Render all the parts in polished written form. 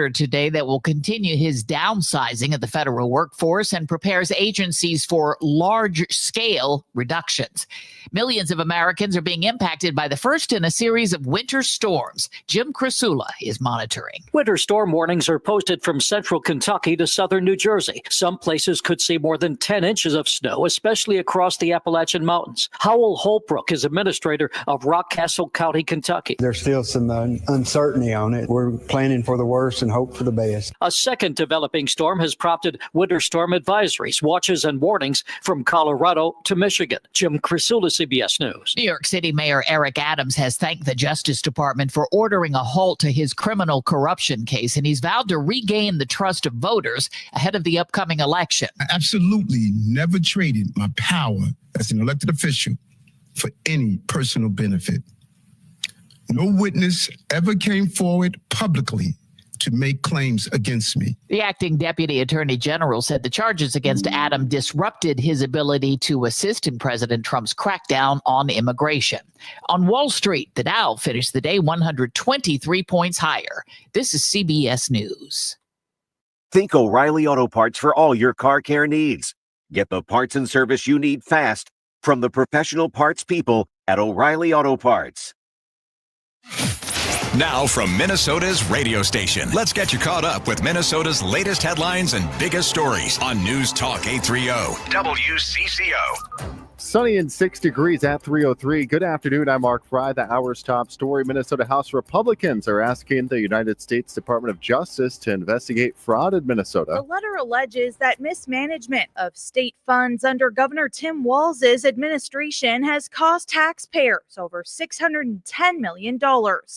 today that will continue his downsizing of the federal workforce and prepares agencies for large-scale reductions. Millions of Americans are being impacted by the first in a series of winter storms. Jim Krasula is monitoring. Winter storm warnings are posted from central Kentucky to southern New Jersey. Some places could see more than 10 inches of snow, especially across the Appalachian Mountains. Howell Holbrook is administrator of Rockcastle County, Kentucky. There's still some uncertainty on it. We're planning for the worst and hope for the best. A second developing storm has prompted winter storm advisories, watches, and warnings from Colorado to Michigan. Jim Krasula, CBS News. New York City Mayor Eric Adams has thanked the Justice Department for ordering a halt to his criminal corruption case, and he's vowed to regain the trust of voters ahead of the upcoming election. I absolutely never traded my power as an elected official for any personal benefit. No witness ever came forward publicly to make claims against me. The acting deputy attorney general said the charges against Adam disrupted his ability to assist in President Trump's crackdown on immigration. On Wall Street, the Dow finished the day 123 points higher. This is CBS News. Think O'Reilly Auto Parts for all your car care needs. Get the parts and service you need fast from the professional parts people at O'Reilly Auto Parts. Now from Minnesota's radio station, let's get you caught up with Minnesota's latest headlines and biggest stories on News Talk 830 WCCO. Sunny and 6 degrees at 3:03. Good afternoon. I'm Mark Fry. The hour's top story. Minnesota House Republicans are asking the United States Department of Justice to investigate fraud in Minnesota. The letter alleges that mismanagement of state funds under Governor Tim Walz's administration has cost taxpayers over $610 million.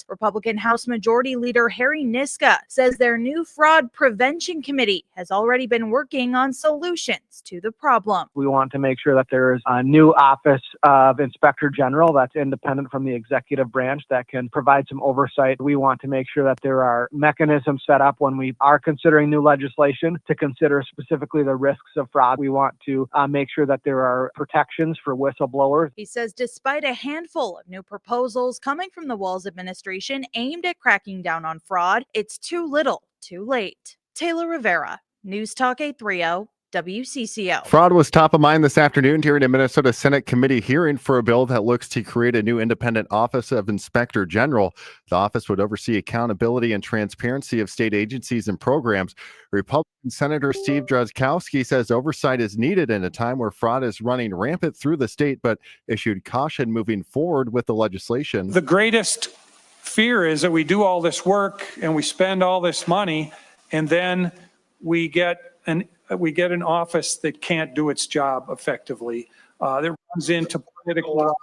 Republican House Majority Leader Harry Niska says their new fraud prevention committee has already been working on solutions to the problem. We want to make sure that there is a new office of Inspector General that's independent from the executive branch that can provide some oversight. We want to make sure that there are mechanisms set up when we are considering new legislation to consider specifically the risks of fraud. We want to make sure that there are protections for whistleblowers. He says despite a handful of new proposals coming from the Walz administration aimed at cracking down on fraud, it's too little, too late. Taylor Rivera, News Talk 830. WCCO. Fraud was top of mind this afternoon during a Minnesota Senate committee hearing for a bill that looks to create a new independent office of Inspector General. The office would oversee accountability and transparency of state agencies and programs. Republican Senator Steve Drazkowski says oversight is needed in a time where fraud is running rampant through the state, but issued caution moving forward with the legislation. The greatest fear is that we do all this work and we spend all this money, and then we get an office that can't do its job effectively, that runs into political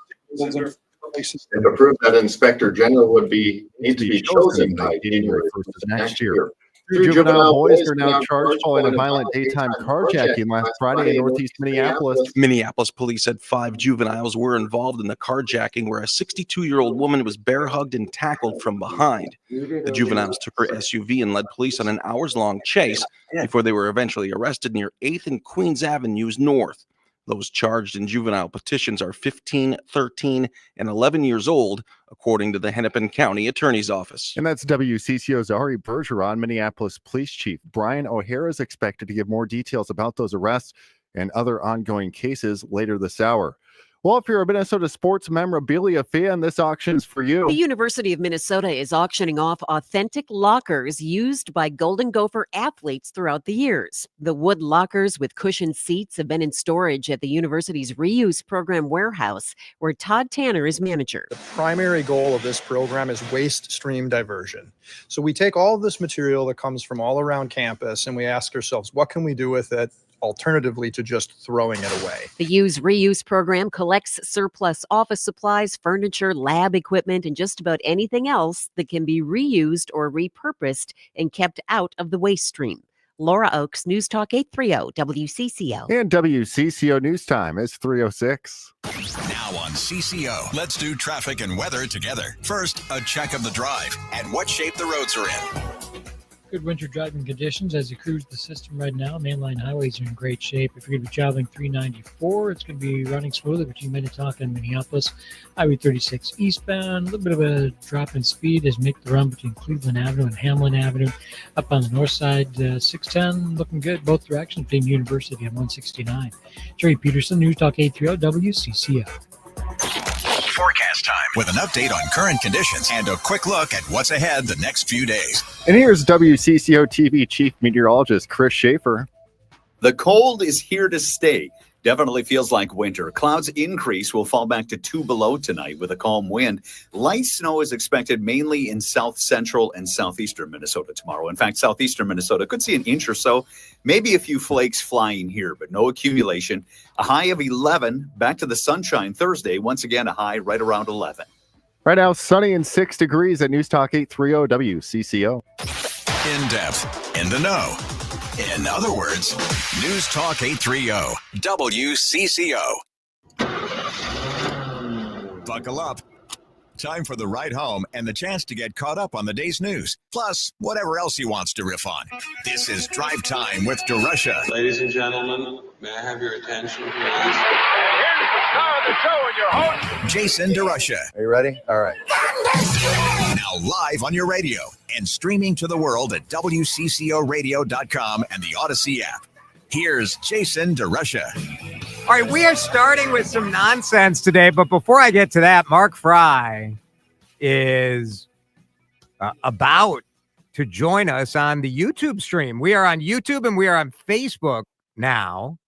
places. And to prove that Inspector General would need to be chosen by January 1st of next year. Two juvenile boys are now charged following a violent daytime carjacking last Friday in northeast Minneapolis. Minneapolis police said 5 juveniles were involved in the carjacking where a 62-year-old woman was bear-hugged and tackled from behind. The juveniles took her SUV and led police on an hours-long chase before they were eventually arrested near 8th and Queens Avenues North. Those charged in juvenile petitions are 15, 13, and 11 years old, according to the Hennepin County Attorney's Office. And that's WCCO's Ari Bergeron. Minneapolis Police Chief Brian O'Hara is expected to give more details about those arrests and other ongoing cases later this hour. Well, if you're a Minnesota sports memorabilia fan, this auction's for you. The University of Minnesota is auctioning off authentic lockers used by Golden Gopher athletes throughout the years. The wood lockers with cushioned seats have been in storage at the university's reuse program warehouse, where Todd Tanner is manager. The primary goal of this program is waste stream diversion. So we take all of this material that comes from all around campus and we ask ourselves, what can we do with it? Alternatively to just throwing it away. The Use Reuse program collects surplus office supplies, furniture, lab equipment, and just about anything else that can be reused or repurposed and kept out of the waste stream. Laura Oakes, News Talk 830 WCCO. And WCCO News Time is 3:06. Now on CCO, let's do traffic and weather together. First, a check of the drive and what shape the roads are in. Good winter driving conditions as you cruise the system right now. Mainline highways are in great shape. If you're going to be traveling 394, it's going to be running smoothly between Minnetonka and Minneapolis. Highway 36 eastbound, a little bit of a drop in speed as you make the run between Cleveland Avenue and Hamlin Avenue. Up on the north side, 610, looking good both directions, between University and 169. Jerry Peterson, News Talk 830 WCCO. Forecast time with an update on current conditions and a quick look at what's ahead the next few days. And here's WCCO TV Chief Meteorologist Chris Schaefer. The cold is here to stay. Definitely feels like winter. Clouds increase. Will fall back to 2 below tonight with a calm wind. Light snow is expected mainly in south central and southeastern Minnesota tomorrow. In fact, southeastern Minnesota could see an inch or so, maybe a few flakes flying here, but no accumulation. A high of 11. Back to the sunshine Thursday. Once again, a high right around 11. Right now, sunny and 6 degrees at News Talk 830 WCCO. In depth, in the know. In other words, News Talk 830 WCCO. Buckle up. Time for the ride home and the chance to get caught up on the day's news, plus whatever else he wants to riff on. This is Drive Time with DeRUSHA. Ladies and gentlemen, may I have your attention, please? Here's the star of the show and your host, Jason DeRUSHA. Are you ready? All right. Now live on your radio and streaming to the world at WCCOradio.com and the Odyssey app. Here's Jason DeRUSHA. All right, we are starting with some nonsense today, but before I get to that, Mark Fry is about to join us on the YouTube stream. We are on YouTube and we are on Facebook now,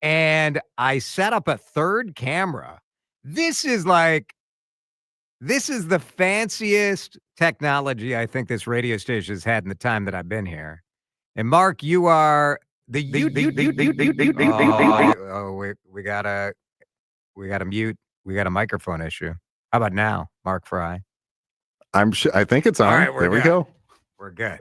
and I set up a third camera. This is the fanciest technology I think this radio station has had in the time that I've been here. And Mark, you are we gotta mute. We got a microphone issue. How about now, Mark Fry? I think it's on. All right, there we go. We're good.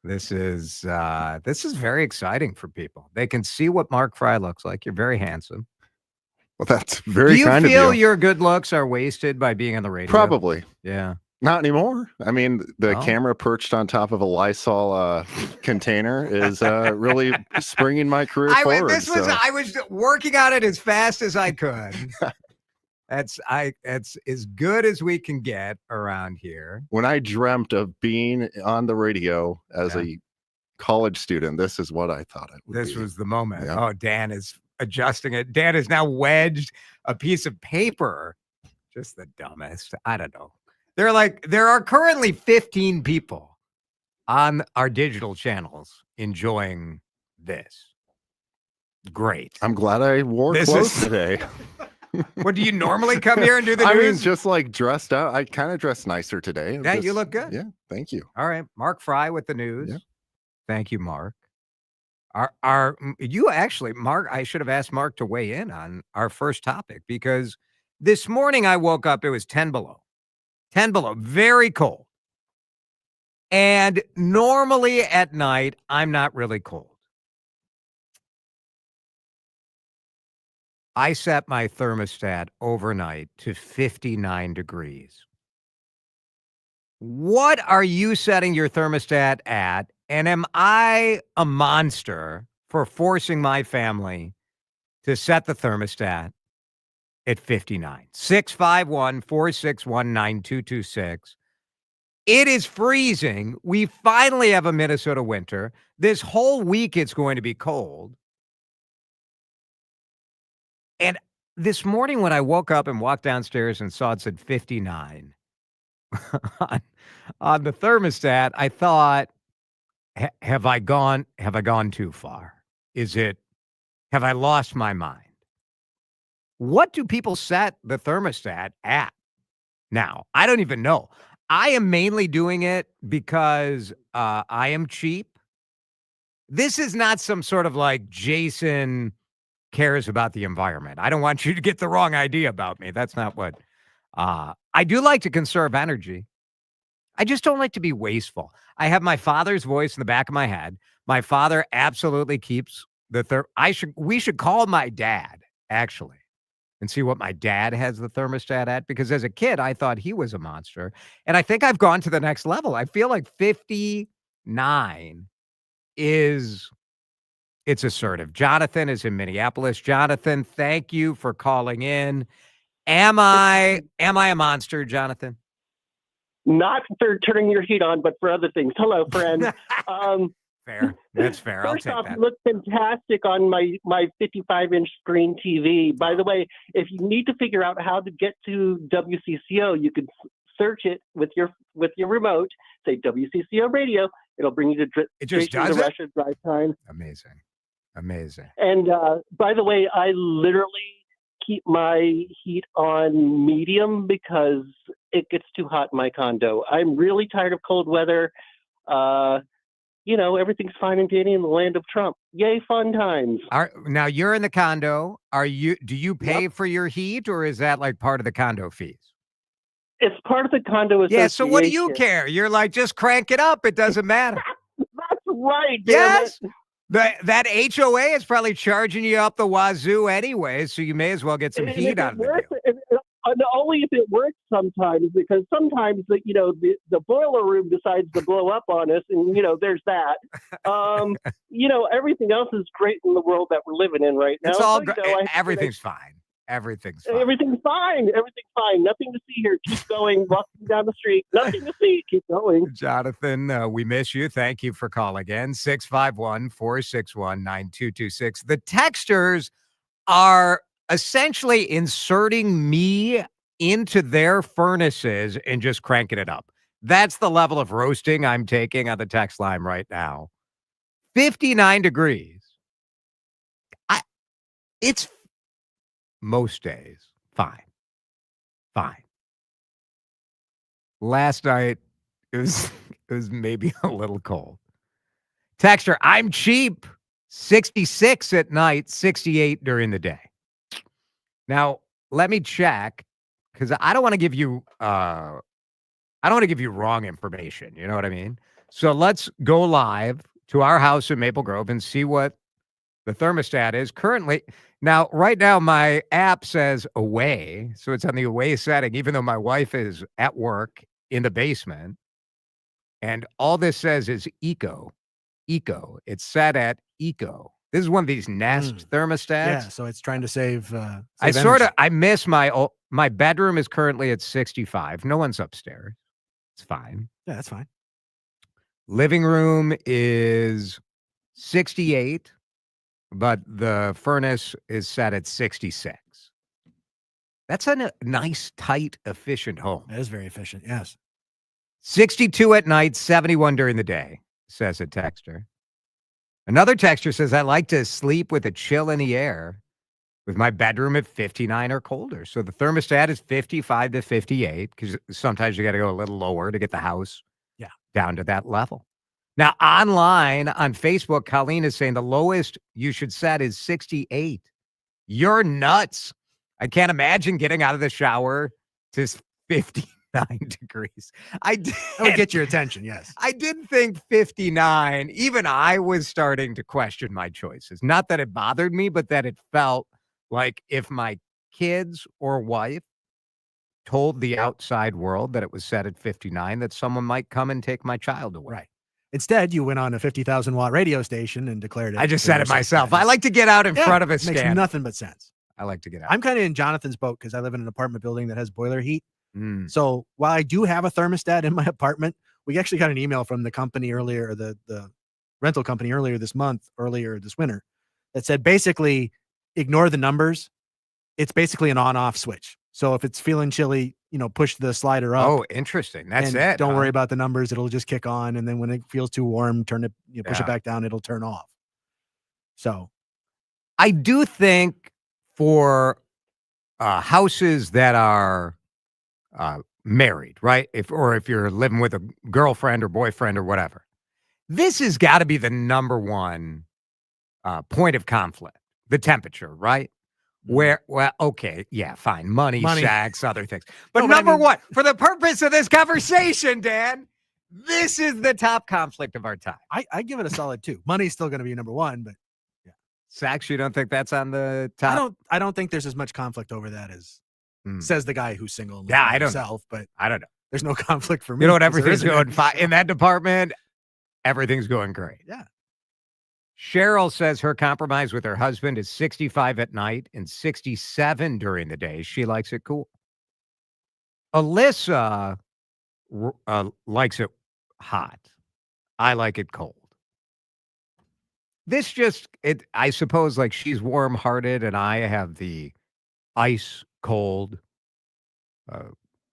This is very exciting for people. They can see what Mark Fry looks like. You're very handsome. Well, that's very kind of you. Do you feel your good looks are wasted by being on the radio? Probably. Yeah. Not anymore. I mean, the camera perched on top of a Lysol container is really springing my career forward. I was working on it as fast as I could. That's as good as we can get around here. When I dreamt of being on the radio as a college student, this is what I thought it would be. This was the moment. Yeah. Oh, Dan is adjusting it. Dan has now wedged a piece of paper. Just the dumbest. I don't know. There are currently 15 people on our digital channels enjoying this. Great. I'm glad I wore clothes today. What, do you normally come here and do the news? I mean, just like dressed out. I kind of dressed nicer today. Yeah, you look good. Yeah, thank you. All right, Mark Fry with the news. Yeah. Thank you, Mark. Mark, I should have asked Mark to weigh in on our first topic, because this morning I woke up, it was 10 below. 10 below, very cold. And normally at night, I'm not really cold. I set my thermostat overnight to 59 degrees. What are you setting your thermostat at? And am I a monster for forcing my family to set the thermostat at 59? 651-461-9226. It is freezing. We finally have a Minnesota winter. This whole week it's going to be cold. And this morning when I woke up and walked downstairs and saw it said 59 on the thermostat, I thought, have I gone too far? Have I lost my mind? What do people set the thermostat at now? I don't even know. I am mainly doing it because I am cheap. This is not some sort of like Jason cares about the environment. I don't want you to get the wrong idea about me. That's not what I do. Like to conserve energy. I just don't like to be wasteful. I have my father's voice in the back of my head. My father absolutely keeps we should call my dad actually and see what my dad has the thermostat at, because as a kid I thought he was a monster, and I think I've gone to the next level. I feel like 59 9 it's assertive. Jonathan is in Minneapolis. Jonathan, thank you for calling in. Am I a monster, Jonathan? Not for turning your heat on, but for other things. Hello, friend. Fair. That's fair. I'll First take off, that. you look fantastic on my 55-inch screen TV. By the way, if you need to figure out how to get to WCCO, you could search it with your remote. Say WCCO Radio. It'll bring you to It just does DeRUSHA DriveTime. Amazing. And by the way, I literally keep my heat on medium because it gets too hot in my condo. I'm really tired of cold weather. Everything's fine and dandy in the land of Trump. Yay, fun times. Now you're in the condo. Do you pay for your heat, or is that like part of the condo fees? It's part of the condo association. Yeah, so what do you care? You're like, just crank it up. It doesn't matter. That's right. Yes. That HOA is probably charging you up the wazoo anyway, so you may as well get some heat out of it. Only if it works sometimes, because sometimes the boiler room decides to blow up on us, and there's that. Everything else is great in the world that we're living in right now. It's all everything's fine. Everything's fine. Everything's fine. Everything's fine. Nothing to see here. Keep going. Walking down the street. Nothing to see. Keep going. Jonathan, we miss you. Thank you for calling in. 651-461-9226. The texters are essentially inserting me into their furnaces and just cranking it up. That's the level of roasting I'm taking on the text line right now. 59 degrees. It's most days fine. Last night it was maybe a little cold. Texter, I'm cheap. 66 at night, 68 during the day. Now, let me check, because I don't want to give you wrong information. You know what I mean? So let's go live to our house in Maple Grove and see what the thermostat is currently. Now, right now, my app says away. So it's on the away setting, even though my wife is at work in the basement. And all this says is eco. It's set at eco. This is one of these Nest thermostats. Yeah, so it's trying to save. I miss my bedroom is currently at 65. No one's upstairs. It's fine. Yeah, that's fine. Living room is 68, but the furnace is set at 66. That's a nice, tight, efficient home. It is very efficient, yes. 62 at night, 71 during the day, says a texter. Another texter says, I like to sleep with a chill in the air with my bedroom at 59 or colder. So the thermostat is 55 to 58, because sometimes you got to go a little lower to get the house down to that level. Now, online on Facebook, Colleen is saying the lowest you should set is 68. You're nuts. I can't imagine getting out of the shower to 59 degrees. That would get your attention, yes. I did think 59. Even I was starting to question my choices. Not that it bothered me, but that it felt like if my kids or wife told the outside world that it was set at 59, that someone might come and take my child away. Right. Instead, you went on a 50,000 watt radio station and declared it. I just said it myself. I like to get out in front of a stand. Makes nothing but sense. I like to get out. I'm kind of in Jonathan's boat because I live in an apartment building that has boiler heat. So while I do have a thermostat in my apartment, we actually got an email from the company earlier, the rental company earlier this winter, that said basically ignore the numbers. It's basically an on-off switch. So if it's feeling chilly, push the slider up. Oh, interesting. That's it. Don't worry about the numbers. It'll just kick on. And then when it feels too warm, push it back down. It'll turn off. So I do think for houses that are married, right? If you're living with a girlfriend or boyfriend or whatever, this has got to be the number one point of conflict, the temperature, right? Okay, yeah, fine. Money, sex, other things. But number one, for the purpose of this conversation, Dan, this is the top conflict of our time. I give it a solid 2. Money's still going to be number 1, but yeah. Sex, you don't think that's on the top? I don't think there's as much conflict over that as says the guy who's single. I don't know. But I don't know. There's no conflict for me. You know what? Everything's going fine in that department. everything's going great. Yeah. Cheryl says her compromise with her husband is 65 at night and 67 during the day. She likes it cool. Alyssa likes it hot. I like it cold. This just, I suppose, like she's warm-hearted and I have the ice cold,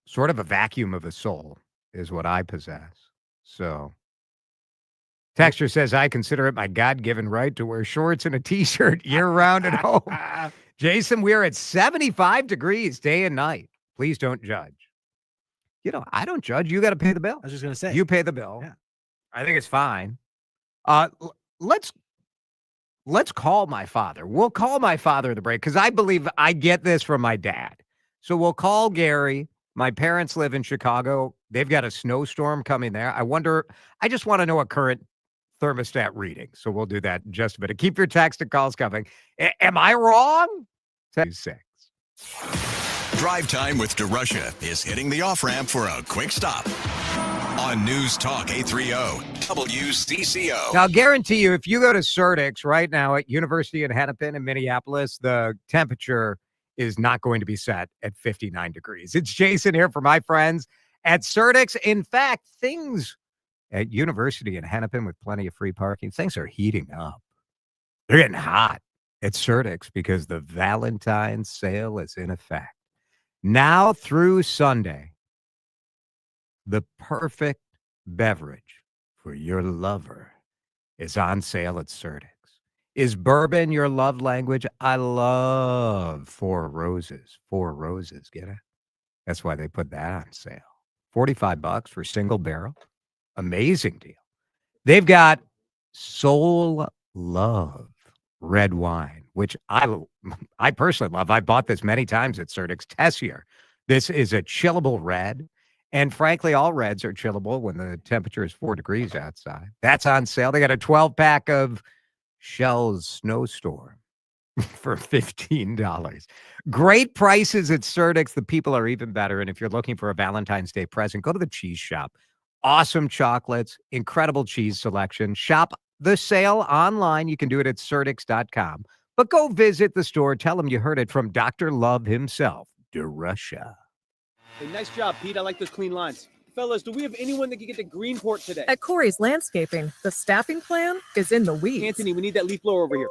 sort of a vacuum of a soul is what I possess. So, Texture says, I consider it my God-given right to wear shorts and a T-shirt year-round at home. Jason, we're at 75 degrees day and night. Please don't judge. I don't judge. You got to pay the bill. I was just going to say. You pay the bill. Yeah. I think it's fine. Let's call my father. We'll call my father at the break because I believe I get this from my dad. So we'll call Gary. My parents live in Chicago. They've got a snowstorm coming there. I just want to know a current thermostat reading. So we'll do that in just a minute. Keep your text and calls coming. Am I wrong? 6. Drive Time with DeRUSHA is hitting the off-ramp for a quick stop on News Talk 830 WCCO. Now, I'll guarantee you, if you go to Certix right now at University of Hennepin in Minneapolis, the temperature is not going to be set at 59 degrees. It's Jason here for my friends at Certix. In fact, things at University in Hennepin with plenty of free parking, things are heating up. They're getting hot at Certix because the Valentine's sale is in effect. Now through Sunday, the perfect beverage for your lover is on sale at Certix. Is bourbon your love language? I love Four Roses. Four Roses, get it? That's why they put that on sale. $45 for single barrel. Amazing deal. They've got Soul Love red wine, which I personally love. I bought this many times at Certix. Tessier. This is a chillable red. And frankly, all reds are chillable when the temperature is 4 degrees outside. That's on sale. They got a 12-pack of Shell's Snowstorm for $15. Great prices at Certix. The people are even better. And if you're looking for a Valentine's Day present, go to the cheese shop. Awesome chocolates, incredible cheese selection. Shop the sale online. You can do it at Certix.com. But go visit the store. Tell them you heard it from Dr. Love himself, DeRUSHA. Hey, nice job, Pete. I like those clean lines. Fellas, do we have anyone that can get to Greenport today? At Corey's Landscaping, the staffing plan is in the weeds. Anthony, we need that leaf blower over here.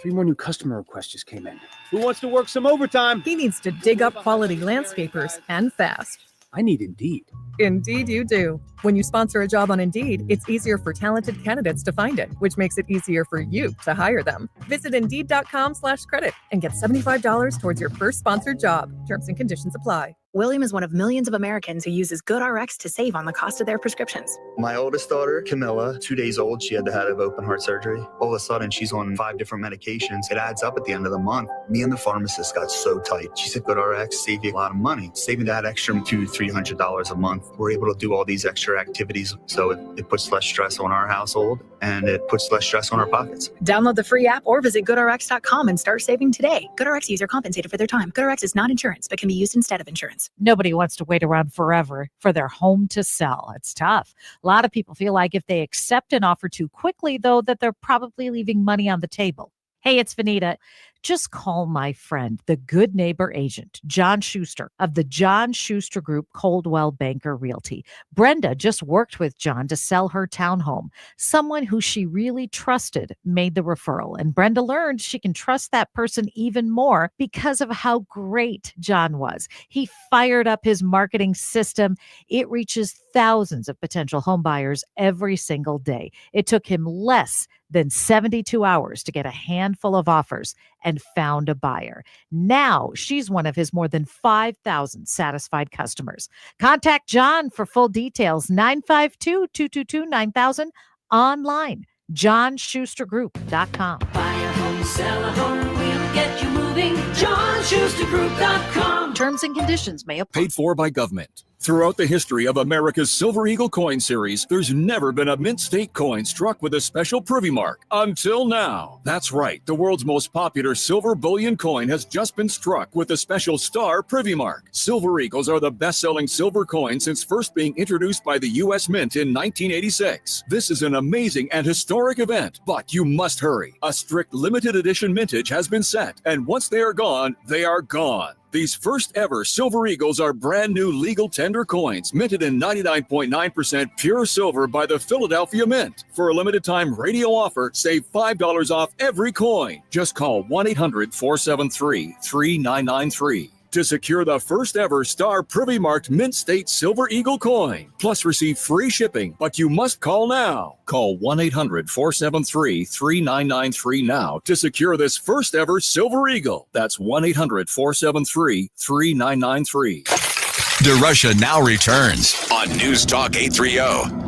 3 more new customer requests just came in. Who wants to work some overtime? He needs to dig up quality landscapers and fast. I need Indeed. Indeed you do. When you sponsor a job on Indeed, it's easier for talented candidates to find it, which makes it easier for you to hire them. Visit Indeed.com/credit and get $75 towards your first sponsored job. Terms and conditions apply. William is one of millions of Americans who uses GoodRx to save on the cost of their prescriptions. My oldest daughter, Camilla, 2 days old, she had to have open heart surgery. All of a sudden, she's on 5 different medications. It adds up at the end of the month. Me and the pharmacist got so tight. She said, GoodRx save you a lot of money. Saving that extra $200-300 a month. We're able to do all these extra activities, so it puts less stress on our household, and it puts less stress on our pockets. Download the free app or visit GoodRx.com and start saving today. GoodRx user compensated for their time. GoodRx is not insurance, but can be used instead of insurance. Nobody wants to wait around forever for their home to sell. It's tough. A lot of people feel like if they accept an offer too quickly, though, that they're probably leaving money on the table. Hey, it's Vanita. Just call my friend, the good neighbor agent, John Schuster of the John Schuster Group, Coldwell Banker Realty. Brenda just worked with John to sell her townhome. Someone who she really trusted made the referral, and Brenda learned she can trust that person even more because of how great John was. He fired up his marketing system. It reaches thousands of potential home buyers every single day. It took him less than 72 hours to get a handful of offers and found a buyer. Now she's one of his more than 5,000 satisfied customers. Contact John for full details, 952-222-9000, online, johnschustergroup.com. Buy a home, sell a home, we'll get you moving. Clothing, JohnSchusterGroup.com. Terms and conditions may apply. Paid for by government. Throughout the history of America's Silver Eagle coin series, there's never been a mint state coin struck with a special privy mark. Until now. That's right. The world's most popular silver bullion coin has just been struck with a special star privy mark. Silver Eagles are the best-selling silver coin since first being introduced by the U.S. Mint in 1986. This is an amazing and historic event, but you must hurry. A strict limited edition mintage has been set, and once they are gone, they are gone. These first ever Silver Eagles are brand new legal tender coins, minted in 99.9% pure silver by the Philadelphia Mint. For a limited time radio offer, save $5 off every coin. Just call 1-800-473-3993 to secure the first ever star privy marked Mint State Silver Eagle coin. Plus receive free shipping, but you must call now. Call 1-800-473-3993 now to secure this first ever Silver Eagle. That's 1-800-473-3993. DeRUSHA now returns on News Talk 830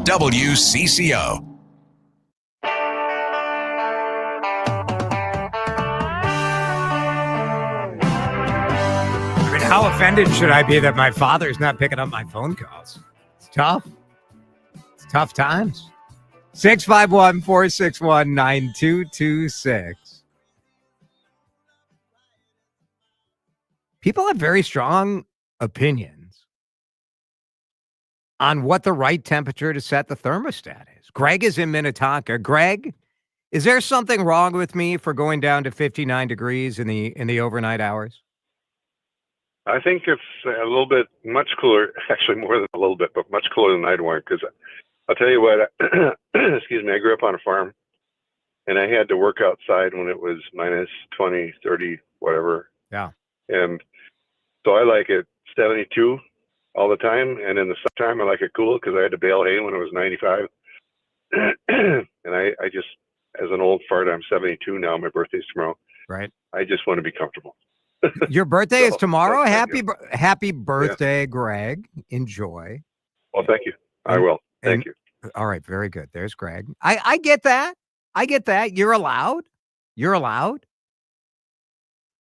WCCO. How offended should I be that my father's not picking up my phone calls? It's tough. It's tough times. 651-461-9226. People have very strong opinions on what the right temperature to set the thermostat is. Greg is in Minnetonka. Greg, is there something wrong with me for going down to 59 degrees in the overnight hours? I think it's a little bit much cooler, actually more than a little bit, but much cooler than I'd want. Because I'll tell you what, excuse me, I grew up on a farm, and I had to work outside when it was minus 20, 30, whatever. Yeah. And so I like it 72 all the time, and in the summertime I like it cool because I had to bale hay when it was 95. And I just, as an old fart, I'm 72 now. My birthday's tomorrow. Right. I just want to be comfortable. Your birthday is tomorrow. Happy birthday, Greg. Enjoy. Well, thank you. I will. Thank you. All right. Very good. There's Greg. I get that. I get that. You're allowed. You're allowed.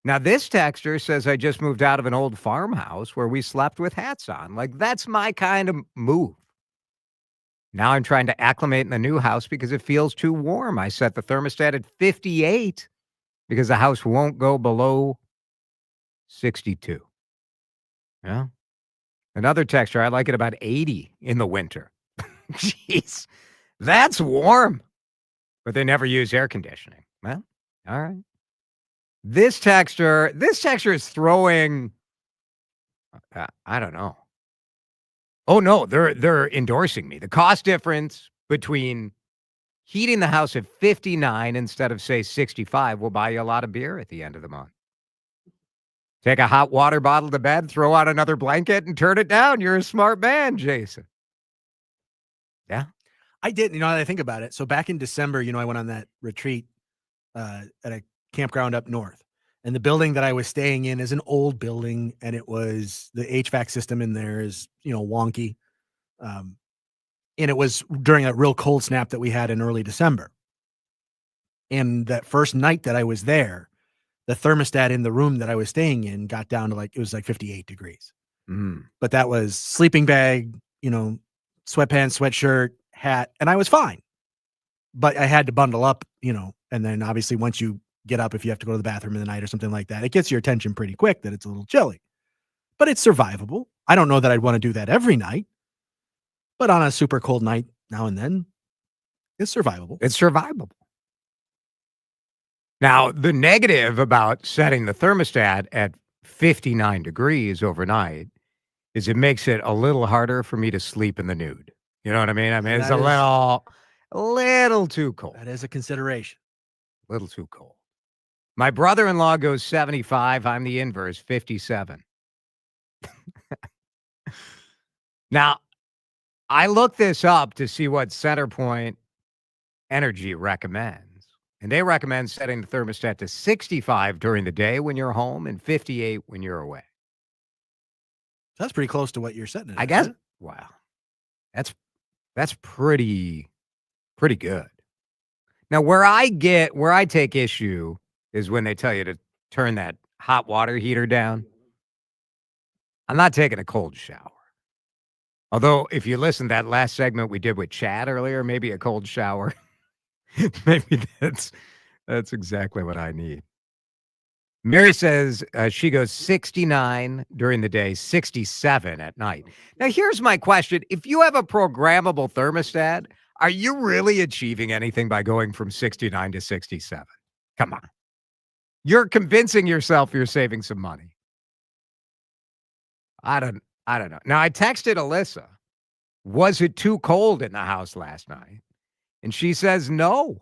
Now, this texter says, I just moved out of an old farmhouse where we slept with hats on. Like, that's my kind of move. Now I'm trying to acclimate in the new house because it feels too warm. I set the thermostat at 58 because the house won't go below 62. Yeah. Another texture, I like it about 80 in the winter. Jeez, that's warm. But they never use air conditioning. Well, all right. This texture is throwing, I don't know. Oh no, they're endorsing me. The cost difference between heating the house at 59 instead of say 65 will buy you a lot of beer at the end of the month. Take a hot water bottle to bed, throw out another blanket, and turn it down. You're a smart man, Jason. Yeah. I did, I think about it. So back in December, I went on that retreat at a campground up north. And the building that I was staying in is an old building, and it was the HVAC system in there is, wonky. And it was during a real cold snap that we had in early December. And that first night that I was there, the thermostat in the room that I was staying in got down to it was 58 degrees. But that was sleeping bag, sweatpants, sweatshirt, hat, and I was fine. But I had to bundle up, and then obviously once you get up, if you have to go to the bathroom in the night or something like that, it gets your attention pretty quick that it's a little chilly. But it's survivable. I don't know that I'd want to do that every night, but on a super cold night now and then, it's survivable. It's survivable. Now, the negative about setting the thermostat at 59 degrees overnight is it makes it a little harder for me to sleep in the nude. You know what I mean? It's a little too cold. That is a consideration. A little too cold. My brother-in-law goes 75. I'm the inverse, 57. Now, I looked this up to see what CenterPoint Energy recommends. And they recommend setting the thermostat to 65 during the day when you're home and 58 when you're away. That's pretty close to what you're setting it at, I guess. isn't it? Wow. That's pretty good. Now, where I take issue is when they tell you to turn that hot water heater down. I'm not taking a cold shower. Although, if you listen to that last segment we did with Chad earlier, maybe a cold shower. Maybe that's exactly what I need. Mary says she goes 69 during the day, 67 at night. Now, here's my question. If you have a programmable thermostat, are you really achieving anything by going from 69 to 67? Come on. You're convincing yourself you're saving some money. I don't know. Now, I texted Alyssa, was it too cold in the house last night? And she says, no.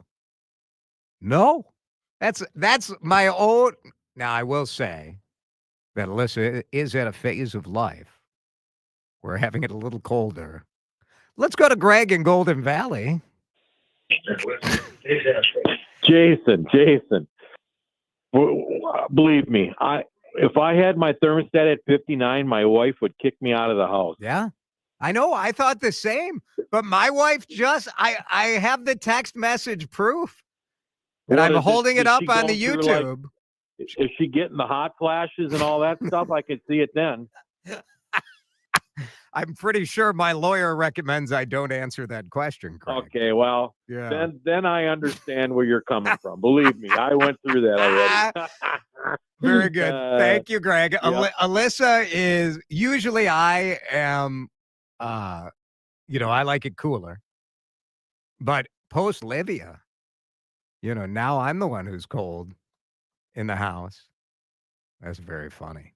That's my own. Now, I will say that Alyssa is at a phase of life where having it a little colder. Let's go to Greg in Golden Valley. Jason, believe me, if I had my thermostat at 59, my wife would kick me out of the house. Yeah, I know. I thought the same, but my wife I have the text message proof, and I'm holding it up on the YouTube. Is she getting the hot flashes and all that stuff? I could see it then. I'm pretty sure my lawyer recommends I don't answer that question, Craig. Okay, well, yeah. Then I understand where you're coming from. Believe me, I went through that already. Very good. Thank you, Greg. Yep. Alyssa is usually I am, I like it cooler, but post Livia, now I'm the one who's cold in the house. That's very funny.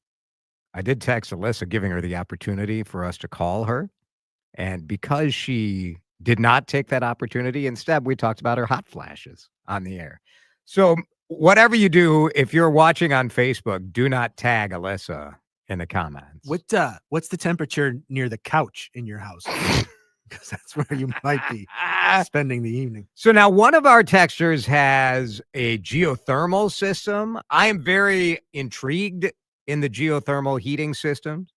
I did text Alyssa giving her the opportunity for us to call her. And because she did not take that opportunity, instead, we talked about her hot flashes on the air. So whatever you do, if you're watching on Facebook, do not tag Alyssa in the comments. What's the temperature near the couch in your house? Because that's where you might be spending the evening. So now one of our texters has a geothermal system. I am very intrigued in the geothermal heating systems.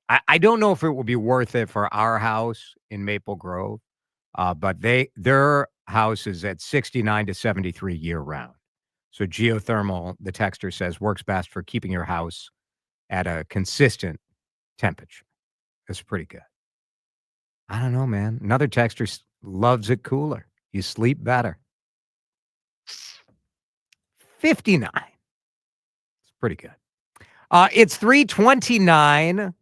I don't know if it will be worth it for our house in Maple Grove, but their house is at 69 to 73 year round. So geothermal, the texter says, works best for keeping your house at a consistent temperature. That's pretty good. I don't know, man. Another texter loves it cooler. You sleep better. 59. It's pretty good. It's 3:29.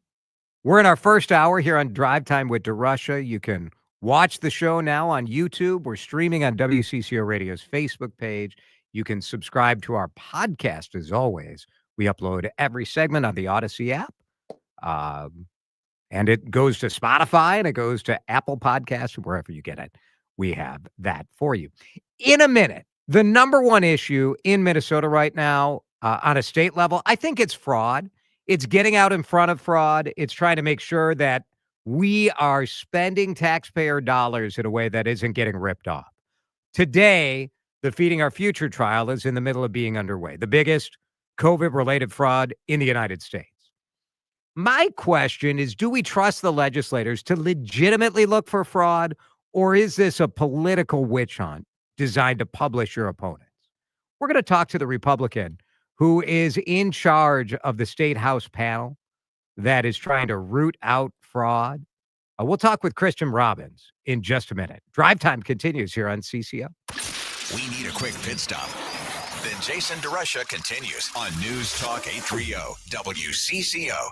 We're in our first hour here on Drive Time with DeRUSHA. You can watch the show now on YouTube. We're streaming on WCCO Radio's Facebook page. You can subscribe to our podcast as always. We upload every segment on the Odyssey app. And it goes to Spotify and it goes to Apple Podcasts, wherever you get it. We have that for you. In a minute, the number one issue in Minnesota right now on a state level, I think it's fraud. It's getting out in front of fraud. It's trying to make sure that we are spending taxpayer dollars in a way that isn't getting ripped off. Today, the Feeding Our Future trial is in the middle of being underway, the biggest COVID-related fraud in the United States. My question is, do we trust the legislators to legitimately look for fraud, or is this a political witch hunt designed to publish your opponents? We're going to talk to the Republican who is in charge of the State House panel that is trying to root out fraud. We'll talk with Kristin Robbins in just a minute. Drive Time continues here on CCO. We need a quick pit stop. Then Jason DeRUSHA continues on News Talk 830 WCCO.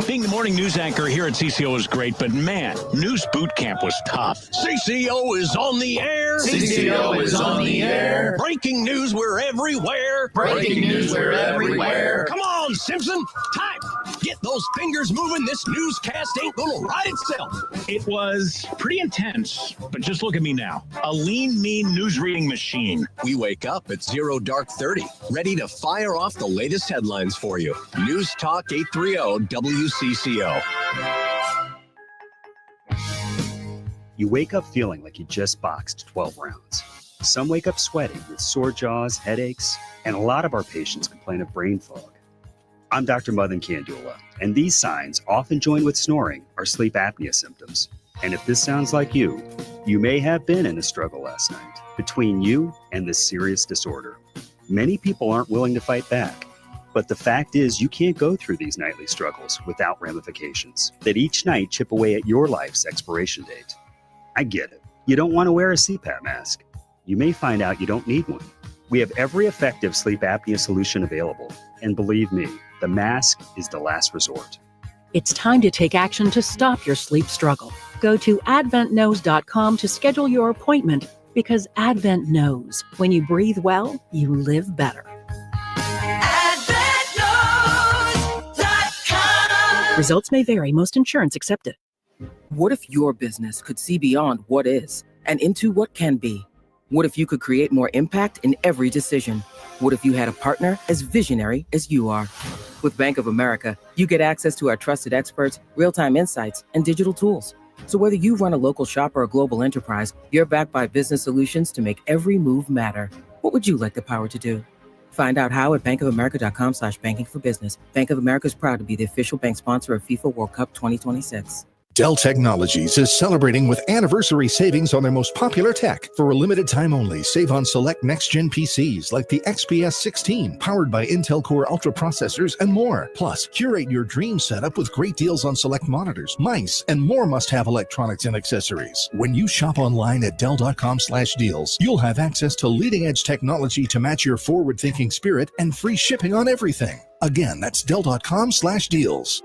Being the morning news anchor here at CCO is great, but man, news boot camp was tough. CCO is on the air. CCO is on the air. Breaking news, we're everywhere. Breaking news, we're everywhere. Come on, Simpson. Time. Get those fingers moving. This newscast ain't gonna ride itself. It was pretty intense, but just look at me now. A lean, mean news reading machine. We wake up at 0 dark 30, ready to fire off the latest headlines for you. News Talk 830 WCCO. You wake up feeling like you just boxed 12 rounds. Some wake up sweating with sore jaws, headaches, and a lot of our patients complain of brain fog. I'm Dr. Madan Kandula, and these signs, often joined with snoring, are sleep apnea symptoms. And if this sounds like you may have been in a struggle last night between you and this serious disorder. Many people aren't willing to fight back. But the fact is, you can't go through these nightly struggles without ramifications that each night chip away at your life's expiration date. I get it. You don't want to wear a CPAP mask. You may find out you don't need one. We have every effective sleep apnea solution available. And believe me, the mask is the last resort. It's time to take action to stop your sleep struggle. Go to adventknows.com to schedule your appointment, because Advent knows when you breathe well, you live better. Results may vary. Most insurance accepted. What if your business could see beyond what is and into what can be? What if you could create more impact in every decision? What if you had a partner as visionary as you are? With Bank of America, you get access to our trusted experts, real-time insights, and digital tools. So whether you run a local shop or a global enterprise, you're backed by business solutions to make every move matter. What would you like the power to do? Find out how at bankofamerica.com/banking for business. Bank of America is proud to be the official bank sponsor of FIFA World Cup 2026. Dell Technologies is celebrating with anniversary savings on their most popular tech. For a limited time only, save on select next-gen PCs like the XPS 16, powered by Intel Core Ultra processors and more. Plus, curate your dream setup with great deals on select monitors, mice, and more must-have electronics and accessories. When you shop online at Dell.com/deals, you'll have access to leading-edge technology to match your forward-thinking spirit and free shipping on everything. Again, that's Dell.com/deals.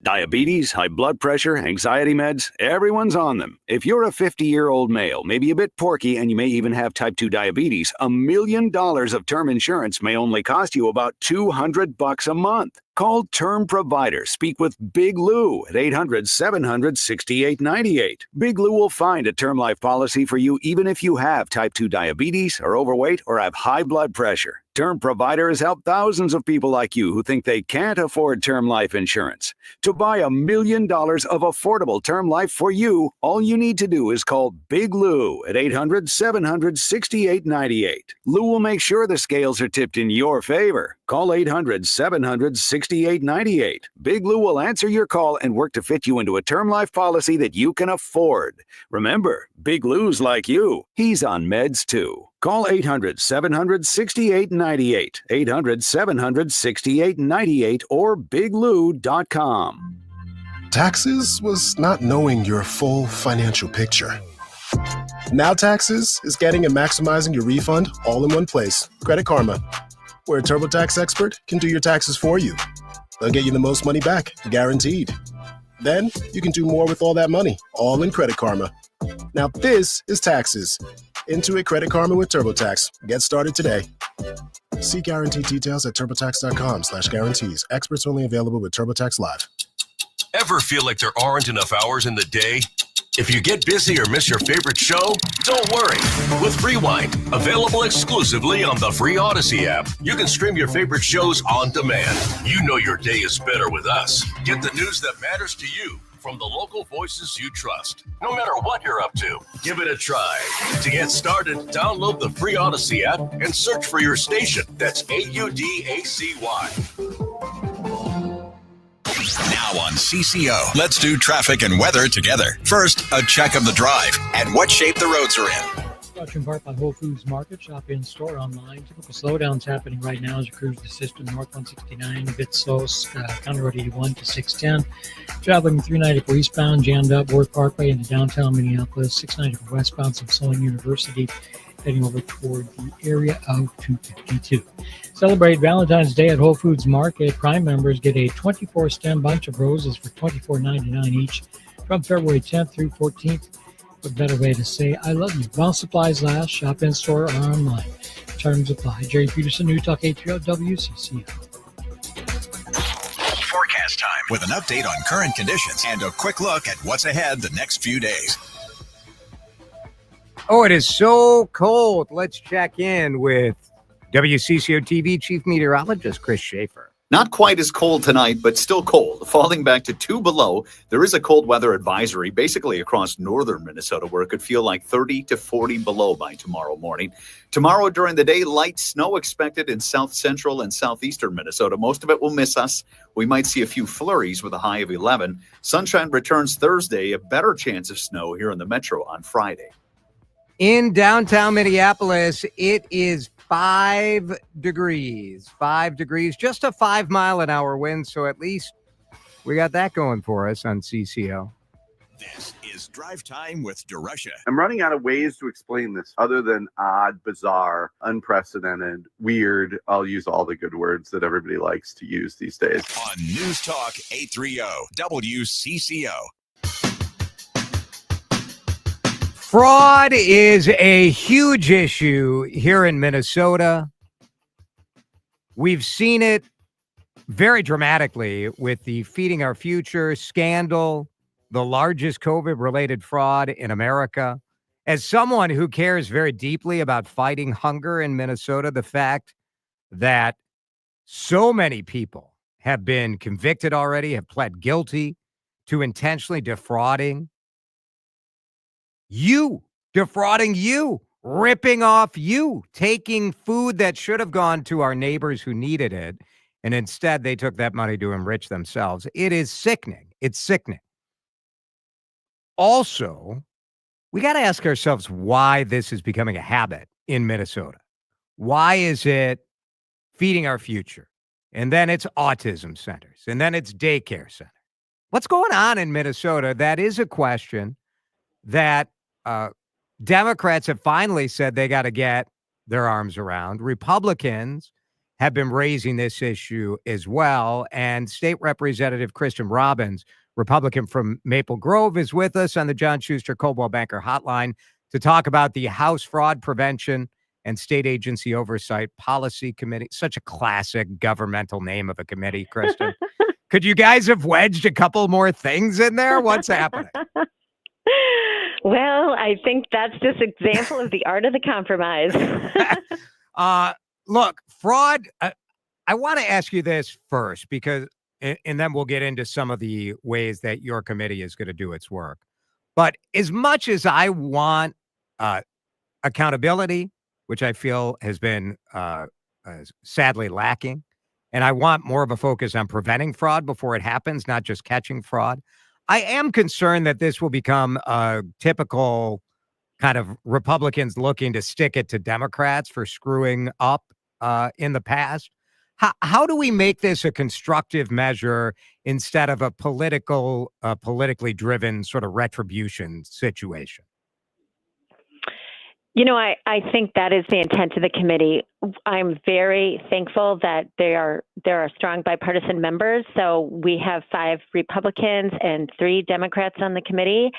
Diabetes, high blood pressure, anxiety meds, everyone's on them. If you're a 50-year-old male, maybe a bit porky, and you may even have type 2 diabetes, $1 million of term insurance may only cost you about $200 a month. Call Term Provider. Speak with Big Lou at 800-700-6898. Big Lou will find a term life policy for you even if you have type 2 diabetes, are overweight, or have high blood pressure. Term Provider has helped thousands of people like you who think they can't afford term life insurance. To buy $1 million of affordable term life for you, all you need to do is call Big Lou at 800-700-6898. Lou will make sure the scales are tipped in your favor. Call 800-700-6898. Big Lou will answer your call and work to fit you into a term life policy that you can afford. Remember, Big Lou's like you. He's on meds too. Call 800-700-6898, 800-700-6898, or biglou.com. Taxes was not knowing your full financial picture. Now Taxes is getting and maximizing your refund all in one place. Credit Karma, where a TurboTax expert can do your taxes for you. They'll get you the most money back, guaranteed. Then you can do more with all that money, all in Credit Karma. Now this is Taxes. Intuit Credit Karma with TurboTax. Get started today. See guarantee details at turbotax.com/guarantees. Experts only available with TurboTax Live. Ever feel like there aren't enough hours in the day? If you get busy or miss your favorite show, don't worry. With Rewind, available exclusively on the free Odyssey app, you can stream your favorite shows on demand. You know your day is better with us. Get the news that matters to you from the local voices you trust. No matter what you're up to, give it a try. To get started, download the free Odyssey app and search for your station. That's AUDACY. Now on CCO, let's do traffic and weather together. First, a check of the drive and what shape the roads are in. Brought to you in part by Whole Foods Market. Shop in, store online. Typical slowdowns happening right now as you cruise the system north 169, a bit slow, County Road 81 to 610. Traveling 394 eastbound, jammed up Worth Parkway into downtown Minneapolis, 694 westbound, some slowing University, heading over toward the area of 252. Celebrate Valentine's Day at Whole Foods Market. Prime members get a 24-stem bunch of roses for $24.99 each from February 10th through 14th. What better way to say I love you? While supplies last, shop in store or online. Terms apply. Jerry Peterson, New Talk 830 WCCO. Forecast time with an update on current conditions and a quick look at what's ahead the next few days. Oh, it is so cold. Let's check in with WCCO TV Chief Meteorologist Chris Schaefer. Not quite as cold tonight, but still cold. Falling back to 2 below. There is a cold weather advisory basically across northern Minnesota where it could feel like 30 to 40 below by tomorrow morning. Tomorrow during the day, light snow expected in south central and southeastern Minnesota. Most of it will miss us. We might see a few flurries with a high of 11. Sunshine returns Thursday. A better chance of snow here in the metro on Friday. In downtown Minneapolis, it is 5 degrees. 5 degrees, just a 5-mile-an-hour wind, so at least we got that going for us on CCO. This is Drive Time with DeRUSHA. I'm running out of ways to explain this other than odd, bizarre, unprecedented, weird. I'll use all the good words that everybody likes to use these days. On News Talk 830 WCCO. Fraud is a huge issue here in Minnesota. We've seen it very dramatically with the Feeding Our Future scandal, the largest COVID-related fraud in America. As someone who cares very deeply about fighting hunger in Minnesota, the fact that so many people have been convicted already, have pled guilty to intentionally defrauding you, ripping off you, taking food that should have gone to our neighbors who needed it, and instead they took that money to enrich themselves. It is sickening. It's sickening. Also, we got to ask ourselves why this is becoming a habit in Minnesota. Why is it Feeding Our Future? And then it's autism centers. And then it's daycare center. What's going on in Minnesota? That is a question that Democrats have finally said they got to get their arms around. Republicans have been raising this issue as well. And State Representative Kristin Robbins, Republican from Maple Grove, is with us on the John Schuster Coldwell Banker Hotline to talk about the House Fraud Prevention and State Agency Oversight Policy Committee. Such a classic governmental name of a committee, Kristin. Could you guys have wedged a couple more things in there? What's happening? Well, I think that's just an example of the art of the compromise. Look, fraud, I want to ask you this first, because, and then we'll get into some of the ways that your committee is going to do its work. But as much as I want accountability, which I feel has been sadly lacking, and I want more of a focus on preventing fraud before it happens, not just catching fraud, I am concerned that this will become a typical kind of Republicans looking to stick it to Democrats for screwing up in the past. How do we make this a constructive measure instead of a politically driven sort of retribution situation? You know, I think that is the intent of the committee. I'm very thankful that there are strong bipartisan members. So we have 5 Republicans and 3 Democrats on the committee.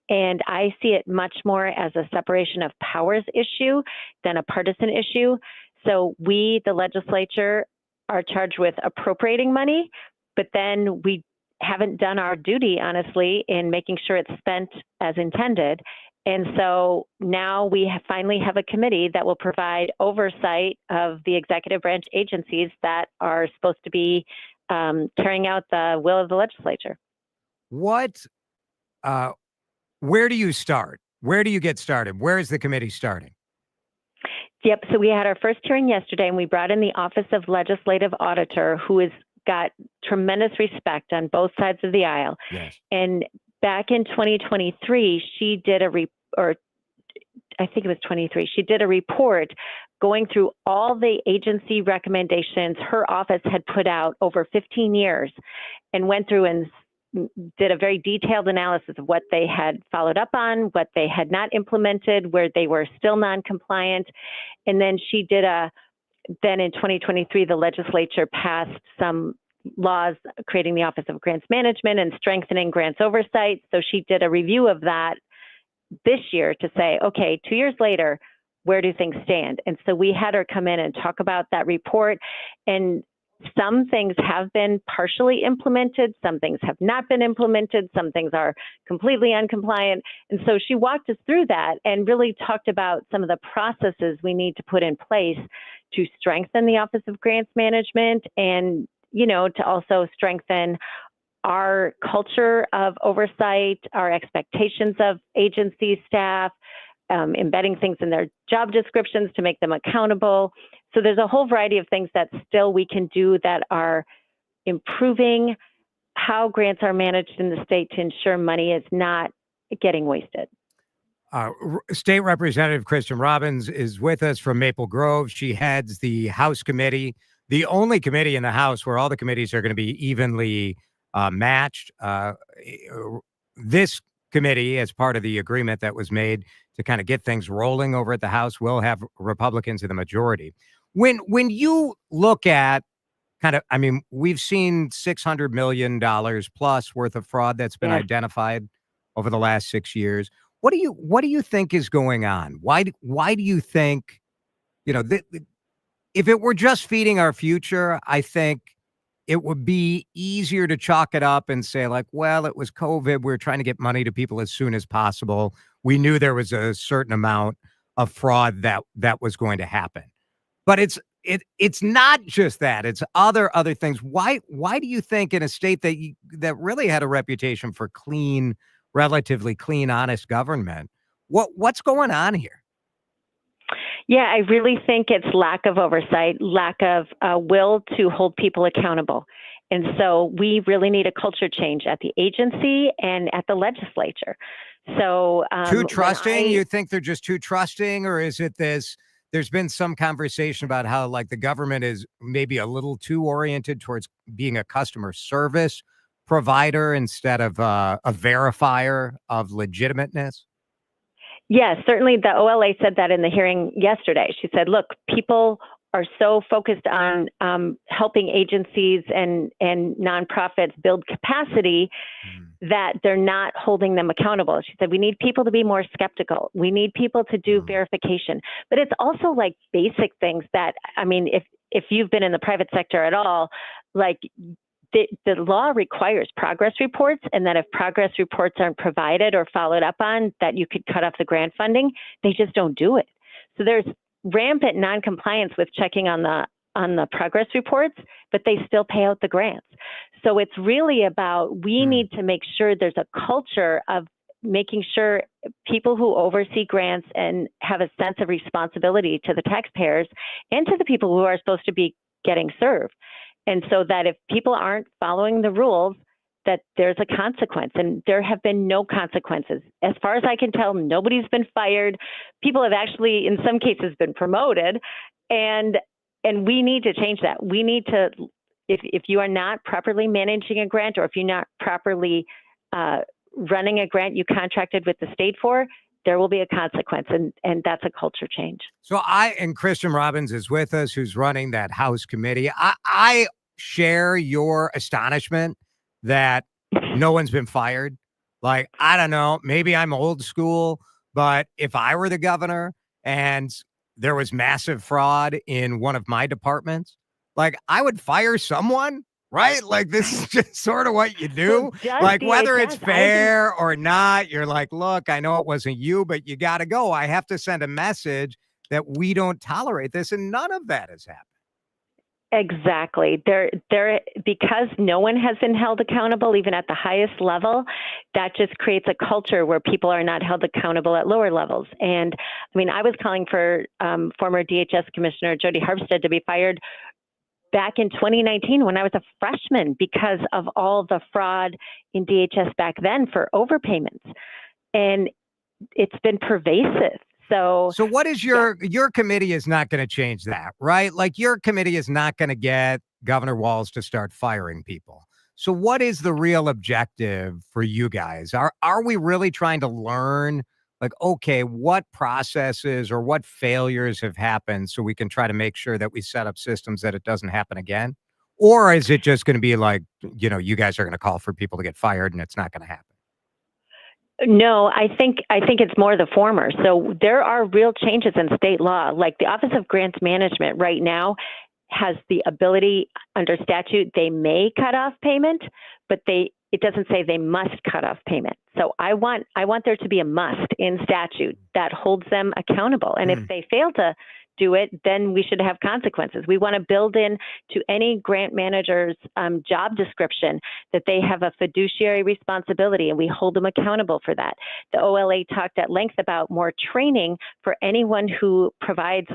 And I see it much more as a separation of powers issue than a partisan issue. So we, the legislature, are charged with appropriating money, but then we haven't done our duty, honestly, in making sure it's spent as intended. And so now we finally have a committee that will provide oversight of the executive branch agencies that are supposed to be carrying out the will of the legislature. Where do you start? Where do you get started? Where is the committee starting? Yep. So we had our first hearing yesterday, and we brought in the Office of Legislative Auditor, who has got tremendous respect on both sides of the aisle. Yes. And back in 2023, she did she did a report going through all the agency recommendations her office had put out over 15 years, and went through and did a very detailed analysis of what they had followed up on, what they had not implemented, where they were still non-compliant. And then then in 2023, the legislature passed some laws creating the Office of Grants Management and strengthening grants oversight. So she did a review of that this year to say, okay, 2 years later, where do things stand? And so we had her come in and talk about that report. And some things have been partially implemented, some things have not been implemented, some things are completely uncompliant. And so she walked us through that and really talked about some of the processes we need to put in place to strengthen the Office of Grants Management and, to also strengthen our culture of oversight, our expectations of agency staff, embedding things in their job descriptions to make them accountable. So there's a whole variety of things that still we can do that are improving how grants are managed in the state to ensure money is not getting wasted. State Representative Kristin Robbins is with us from Maple Grove. She heads the House committee, the only committee in the House where all the committees are going to be evenly matched. This committee, as part of the agreement that was made to kind of get things rolling over at the House, will have Republicans in the majority. When you look at we've seen $600 million plus worth of fraud that's been identified over the last 6 years. What do you think is going on? Why do you think, if it were just feeding our future, I think it would be easier to chalk it up and say, like, well, it was COVID. We're trying to get money to people as soon as possible. We knew there was a certain amount of fraud that was going to happen. But it's not just that. It's other things. Why do you think in a state that really had a reputation for clean, relatively clean, honest government, what's going on here? Yeah, I really think it's lack of oversight, lack of will to hold people accountable. And so we really need a culture change at the agency and at the legislature. So too trusting? You think they're just too trusting? Or is it this? There's been some conversation about how like the government is maybe a little too oriented towards being a customer service provider instead of a verifier of legitimateness? Yes, certainly the OLA said that in the hearing yesterday. She said, look, people are so focused on helping agencies and nonprofits build capacity that they're not holding them accountable. She said, we need people to be more skeptical. We need people to do verification. But it's also like basic things that, I mean, if you've been in the private sector at all, like the law requires progress reports, and that if progress reports aren't provided or followed up on, that you could cut off the grant funding. They just don't do it. So there's rampant noncompliance with checking on the progress reports, but they still pay out the grants. So it's really about, we need to make sure there's a culture of making sure people who oversee grants and have a sense of responsibility to the taxpayers and to the people who are supposed to be getting served. And so that if people aren't following the rules, that there's a consequence. And there have been no consequences. As far as I can tell, nobody's been fired. People have actually, in some cases, been promoted. And we need to change that. We need to, if you are not properly managing a grant, or if you're not properly running a grant you contracted with the state for, there will be a consequence, and that's a culture change. So and Kristin Robbins is with us, who's running that House committee. I share your astonishment that no one's been fired. Like, I don't know, maybe I'm old school, but if I were the governor and there was massive fraud in one of my departments, like, I would fire someone. Right? Like, this is just sort of what you do. Like, whether it's fair or not, you're like, look, I know it wasn't you, but you got to go. I have to send a message that we don't tolerate this. And none of that has happened. Exactly. Because no one has been held accountable, even at the highest level, that just creates a culture where people are not held accountable at lower levels. And I mean, I was calling for former DHS Commissioner Jody Harvstead to be fired back in 2019 when I was a freshman because of all the fraud in DHS back then for overpayments. And it's been pervasive. So what is your committee is not going to change that, right? Like, your committee is not going to get Governor Walz to start firing people. So what is the real objective for you guys? Are we really trying to learn, like, okay, what processes or what failures have happened so we can try to make sure that we set up systems that it doesn't happen again? Or is it just going to be like, you guys are going to call for people to get fired and it's not going to happen? No, I think it's more the former. So there are real changes in state law. Like, the Office of Grants Management right now has the ability under statute, they may cut off payment, but it doesn't say they must cut off payment. So I want there to be a must in statute that holds them accountable. And if they fail to do it, then we should have consequences. We want to build in to any grant manager's job description that they have a fiduciary responsibility, and we hold them accountable for that. The OLA talked at length about more training for anyone who provides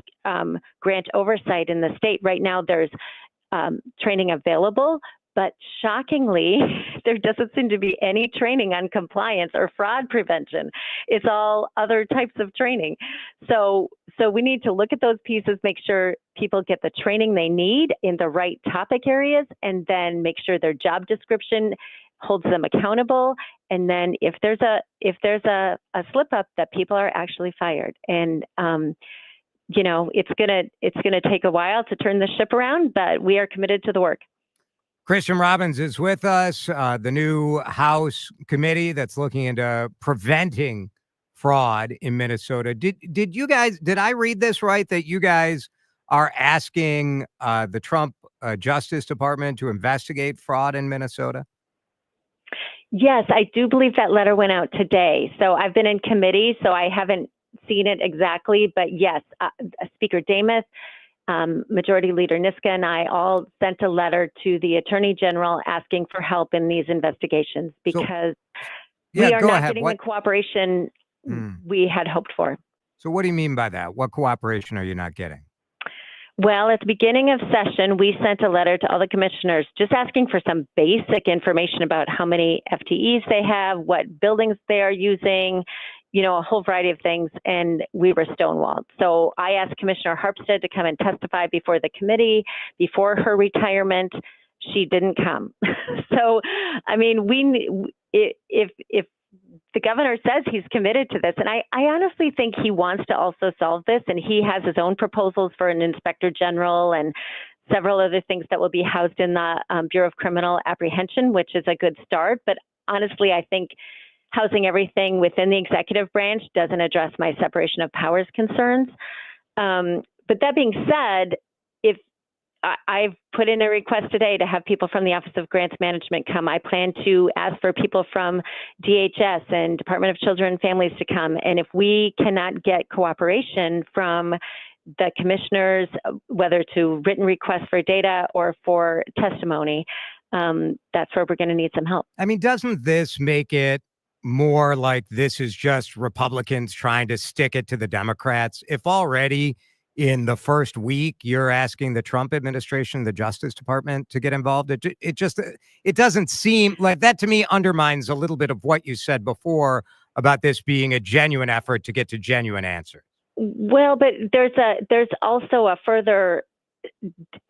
grant oversight in the state. Right now, there's training available, But shockingly, there doesn't seem to be any training on compliance or fraud prevention. It's all other types of training. So we need to look at those pieces, make sure people get the training they need in the right topic areas, and then make sure their job description holds them accountable. And then if there's a slip up, that people are actually fired. And it's gonna take a while to turn the ship around, but we are committed to the work. Kristin Robbins is with us, the new House committee that's looking into preventing fraud in Minnesota. Did I read this right, that you guys are asking the Trump Justice Department to investigate fraud in Minnesota? Yes, I do believe that letter went out today. So I've been in committee, so I haven't seen it exactly, but yes, Speaker Jameson, Majority Leader Niska, and I all sent a letter to the Attorney General asking for help in these investigations because we are not getting the cooperation we had hoped for. So what do you mean by that? What cooperation are you not getting? Well, at the beginning of session, we sent a letter to all the commissioners just asking for some basic information about how many FTEs they have, what buildings they are using, a whole variety of things, and we were stonewalled. So I asked Commissioner Harpstead to come and testify before the committee before her retirement. She didn't come. So, I mean, if the governor says he's committed to this, and I honestly think he wants to also solve this, and he has his own proposals for an inspector general and several other things that will be housed in the Bureau of Criminal Apprehension, which is a good start. But honestly, I think housing everything within the executive branch doesn't address my separation of powers concerns. But that being said, if I've put in a request today to have people from the Office of Grants Management come. I plan to ask for people from DHS and Department of Children and Families to come. And if we cannot get cooperation from the commissioners, whether to written requests for data or for testimony, that's where we're going to need some help. I mean, doesn't this make it more like this is just Republicans trying to stick it to the Democrats? If already in the first week you're asking the Trump administration, the Justice Department to get involved, it doesn't seem like that. To me, undermines a little bit of what you said before about this being a genuine effort to get to genuine answers. Well, but there's also a further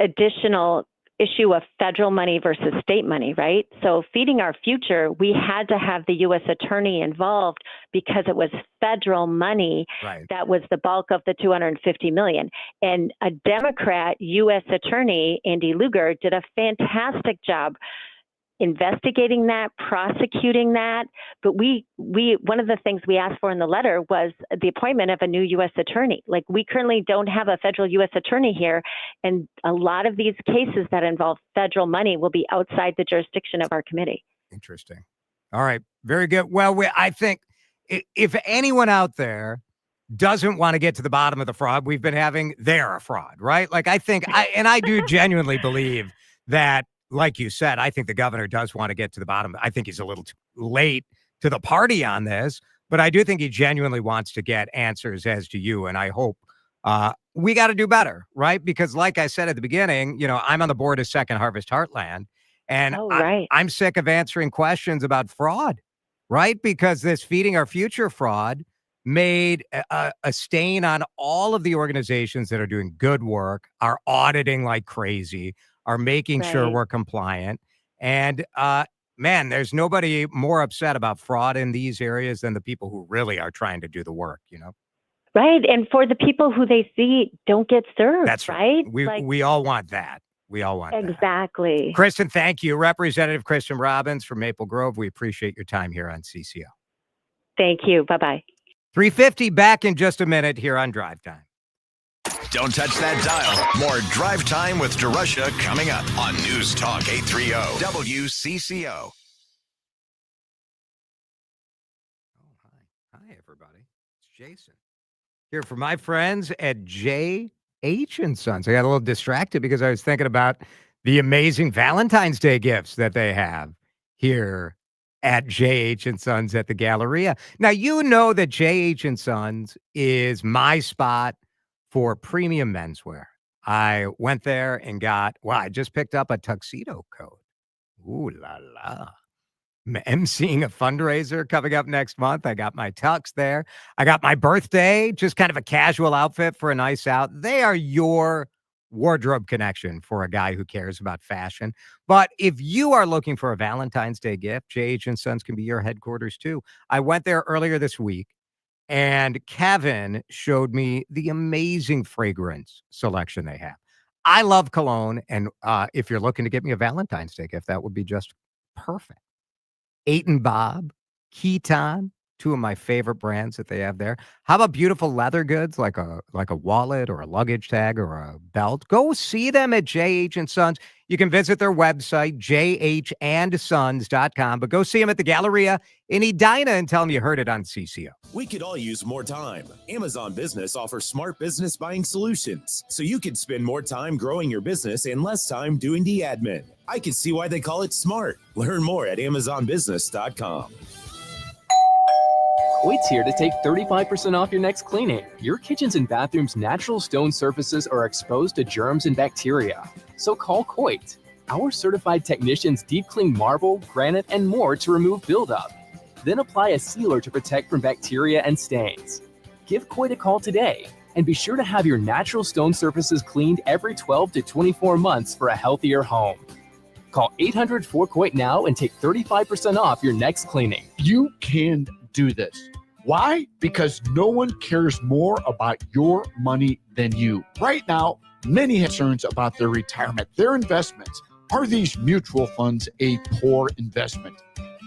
additional issue of federal money versus state money, right? So feeding our future, we had to have the U.S. attorney involved because it was federal money that was the bulk of the $250 million. And a Democrat U.S. attorney, Andy Lugar, did a fantastic job investigating that, prosecuting that. But we one of the things we asked for in the letter was the appointment of a new U.S. attorney. Like, we currently don't have a federal U.S. attorney here, and a lot of these cases that involve federal money will be outside the jurisdiction of our committee. Interesting. All right. Very good. Well, I think if anyone out there doesn't want to get to the bottom of the fraud we've been having, they're a fraud, right? Like, I think, I do genuinely believe that, like you said, I think the governor does want to get to the bottom. I think he's a little too late to the party on this, but I do think he genuinely wants to get answers, as do you. And I hope we got to do better, right? Because like I said at the beginning, I'm on the board of Second Harvest Heartland, and I'm sick of answering questions about fraud, right? Because this feeding our future fraud made a stain on all of the organizations that are doing good work, are auditing like crazy, are making sure we're compliant. And man, there's nobody more upset about fraud in these areas than the people who really are trying to do the work, Right. And for the people who they see don't get served. That's right. We all want that. We all want that. Exactly. Kristin, thank you. Representative Kristin Robbins from Maple Grove. We appreciate your time here on CCO. Thank you. Bye-bye. 3:50, back in just a minute here on Drive Time. Don't touch that dial. More Drive Time with DeRUSHA coming up on News Talk 830 WCCO. Hi, everybody. It's Jason here for my friends at J.H. & Sons. I got a little distracted because I was thinking about the amazing Valentine's Day gifts that they have here at J.H. & Sons at the Galleria. Now, you know that J.H. & Sons is my spot for premium menswear. I went there and I just picked up a tuxedo coat Ooh la la. I'm seeing a fundraiser coming up next month. I got my tux there. I got my birthday, just kind of a casual outfit for a nice out. They are your wardrobe connection for a guy who cares about fashion. But if you are looking for a Valentine's Day gift, J.H. & Sons can be your headquarters too. I went there earlier this week, and Kevin showed me the amazing fragrance selection they have. I love cologne, and if you're looking to get me a Valentine's Day gift, that would be just perfect. 8 and Bob, Keaton, two of my favorite brands that they have there. How about beautiful leather goods like a wallet or a luggage tag or a belt? Go see them at J.H. & Sons. You can visit their website, jhandsons.com, but go see them at the Galleria in Edina and tell them you heard it on CCO. We could all use more time. Amazon Business offers smart business buying solutions, so you could spend more time growing your business and less time doing the admin. I can see why they call it smart. Learn more at amazonbusiness.com. Coit's here to take 35% off your next cleaning. Your kitchens and bathrooms' natural stone surfaces are exposed to germs and bacteria. So call Coit. Our certified technicians deep clean marble, granite, and more to remove buildup. Then apply a sealer to protect from bacteria and stains. Give Coit a call today, and be sure to have your natural stone surfaces cleaned every 12 to 24 months for a healthier home. Call 800-4COIT now and take 35% off your next cleaning. You can do this. Why? Because no one cares more about your money than you. Right now, many have concerns about their retirement, their investments. Are these mutual funds a poor investment?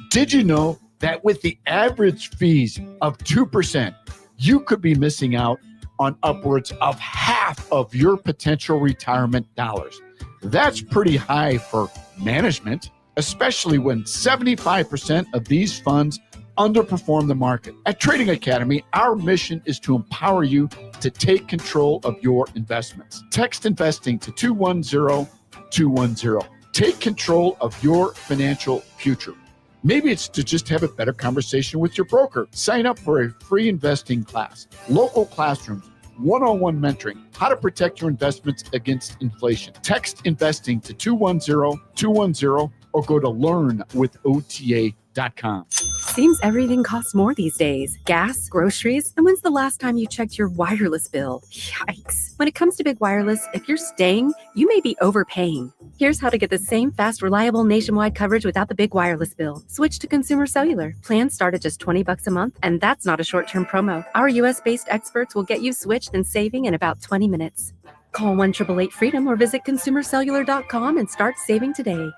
Did you know that with the average fees of 2%, you could be missing out on upwards of half of your potential retirement dollars? That's pretty high for management, especially when 75% of these funds underperform the market. At Trading Academy, our mission is to empower you to take control of your investments. Text investing to 210-210. Take control of your financial future. Maybe it's to just have a better conversation with your broker. Sign up for a free investing class, local classrooms, one-on-one mentoring, how to protect your investments against inflation. Text investing to 210-210 or go to learnwithota.com. Seems everything costs more these days. Gas, groceries, and when's the last time you checked your wireless bill? Yikes. When it comes to big wireless, if you're staying, you may be overpaying. Here's how to get the same fast, reliable nationwide coverage without the big wireless bill. Switch to Consumer Cellular. Plans start at just $20 a month, and that's not a short-term promo. Our U.S.-based experts will get you switched and saving in about 20 minutes. Call 1-888-FREEDOM or visit consumercellular.com and start saving today.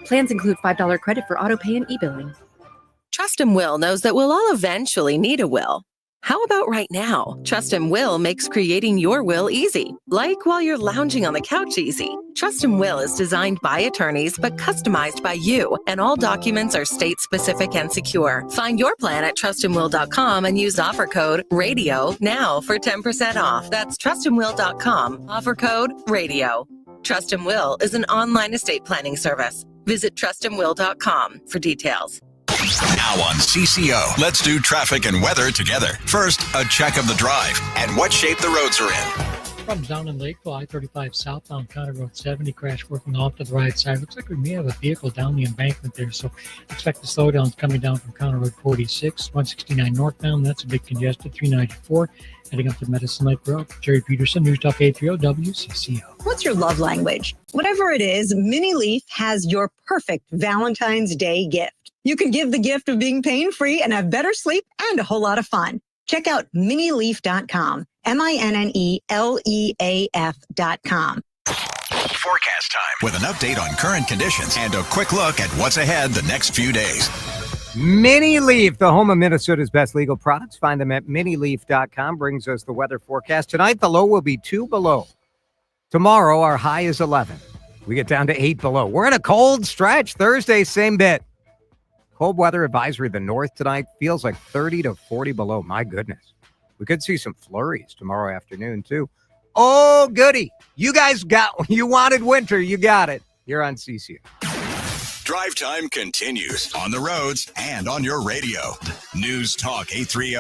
Plans include $5 credit for auto pay and e-billing. Trust and Will knows that we'll all eventually need a will. How about right now? Trust and Will makes creating your will easy, like while you're lounging on the couch easy. Trust and Will is designed by attorneys but customized by you, and all documents are state-specific and secure. Find your plan at trustandwill.com and use offer code RADIO now for 10% off. That's trustandwill.com, offer code RADIO. Trust and Will is an online estate planning service. Visit trustandwill.com for details. Now on CCO, let's do traffic and weather together. First, a check of the drive and what shape the roads are in. Problems down in Lakeville, I-35 southbound County Road 70, crash working off to the right side. Looks like we may have a vehicle down the embankment there, so expect the slowdowns coming down from County Road 46, 169 northbound. That's a bit congested, 394, heading up to Medicine Lake Road. Jerry Peterson, News Talk 830 WCCO. What's your love language? Whatever it is, Mini Leaf has your perfect Valentine's Day gift. You could give the gift of being pain-free and have better sleep and a whole lot of fun. Check out minileaf.com, MINNELEAF.com. Forecast time with an update on current conditions and a quick look at what's ahead the next few days. Mini Leaf, the home of Minnesota's best legal products. Find them at minileaf.com. Brings us the weather forecast. Tonight, the low will be 2 below. Tomorrow, our high is 11. We get down to 8 below. We're in a cold stretch. Thursday, same bit. Cold weather advisory the north tonight feels like 30 to 40 below. My goodness. We could see some flurries tomorrow afternoon, too. Oh, goody. You guys you wanted winter. You got it. You're on CCO. Drive time continues on the roads and on your radio. News Talk 830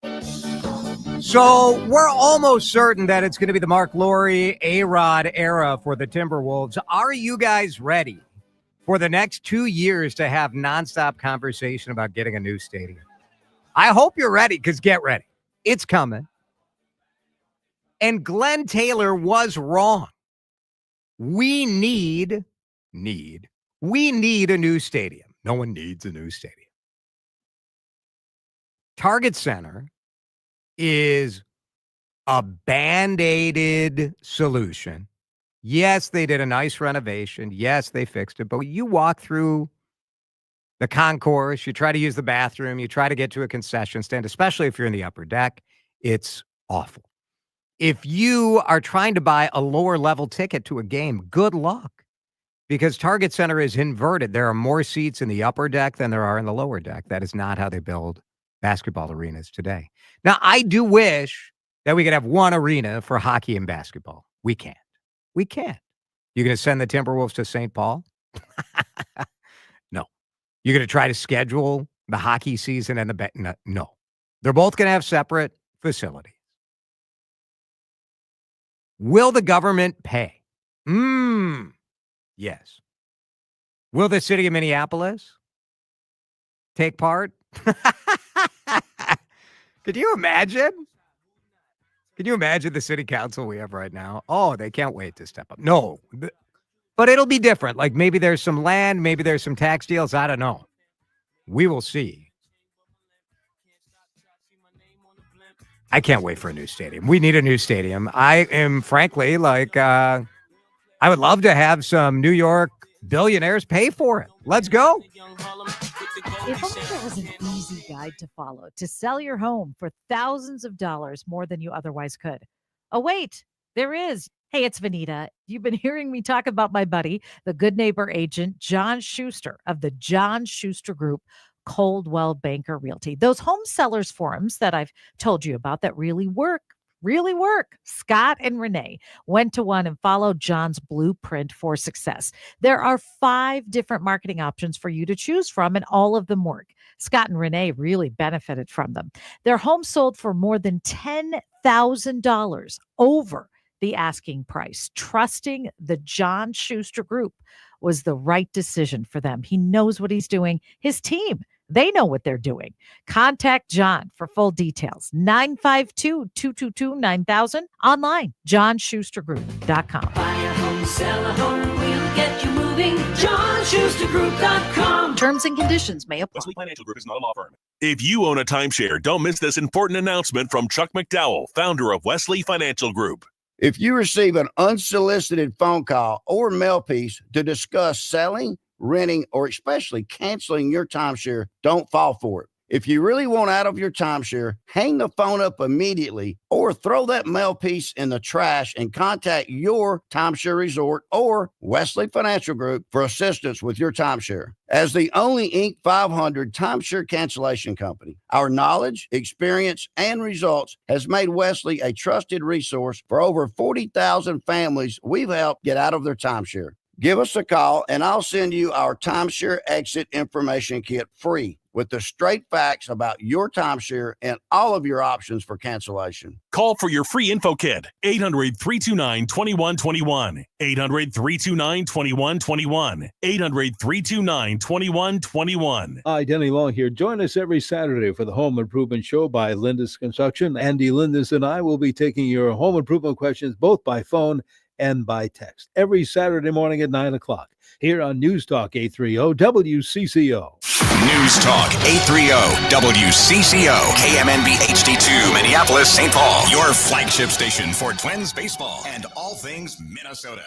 WCCO. So we're almost certain that it's going to be the Mark Lowry, A-Rod era for the Timberwolves. Are you guys ready for the next 2 years to have nonstop conversation about getting a new stadium? I hope you're ready, because get ready. It's coming. And Glenn Taylor was wrong. We need a new stadium. No one needs a new stadium. Target Center is a band-aided solution. Yes, they did a nice renovation. Yes, they fixed it. But you walk through the concourse, you try to use the bathroom, you try to get to a concession stand, especially if you're in the upper deck, it's awful. If you are trying to buy a lower level ticket to a game, good luck, because Target Center is inverted. There are more seats in the upper deck than there are in the lower deck. That is not how they build basketball arenas today. Now, I do wish that we could have one arena for hockey and basketball. We can't. You're going to send the Timberwolves to St. Paul? No. You're going to try to schedule the hockey season and no. They're both going to have separate facilities. Will the government pay? Yes. Will the city of Minneapolis take part? Could you imagine? Can you imagine the city council we have right now? Oh, they can't wait to step up. No, but it'll be different. Like maybe there's some land, maybe there's some tax deals. I don't know. We will see. I can't wait for a new stadium. We need a new stadium. I am frankly I would love to have some New York billionaires pay for it. Let's go. If only there was an easy guide to follow to sell your home for thousands of dollars more than you otherwise could. Oh, wait, there is. Hey, it's Vanita. You've been hearing me talk about my buddy, the Good Neighbor agent, John Schuster of the John Schuster Group, Coldwell Banker Realty. Those home sellers forums that I've told you about that really work. Scott and Renee went to one and followed John's blueprint for success. There are 5 different marketing options for you to choose from, and all of them work. Scott and Renee really benefited from them. Their home sold for more than $10,000 over the asking price. Trusting the John Schuster Group was the right decision for them. He knows what he's doing. His team, they know what they're doing. Contact John for full details. 952-222-9000. Online, johnschustergroup.com. Buy a home, sell a home, we'll get you moving. johnschustergroup.com. Terms and conditions may apply. Wesley Financial Group is not a law firm. If you own a timeshare, don't miss this important announcement from Chuck McDowell, founder of Wesley Financial Group. If you receive an unsolicited phone call or mail piece to discuss selling, renting, or especially canceling your timeshare, don't fall for it. If you really want out of your timeshare, hang the phone up immediately or throw that mail piece in the trash and contact your timeshare resort or Wesley Financial Group for assistance with your timeshare. As the only Inc. 500 timeshare cancellation company, our knowledge, experience, and results has made Wesley a trusted resource for over 40,000 families we've helped get out of their timeshare. Give us a call and I'll send you our timeshare exit information kit free with the straight facts about your timeshare and all of your options for cancellation. Call for your free info kit, 800-329-2121, 800-329-2121, 800-329-2121. Hi, Denny Long here. Join us every Saturday for the Home Improvement Show by Lindis Construction. Andy Lindis and I will be taking your home improvement questions both by phone and by text every Saturday morning at 9 o'clock here on News Talk 830 WCCO. News Talk 830 WCCO KMNB HD2 Minneapolis, St. Paul. Your flagship station for Twins baseball and all things Minnesota.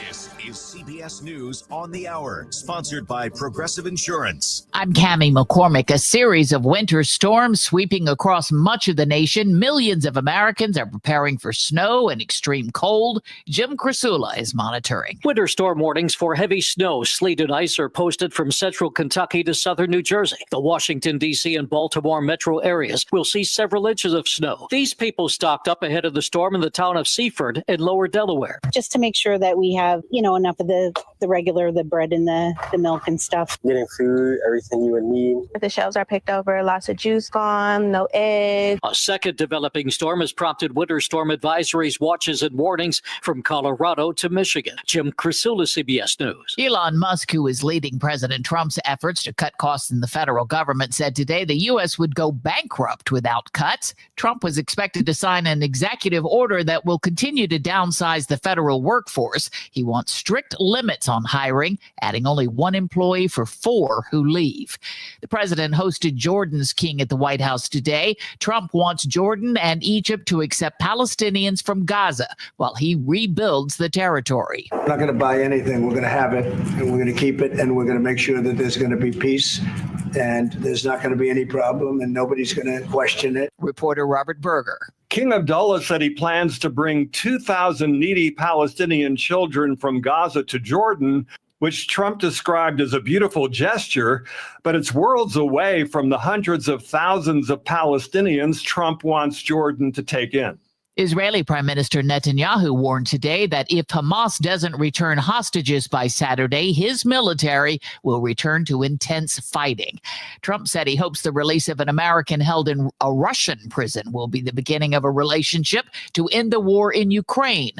This is CBS News on the Hour, sponsored by Progressive Insurance. I'm Cammie McCormick. A series of winter storms sweeping across much of the nation. Millions of Americans are preparing for snow and extreme cold. Jim Krasula is monitoring. Winter storm warnings for heavy snow, sleet, and ice are posted from central Kentucky to southern New Jersey. The Washington, D.C. and Baltimore metro areas will see several inches of snow. These people stocked up ahead of the storm in the town of Seaford in lower Delaware. Just to make sure that we have, enough of the regular, the bread and the milk and stuff. Getting food, everything you would need. The shelves are picked over, lots of juice gone, no eggs. A second developing storm has prompted winter storm advisories, watches, and warnings from Colorado to Michigan. Jim Krasula, CBS News. Elon Musk, who is leading President Trump's efforts to cut costs in the federal government, said today the U.S. would go bankrupt without cuts. Trump was expected to sign an executive order that will continue to downsize the federal workforce. He wants strict limits on hiring, adding only one employee for 4 who leave. The president hosted Jordan's king at the White House today. Trump wants Jordan and Egypt to accept Palestinians from Gaza while he rebuilds the territory. We're not going to buy anything. We're going to have it, and we're going to keep it, and we're going to make sure that there's going to be peace, and there's not going to be any problem, and nobody's going to question it. Reporter Robert Berger. King Abdullah said he plans to bring 2,000 needy Palestinian children from Gaza to Jordan, which Trump described as a beautiful gesture, but it's worlds away from the hundreds of thousands of Palestinians Trump wants Jordan to take in. Israeli Prime Minister Netanyahu warned today that if Hamas doesn't return hostages by Saturday, his military will return to intense fighting. Trump said he hopes the release of an American held in a Russian prison will be the beginning of a relationship to end the war in Ukraine.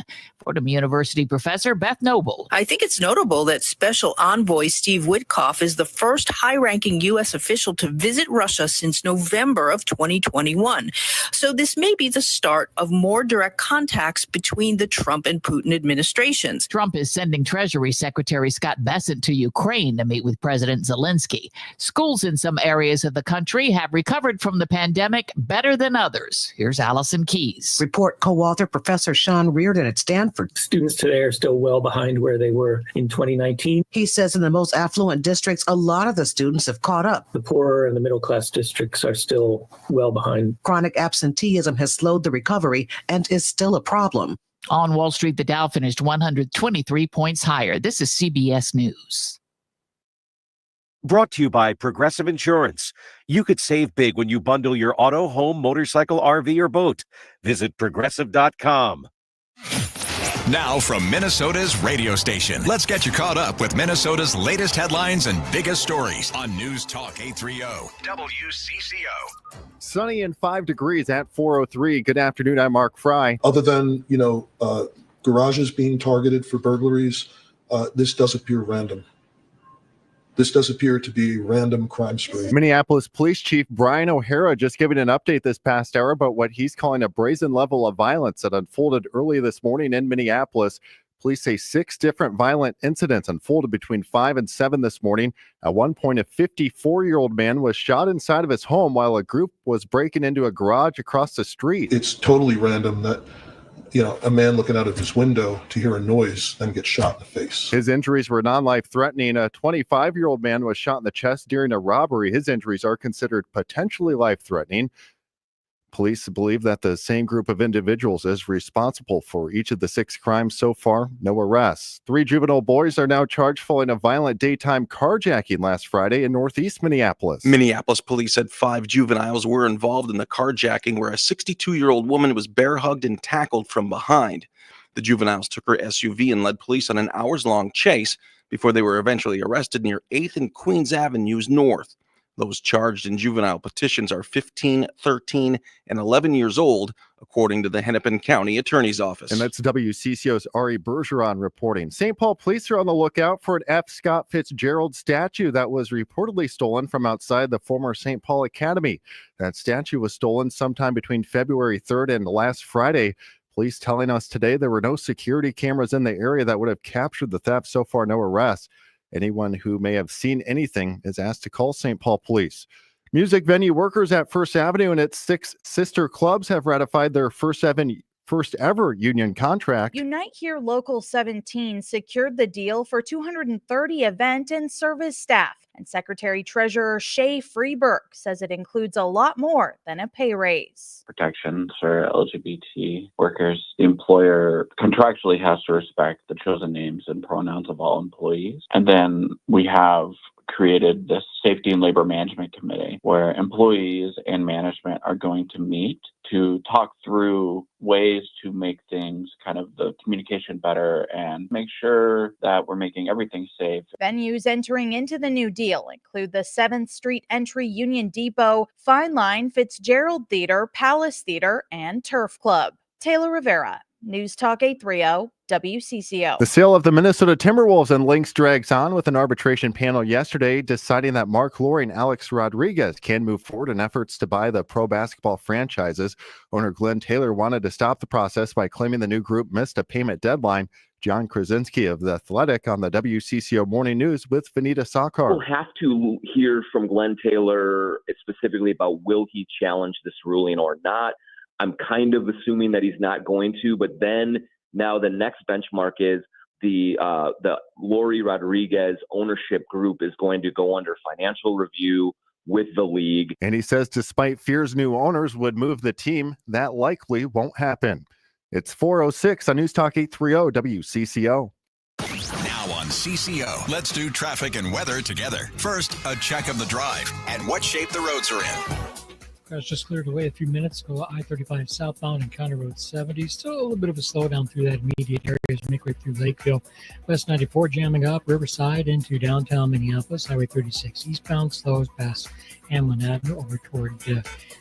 Fordham University professor Beth Noble. I think it's notable that Special Envoy Steve Witkoff is the first high-ranking U.S. official to visit Russia since November of 2021. So this may be the start of more direct contacts between the Trump and Putin administrations. Trump is sending Treasury Secretary Scott Bessent to Ukraine to meet with President Zelensky. Schools in some areas of the country have recovered from the pandemic better than others. Here's Allison Keyes. Report co-author Professor Sean Reardon at Stanford. Students today are still well behind where they were in 2019. He says in the most affluent districts, a lot of the students have caught up. The poorer and the middle class districts are still well behind. Chronic absenteeism has slowed the recovery and is still a problem. On Wall Street, the Dow finished 123 points higher. This is CBS News. Brought to you by Progressive Insurance. You could save big when you bundle your auto, home, motorcycle, RV, or boat. Visit Progressive.com. Now from Minnesota's radio station, let's get you caught up with Minnesota's latest headlines and biggest stories on News Talk 830 WCCO. Sunny and 5 degrees at 4:03. Good afternoon. I'm Mark Fry. Other than, garages being targeted for burglaries, this does appear random. This does appear to be a random crime spree. Minneapolis Police Chief Brian O'Hara just giving an update this past hour about what he's calling a brazen level of violence that unfolded early this morning in Minneapolis. Police say 6 different violent incidents unfolded between 5 and 7 this morning. At one point, a 54-year-old man was shot inside of his home while a group was breaking into a garage across the street. It's totally random that a man looking out of his window to hear a noise and get shot in the face. His injuries were non-life threatening. A 25-year-old man was shot in the chest during a robbery. His injuries are considered potentially life-threatening. Police believe that the same group of individuals is responsible for each of the 6 crimes so far. No arrests. 3 juvenile boys are now charged following a violent daytime carjacking last Friday in northeast Minneapolis. Minneapolis police said 5 juveniles were involved in the carjacking where a 62-year-old woman was bear-hugged and tackled from behind. The juveniles took her SUV and led police on an hours-long chase before they were eventually arrested near 8th and Queens Avenues North. Those charged in juvenile petitions are 15, 13, and 11 years old, according to the Hennepin County Attorney's Office. And that's WCCO's Ari Bergeron reporting. St. Paul police are on the lookout for an F. Scott Fitzgerald statue that was reportedly stolen from outside the former St. Paul Academy. That statue was stolen sometime between February 3rd and last Friday. Police telling us today there were no security cameras in the area that would have captured the theft. So far, no arrests. Anyone who may have seen anything is asked to call St. Paul Police. Music venue workers at First Avenue and its 6 sister clubs have ratified their first ever union contract. Unite Here Local 17 secured the deal for 230 event and service staff. And Secretary Treasurer Shay Freeberg says it includes a lot more than a pay raise. Protections for LGBT workers. The employer contractually has to respect the chosen names and pronouns of all employees. And then we have created this Safety and Labor Management Committee where employees and management are going to meet to talk through ways to make things kind of the communication better and make sure that we're making everything safe. Venues entering into the new deal include the 7th Street entry Union Depot, Fine Line, Fitzgerald Theater, Palace Theater, and Turf Club. Taylor Rivera, News Talk 830, WCCO. The sale of the Minnesota Timberwolves and Lynx drags on with an arbitration panel yesterday deciding that Mark Lowry and Alex Rodriguez can move forward in efforts to buy the pro basketball franchises. Owner Glenn Taylor wanted to stop the process by claiming the new group missed a payment deadline. John Krasinski of The Athletic on the WCCO Morning News with Vanita Sakar. We'll have to hear from Glenn Taylor specifically about will he challenge this ruling or not. I'm kind of assuming that he's not going to, but then now the next benchmark is the Lowry Rodriguez ownership group is going to go under financial review with the league. And he says despite fears new owners would move the team, that likely won't happen. It's 4:06 on News Talk 830 WCCO. Now on CCO, let's do traffic and weather together. First, a check of the drive and what shape the roads are in. Cars just cleared away a few minutes ago. I-35 southbound and County Road 70. Still a little bit of a slowdown through that immediate area as you make way through Lakeville. West 94 jamming up Riverside into downtown Minneapolis. Highway 36 eastbound slows past Hamlin Avenue over toward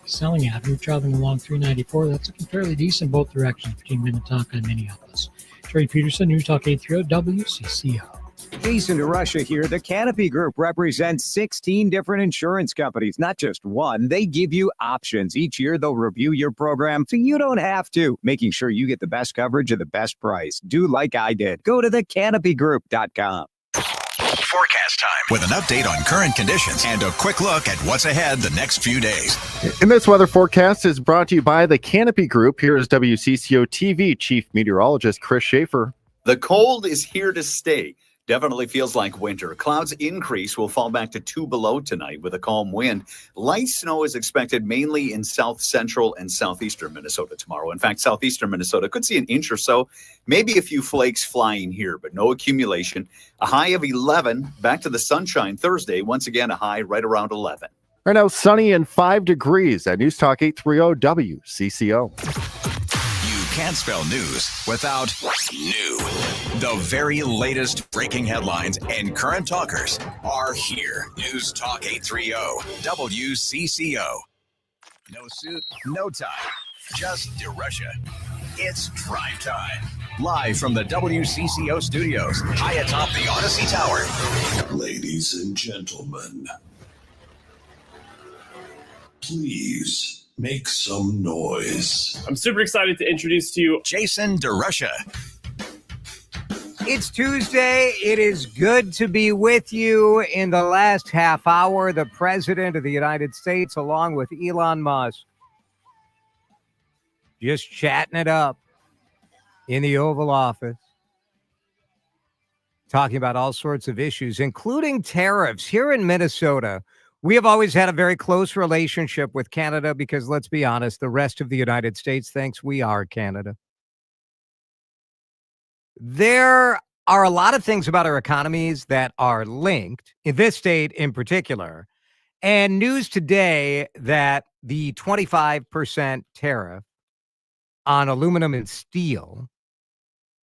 Selling Avenue. Traveling along 394. That's looking fairly decent both directions between Minnetonka and Minneapolis. Terry Peterson, News Talk 830 WCCO. Jason DeRUSHA here. The Canopy Group represents 16 different insurance companies, not just one. They give you options. Each year, they'll review your program so you don't have to, making sure you get the best coverage at the best price. Do like I did. Go to thecanopygroup.com. Forecast time with an update on current conditions and a quick look at what's ahead the next few days. And this weather forecast is brought to you by the Canopy Group. Here is WCCO TV Chief Meteorologist Chris Schaefer. The cold is here to stay. Definitely feels like winter. Clouds increase, will fall back to 2 below tonight with a calm wind. Light snow is expected mainly in south central and southeastern Minnesota tomorrow. In fact, southeastern Minnesota could see an inch or so, maybe a few flakes flying here, but no accumulation. A high of 11, back to the sunshine Thursday. Once again, a high right around 11. Right now, sunny and 5 degrees at News Talk 830 WCCO. Can't spell news without new. The very latest breaking headlines and current talkers are here. News Talk 830 WCCO. No suit, no tie, just DeRUSHA. It's drive time. Live from the WCCO studios, high atop the Odyssey Tower. Ladies and gentlemen, please make some noise. I'm super excited to introduce to you Jason DeRUSHA. It's Tuesday. It is good to be with you in the last half hour. The President of the United States, along with Elon Musk, just chatting it up in the Oval Office, talking about all sorts of issues, including tariffs. Here in Minnesota, we have always had a very close relationship with Canada because, let's be honest, the rest of the United States thinks we are Canada. There are a lot of things about our economies that are linked, in this state in particular, and news today that the 25% tariff on aluminum and steel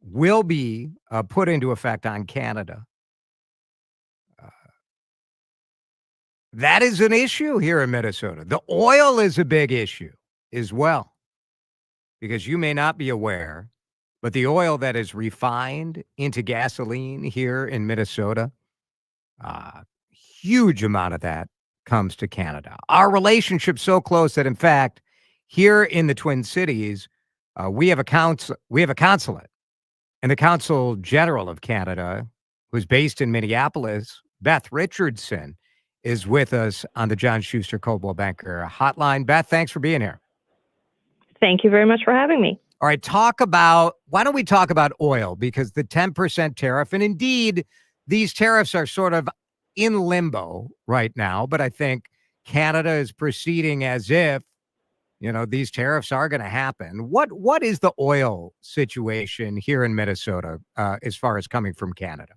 will be put into effect on Canada. That is an issue here in Minnesota. The oil is a big issue as well, because you may not be aware, but the oil that is refined into gasoline here in Minnesota, huge amount of that comes to Canada. Our relationship's so close that, in fact, here in the Twin Cities, we have a consulate, and the Consul General of Canada, who's based in Minneapolis, Beth Richardson, is with us on the John Schuster Coldwell Banker Hotline. Beth, thanks for being here. Thank you very much for having me. All right, why don't we talk about oil? Because the 10% tariff, and indeed, these tariffs are sort of in limbo right now, but I think Canada is proceeding as if, these tariffs are going to happen. What is the oil situation here in Minnesota as far as coming from Canada?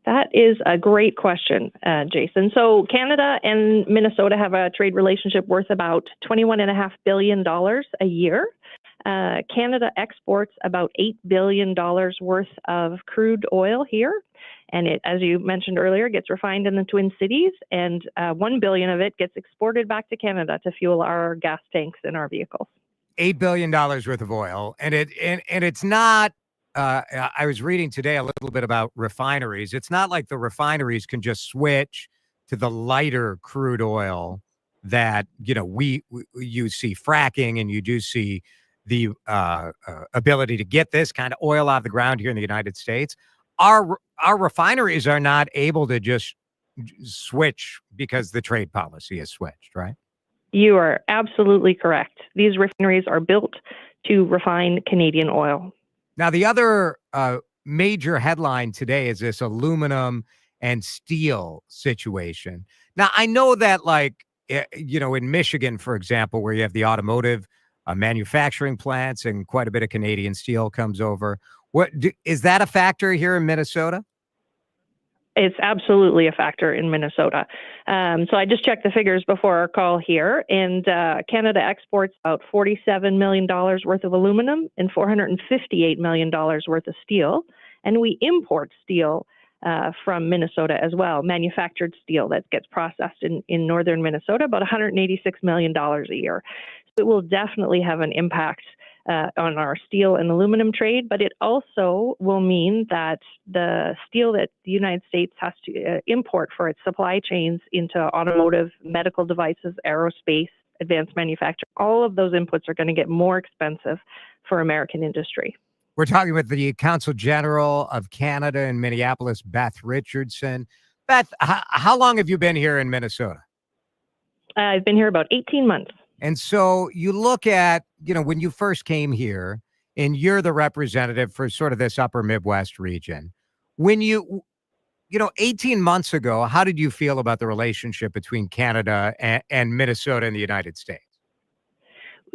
That is a great question, Jason. So Canada and Minnesota have a trade relationship worth about $21.5 billion a year. Canada exports about $8 billion worth of crude oil here. And it, as you mentioned earlier, gets refined in the Twin Cities, and $1 billion of it gets exported back to Canada to fuel our gas tanks in our vehicles. $8 billion worth of oil. And it's not, I was reading today a little bit about refineries. It's not like the refineries can just switch to the lighter crude oil that, you see fracking, and you do see the ability to get this kind of oil out of the ground here in the United States. Our refineries are not able to just switch because the trade policy has switched, right? You are absolutely correct. These refineries are built to refine Canadian oil. Now, the other major headline today is this aluminum and steel situation. Now, I know that, in Michigan, for example, where you have the automotive manufacturing plants and quite a bit of Canadian steel comes over. Is that a factor here in Minnesota? It's absolutely a factor in Minnesota. So I just checked the figures before our call here, and Canada exports about $47 million worth of aluminum and $458 million worth of steel. And we import steel from Minnesota as well, manufactured steel that gets processed in northern Minnesota, about $186 million a year. So it will definitely have an impact on our steel and aluminum trade, but it also will mean that the steel that the United States has to import for its supply chains into automotive, medical devices, aerospace, advanced manufacturing, all of those inputs are going to get more expensive for American industry. We're talking with the Consul General of Canada in Minneapolis, Beth Richardson. Beth, how long have you been here in Minnesota? I've been here about 18 months. And so you look at, when you first came here, and you're the representative for sort of this upper Midwest region. When 18 months ago, how did you feel about the relationship between Canada and Minnesota and the United States?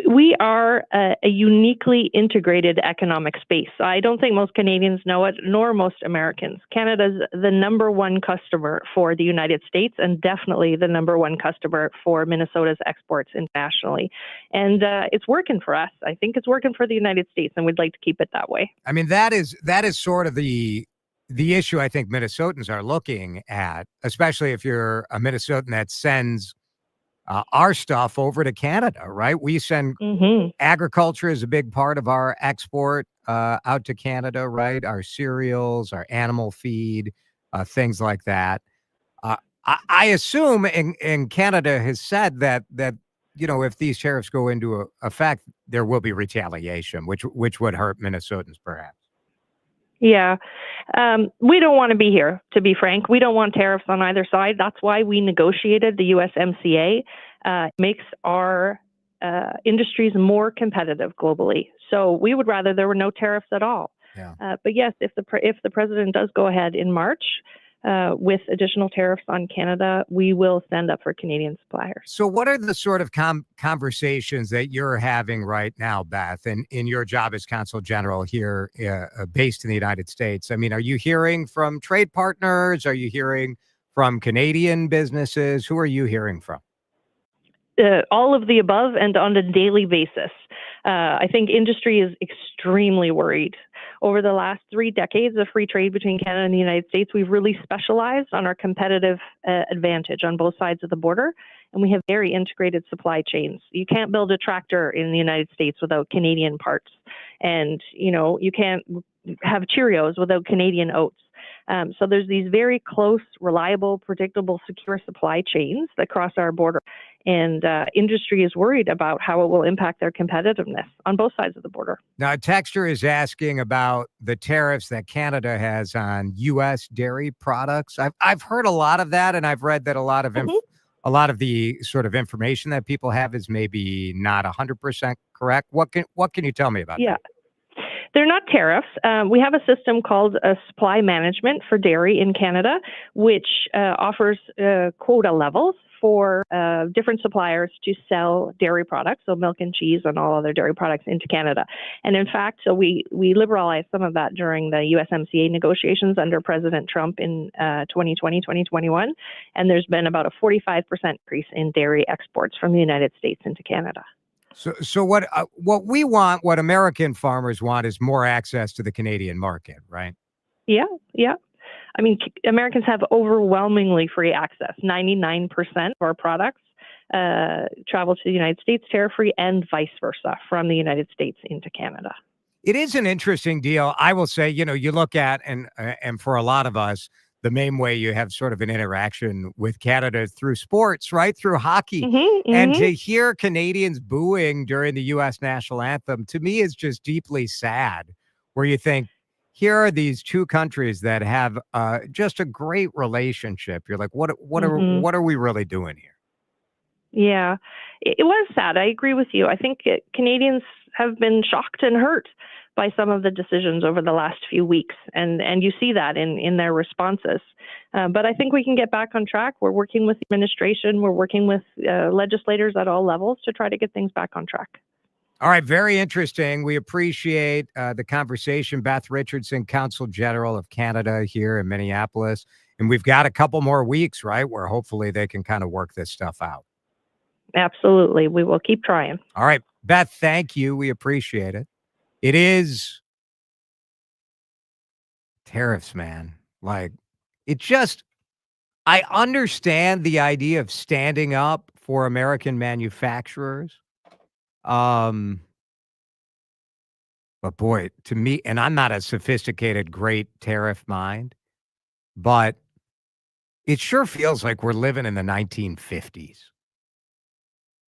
We are a uniquely integrated economic space. I don't think most Canadians know it, nor most Americans. Canada's the number one customer for the United States, and definitely the number one customer for Minnesota's exports internationally. And it's working for us. I think it's working for the United States, and we'd like to keep it that way. I mean, that is sort of the issue I think Minnesotans are looking at, especially if you're a Minnesotan that sends our stuff over to Canada, right? We send agriculture is a big part of our export out to Canada, right? Our cereals, our animal feed, things like that. I assume, and Canada has said that if these tariffs go into effect, there will be retaliation, which would hurt Minnesotans perhaps. Yeah. We don't want to be here, to be frank. We don't want tariffs on either side. That's why we negotiated the USMCA. It makes our industries more competitive globally. So we would rather there were no tariffs at all. Yeah. But yes, if the president does go ahead in March with additional tariffs on Canada, we will stand up for Canadian suppliers. So what are the sort of conversations that you're having right now, Beth, in your job as Consul General here based in the United States? I mean, are you hearing from trade partners? Are you hearing from Canadian businesses? Who are you hearing from? All of the above and on a daily basis. I think industry is extremely worried. Over the last 3 decades of free trade between Canada and the United States, we've really specialized on our competitive advantage on both sides of the border, and we have very integrated supply chains. You can't build a tractor in the United States without Canadian parts, and you can't have Cheerios without Canadian oats. So there's these very close, reliable, predictable, secure supply chains that cross our border. And industry is worried about how it will impact their competitiveness on both sides of the border. Now, a texter is asking about the tariffs that Canada has on U.S. dairy products. I've heard a lot of that, and I've read that a lot of the sort of information that people have is maybe not 100% correct. What can you tell me about that? They're not tariffs. We have a system called supply management for dairy in Canada, which offers quota levels for different suppliers to sell dairy products, so milk and cheese and all other dairy products into Canada. And in fact, so we liberalized some of that during the USMCA negotiations under President Trump in 2020, 2021. And there's been about a 45% increase in dairy exports from the United States into Canada. So what we want, what American farmers want, is more access to the Canadian market, right? Yeah, yeah. I mean, Americans have overwhelmingly free access. 99% of our products travel to the United States tariff-free and vice versa from the United States into Canada. It is an interesting deal. I will say, you look at, and for a lot of us, the main way you have sort of an interaction with Canada is through sports, right? Through hockey. And to hear Canadians booing during the U.S. national anthem, to me, is just deeply sad, where you think, here are these two countries that have just a great relationship. You're like, what are we really doing here? Yeah, it was sad. I agree with you. I think Canadians have been shocked and hurt by some of the decisions over the last few weeks, and you see that in their responses. But I think we can get back on track. We're working with the administration. We're working with legislators at all levels to try to get things back on track. All right, very interesting. We appreciate the conversation. Beth Richardson, Consul General of Canada here in Minneapolis. And we've got a couple more weeks, right, where hopefully they can kind of work this stuff out. Absolutely. We will keep trying. All right, Beth, thank you. We appreciate it. It is tariffs, man. Like, I understand the idea of standing up for American manufacturers. But boy, to me, and I'm not a sophisticated, great tariff mind, but it sure feels like we're living in the 1950s.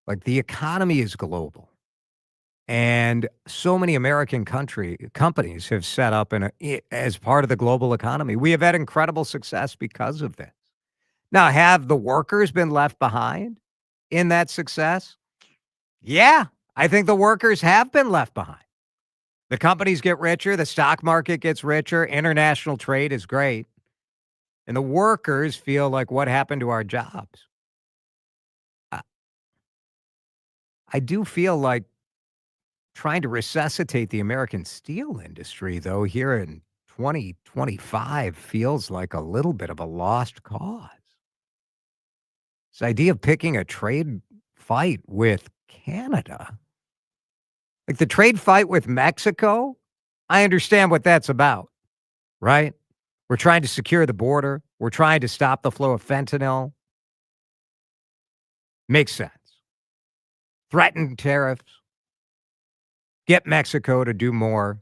Like, the economy is global. And so many American companies have set up as part of the global economy. We have had incredible success because of this. Now, have the workers been left behind in that success? Yeah, I think the workers have been left behind. The companies get richer, the stock market gets richer, international trade is great. And the workers feel like, what happened to our jobs? I do feel like trying to resuscitate the American steel industry, though, here in 2025 feels like a little bit of a lost cause. This idea of picking a trade fight with Canada, like the trade fight with Mexico, I understand what that's about, right? We're trying to secure the border. We're trying to stop the flow of fentanyl. Makes sense. Threaten tariffs. Get Mexico to do more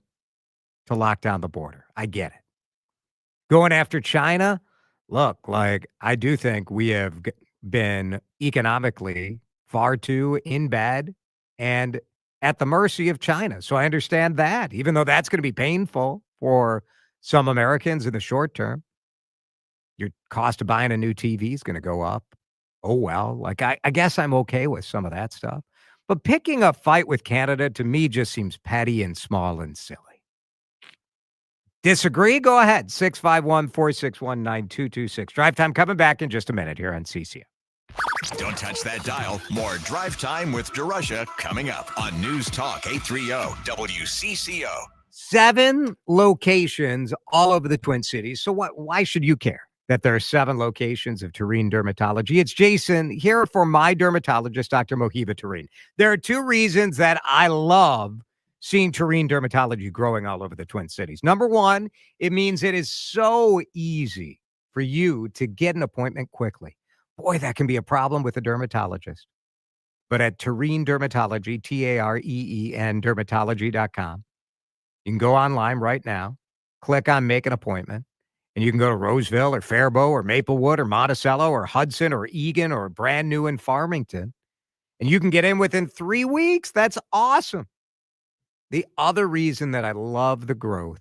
to lock down the border. I get it. Going after China, look, like, I do think we have been economically far too in bed and at the mercy of China. So I understand that, even though that's going to be painful for some Americans in the short term. Your cost of buying a new TV is going to go up. Oh, well, like, I guess I'm okay with some of that stuff. But picking a fight with Canada, to me, just seems petty and small and silly. Disagree? Go ahead. 651-461-9226. Drive Time coming back in just a minute here on CCO. Don't touch that dial. More Drive Time with DeRUSHA coming up on News Talk 830 WCCO. 7 locations all over the Twin Cities. So why should you care that there are 7 locations of Tureen Dermatology? It's Jason here for my dermatologist, Dr. Mohiba Tureen. There are 2 reasons that I love seeing Tureen Dermatology growing all over the Twin Cities. Number 1, it means it is so easy for you to get an appointment quickly. Boy, that can be a problem with a dermatologist. But at Tureen Dermatology, TAREEN dermatology.com, you can go online right now, click on Make an Appointment, and you can go to Roseville or Faribault or Maplewood or Monticello or Hudson or Eagan or brand new in Farmington. And you can get in within 3 weeks. That's awesome. The other reason that I love the growth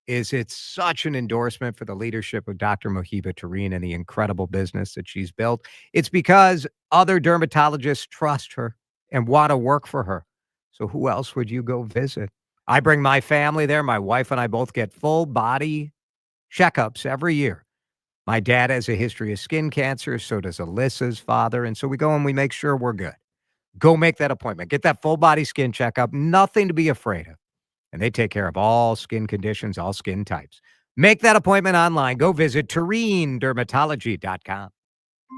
is it's such an endorsement for the leadership of Dr. Mohiba Tureen and the incredible business that she's built. It's because other dermatologists trust her and want to work for her. So who else would you go visit? I bring my family there. My wife and I both get full body checkups every year. My dad has a history of skin cancer. So does Alyssa's father. And so we go and we make sure we're good. Go make that appointment. Get that full body skin checkup. Nothing to be afraid of. And they take care of all skin conditions, all skin types. Make that appointment online. Go visit TureenDermatology.com.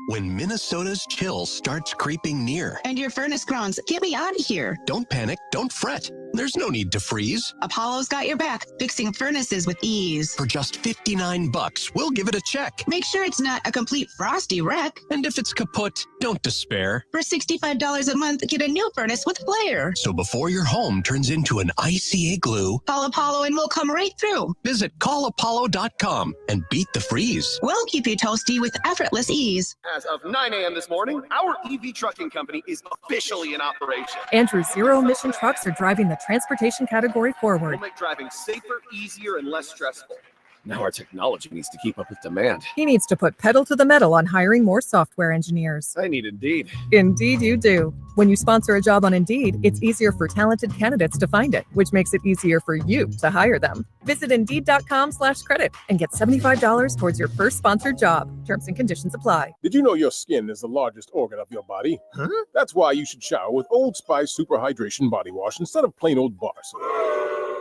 When Minnesota's chill starts creeping near. And your furnace groans, get me out of here. Don't panic, don't fret. There's no need to freeze. Apollo's got your back, fixing furnaces with ease. For just $59, we'll give it a check. Make sure it's not a complete frosty wreck. And if it's kaput, don't despair. For $65 a month, get a new furnace with flair. So before your home turns into an icy igloo, call Apollo and we'll come right through. Visit callapollo.com and beat the freeze. We'll keep you toasty with effortless ease. As of 9 a.m. this morning, our EV trucking company is officially in operation. Andrew's zero-emission trucks are driving the transportation category forward. We'll make driving safer, easier, and less stressful. Now our technology needs to keep up with demand. He needs to put pedal to the metal on hiring more software engineers. I need Indeed. Indeed you do. When you sponsor a job on Indeed, it's easier for talented candidates to find it, which makes it easier for you to hire them. Visit Indeed.com/credit and get $75 towards your first sponsored job. Terms and conditions apply. Did you know your skin is the largest organ of your body? Huh? That's why you should shower with Old Spice Super Hydration Body Wash instead of plain old bar soap.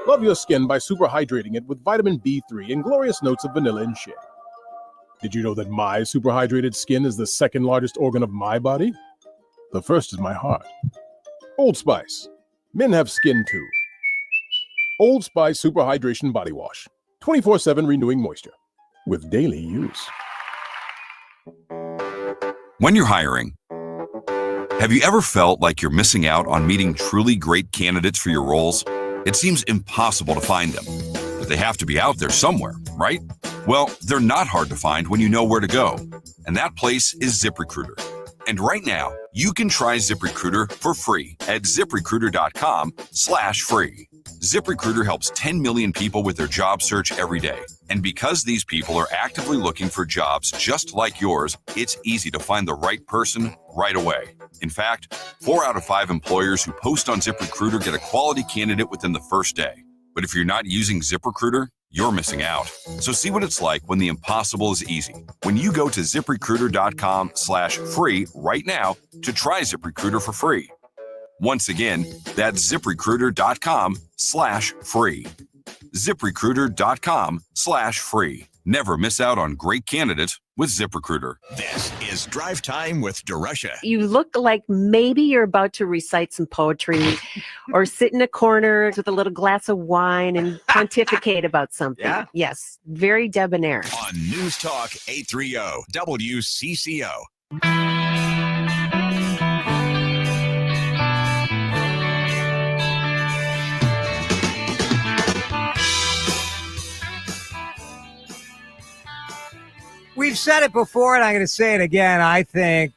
Love your skin by super hydrating it with vitamin B3 and glorious notes of vanilla and shea. Did you know that my super hydrated skin is the second largest organ of my body? The first is my heart. Old Spice. Men have skin too. Old Spice Super Hydration Body Wash. 24/7 renewing moisture. With daily use. When you're hiring, have you ever felt like you're missing out on meeting truly great candidates for your roles? It seems impossible to find them, but they have to be out there somewhere, right? Well, they're not hard to find when you know where to go, and that place is ZipRecruiter. And right now, you can try ZipRecruiter for free at ZipRecruiter.com/free. ZipRecruiter helps 10 million people with their job search every day. And because these people are actively looking for jobs just like yours, it's easy to find the right person right away. In fact, 4 out of 5 employers who post on ZipRecruiter get a quality candidate within the first day. But if you're not using ZipRecruiter, you're missing out. So see what it's like when the impossible is easy. When you go to ZipRecruiter.com/free right now to try ZipRecruiter for free. Once again, that's ZipRecruiter.com/free. ZipRecruiter.com/free. Never miss out on great candidates with ZipRecruiter. This is Drive Time with DeRUSHA. You look like maybe you're about to recite some poetry or sit in a corner with a little glass of wine and pontificate about something. Yeah? Yes, very debonair. On News Talk 830 WCCO. We've said it before, and I'm going to say it again. I think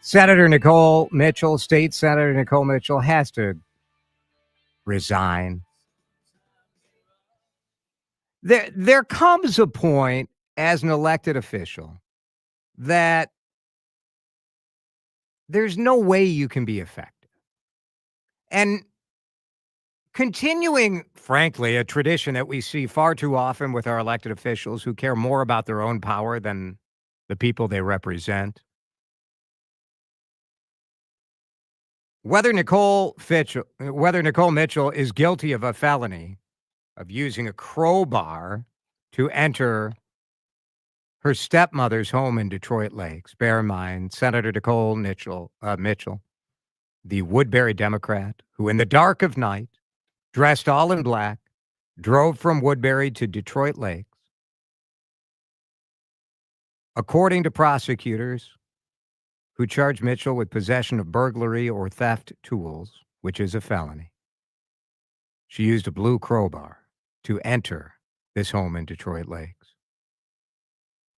Senator Nicole Mitchell, State Senator Nicole Mitchell, has to resign. There comes a point as an elected official that there's no way you can be effective. And continuing, frankly, a tradition that we see far too often with our elected officials who care more about their own power than the people they represent. Whether Nicole Mitchell is guilty of a felony of using a crowbar to enter her stepmother's home in Detroit Lakes. Bear in mind, Senator Nicole Mitchell, the Woodbury Democrat, who in the dark of night, dressed all in black, drove from Woodbury to Detroit Lakes. According to prosecutors who charged Mitchell with possession of burglary or theft tools, which is a felony, she used a blue crowbar to enter this home in Detroit Lakes.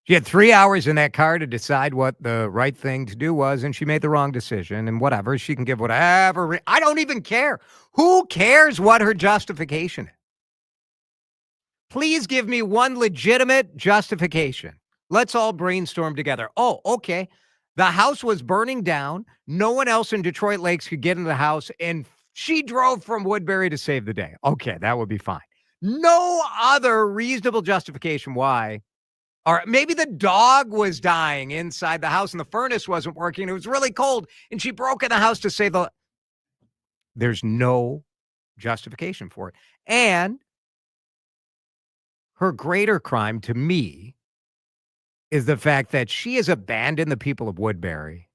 She had 3 hours in that car to decide what the right thing to do was, and she made the wrong decision, and whatever. She can give whatever. I don't even care. Who cares what her justification is? Please give me one legitimate justification. Let's all brainstorm together. Oh, okay. The house was burning down. No one else in Detroit Lakes could get into the house, and she drove from Woodbury to save the day. Okay, that would be fine. No other reasonable justification why. Or maybe the dog was dying inside the house and the furnace wasn't working. It was really cold, and she broke in the house to save the... There's no justification for it. And her greater crime to me is the fact that she has abandoned the people of Woodbury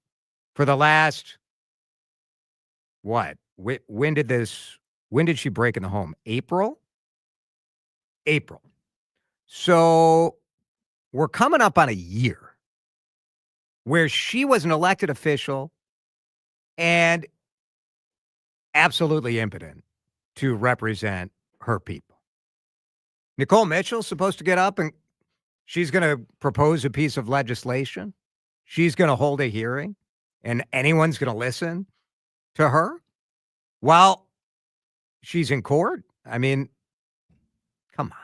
for the last, what? When did she break in the home? April. So we're coming up on a year where she was an elected official and absolutely impotent to represent her people. Nicole Mitchell's supposed to get up and she's going to propose a piece of legislation. She's going to hold a hearing and anyone's going to listen to her while she's in court. I mean, come on.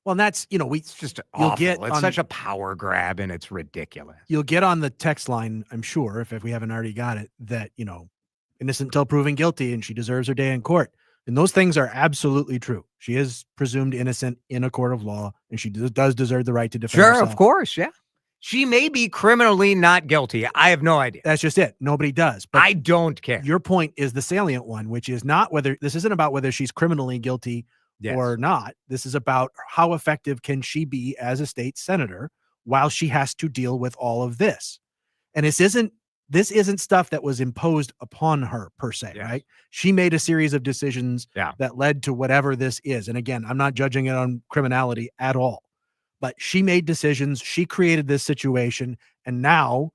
Well, that's, it's just awful. It's such a power grab and it's ridiculous. You'll get on the text line, I'm sure, if we haven't already got it, that, innocent until proven guilty and she deserves her day in court. And those things are absolutely true. She is presumed innocent in a court of law and she does deserve the right to defend herself. Of course. Yeah. She may be criminally not guilty. I have no idea. That's just it. Nobody does. But I don't care. Your point is the salient one, which is not this isn't about whether she's criminally guilty or not. This is about how effective can she be as a state senator while she has to deal with all of this. And this isn't stuff that was imposed upon her per se, right? She made a series of decisions that led to whatever this is. And again, I'm not judging it on criminality at all, but she made decisions. She created this situation and now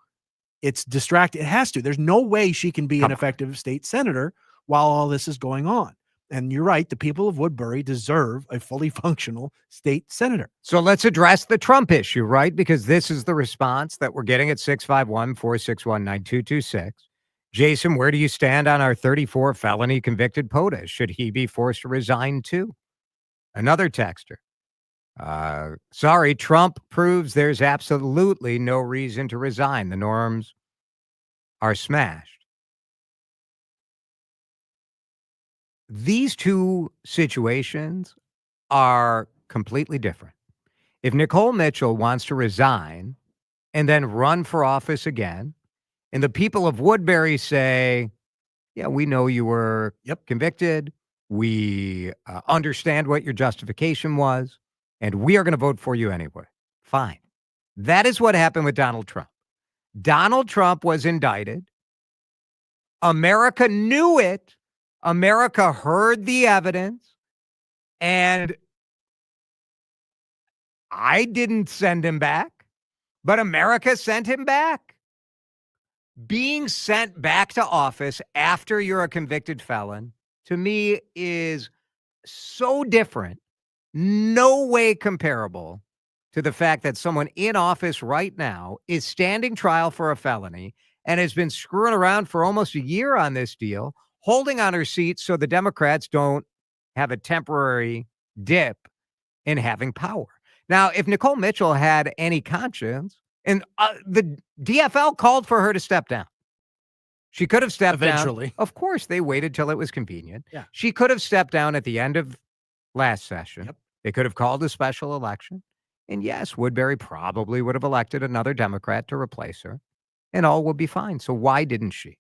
it's distracted. It has to. There's no way she can be an effective state senator while all this is going on. And you're right. The people of Woodbury deserve a fully functional state senator. So let's address the Trump issue, right? Because this is the response that we're getting at 651-461-9226. Jason, where do you stand on our 34 felony convicted POTUS? Should he be forced to resign too? Another texter. Sorry, Trump proves there's absolutely no reason to resign. The norms are smashed. These two situations are completely different. If Nicole Mitchell wants to resign and then run for office again, and the people of Woodbury say, yeah, we know you were convicted. We understand what your justification was, and we are going to vote for you anyway. Fine. That is what happened with Donald Trump. Donald Trump was indicted. America knew it. America heard the evidence, and I didn't send him back, but America sent him back. Being sent back to office after you're a convicted felon, to me, is so different, no way comparable to the fact that someone in office right now is standing trial for a felony and has been screwing around for almost a year on this deal, holding on her seat so the Democrats don't have a temporary dip in having power. Now, if Nicole Mitchell had any conscience, and the DFL called for her to step down. She could have stepped eventually. Down. Of course, they waited till it was convenient. Yeah. She could have stepped down at the end of last session. They could have called a special election. And yes, Woodbury probably would have elected another Democrat to replace her, and all would be fine. So why didn't she?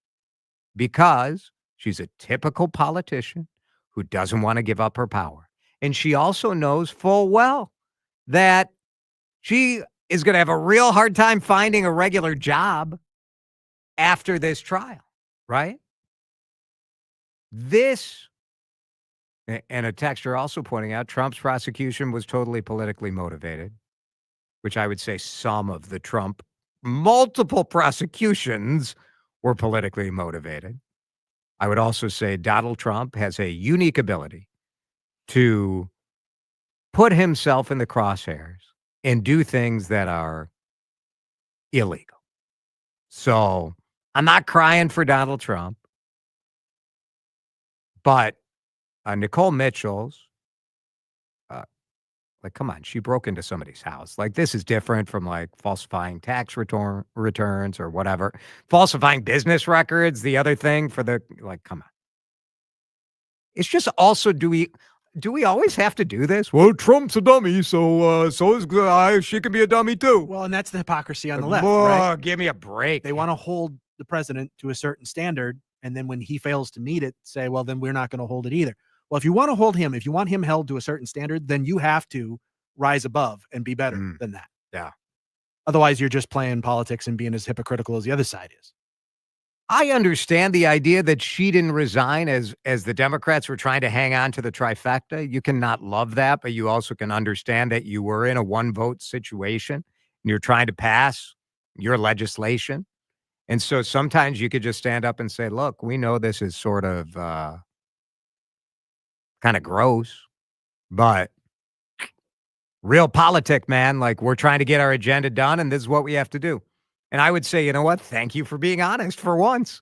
Because she's a typical politician who doesn't want to give up her power. And she also knows full well that she is going to have a real hard time finding a regular job after this trial, right? This, and a texter also pointing out, Trump's prosecution was totally politically motivated, which I would say some of the Trump multiple prosecutions were politically motivated. I would also say Donald Trump has a unique ability to put himself in the crosshairs and do things that are illegal. So I'm not crying for Donald Trump, but Nicole Mitchell's, come on, she broke into somebody's house. Like, this is different from like falsifying tax returns or whatever. Falsifying business records, the other thing for the, come on. It's just also, do we always have to do this? Well, Trump's a dummy, so is she can be a dummy too. Well, and that's the hypocrisy on the left, right? Give me a break. They want to hold the president to a certain standard, and then when he fails to meet it, say, well, then we're not going to hold it either. Well, if you want to hold him, if you want him held to a certain standard, then you have to rise above and be better than that. Yeah. Otherwise, you're just playing politics and being as hypocritical as the other side is. I understand the idea that she didn't resign as the Democrats were trying to hang on to the trifecta. You cannot love that, but you also can understand that you were in a one-vote situation and you're trying to pass your legislation. And so sometimes you could just stand up and say, look, we know this is sort of kind of gross, but real politic, man. Like, we're trying to get our agenda done, and this is what we have to do. And I would say, you know what? Thank you for being honest for once.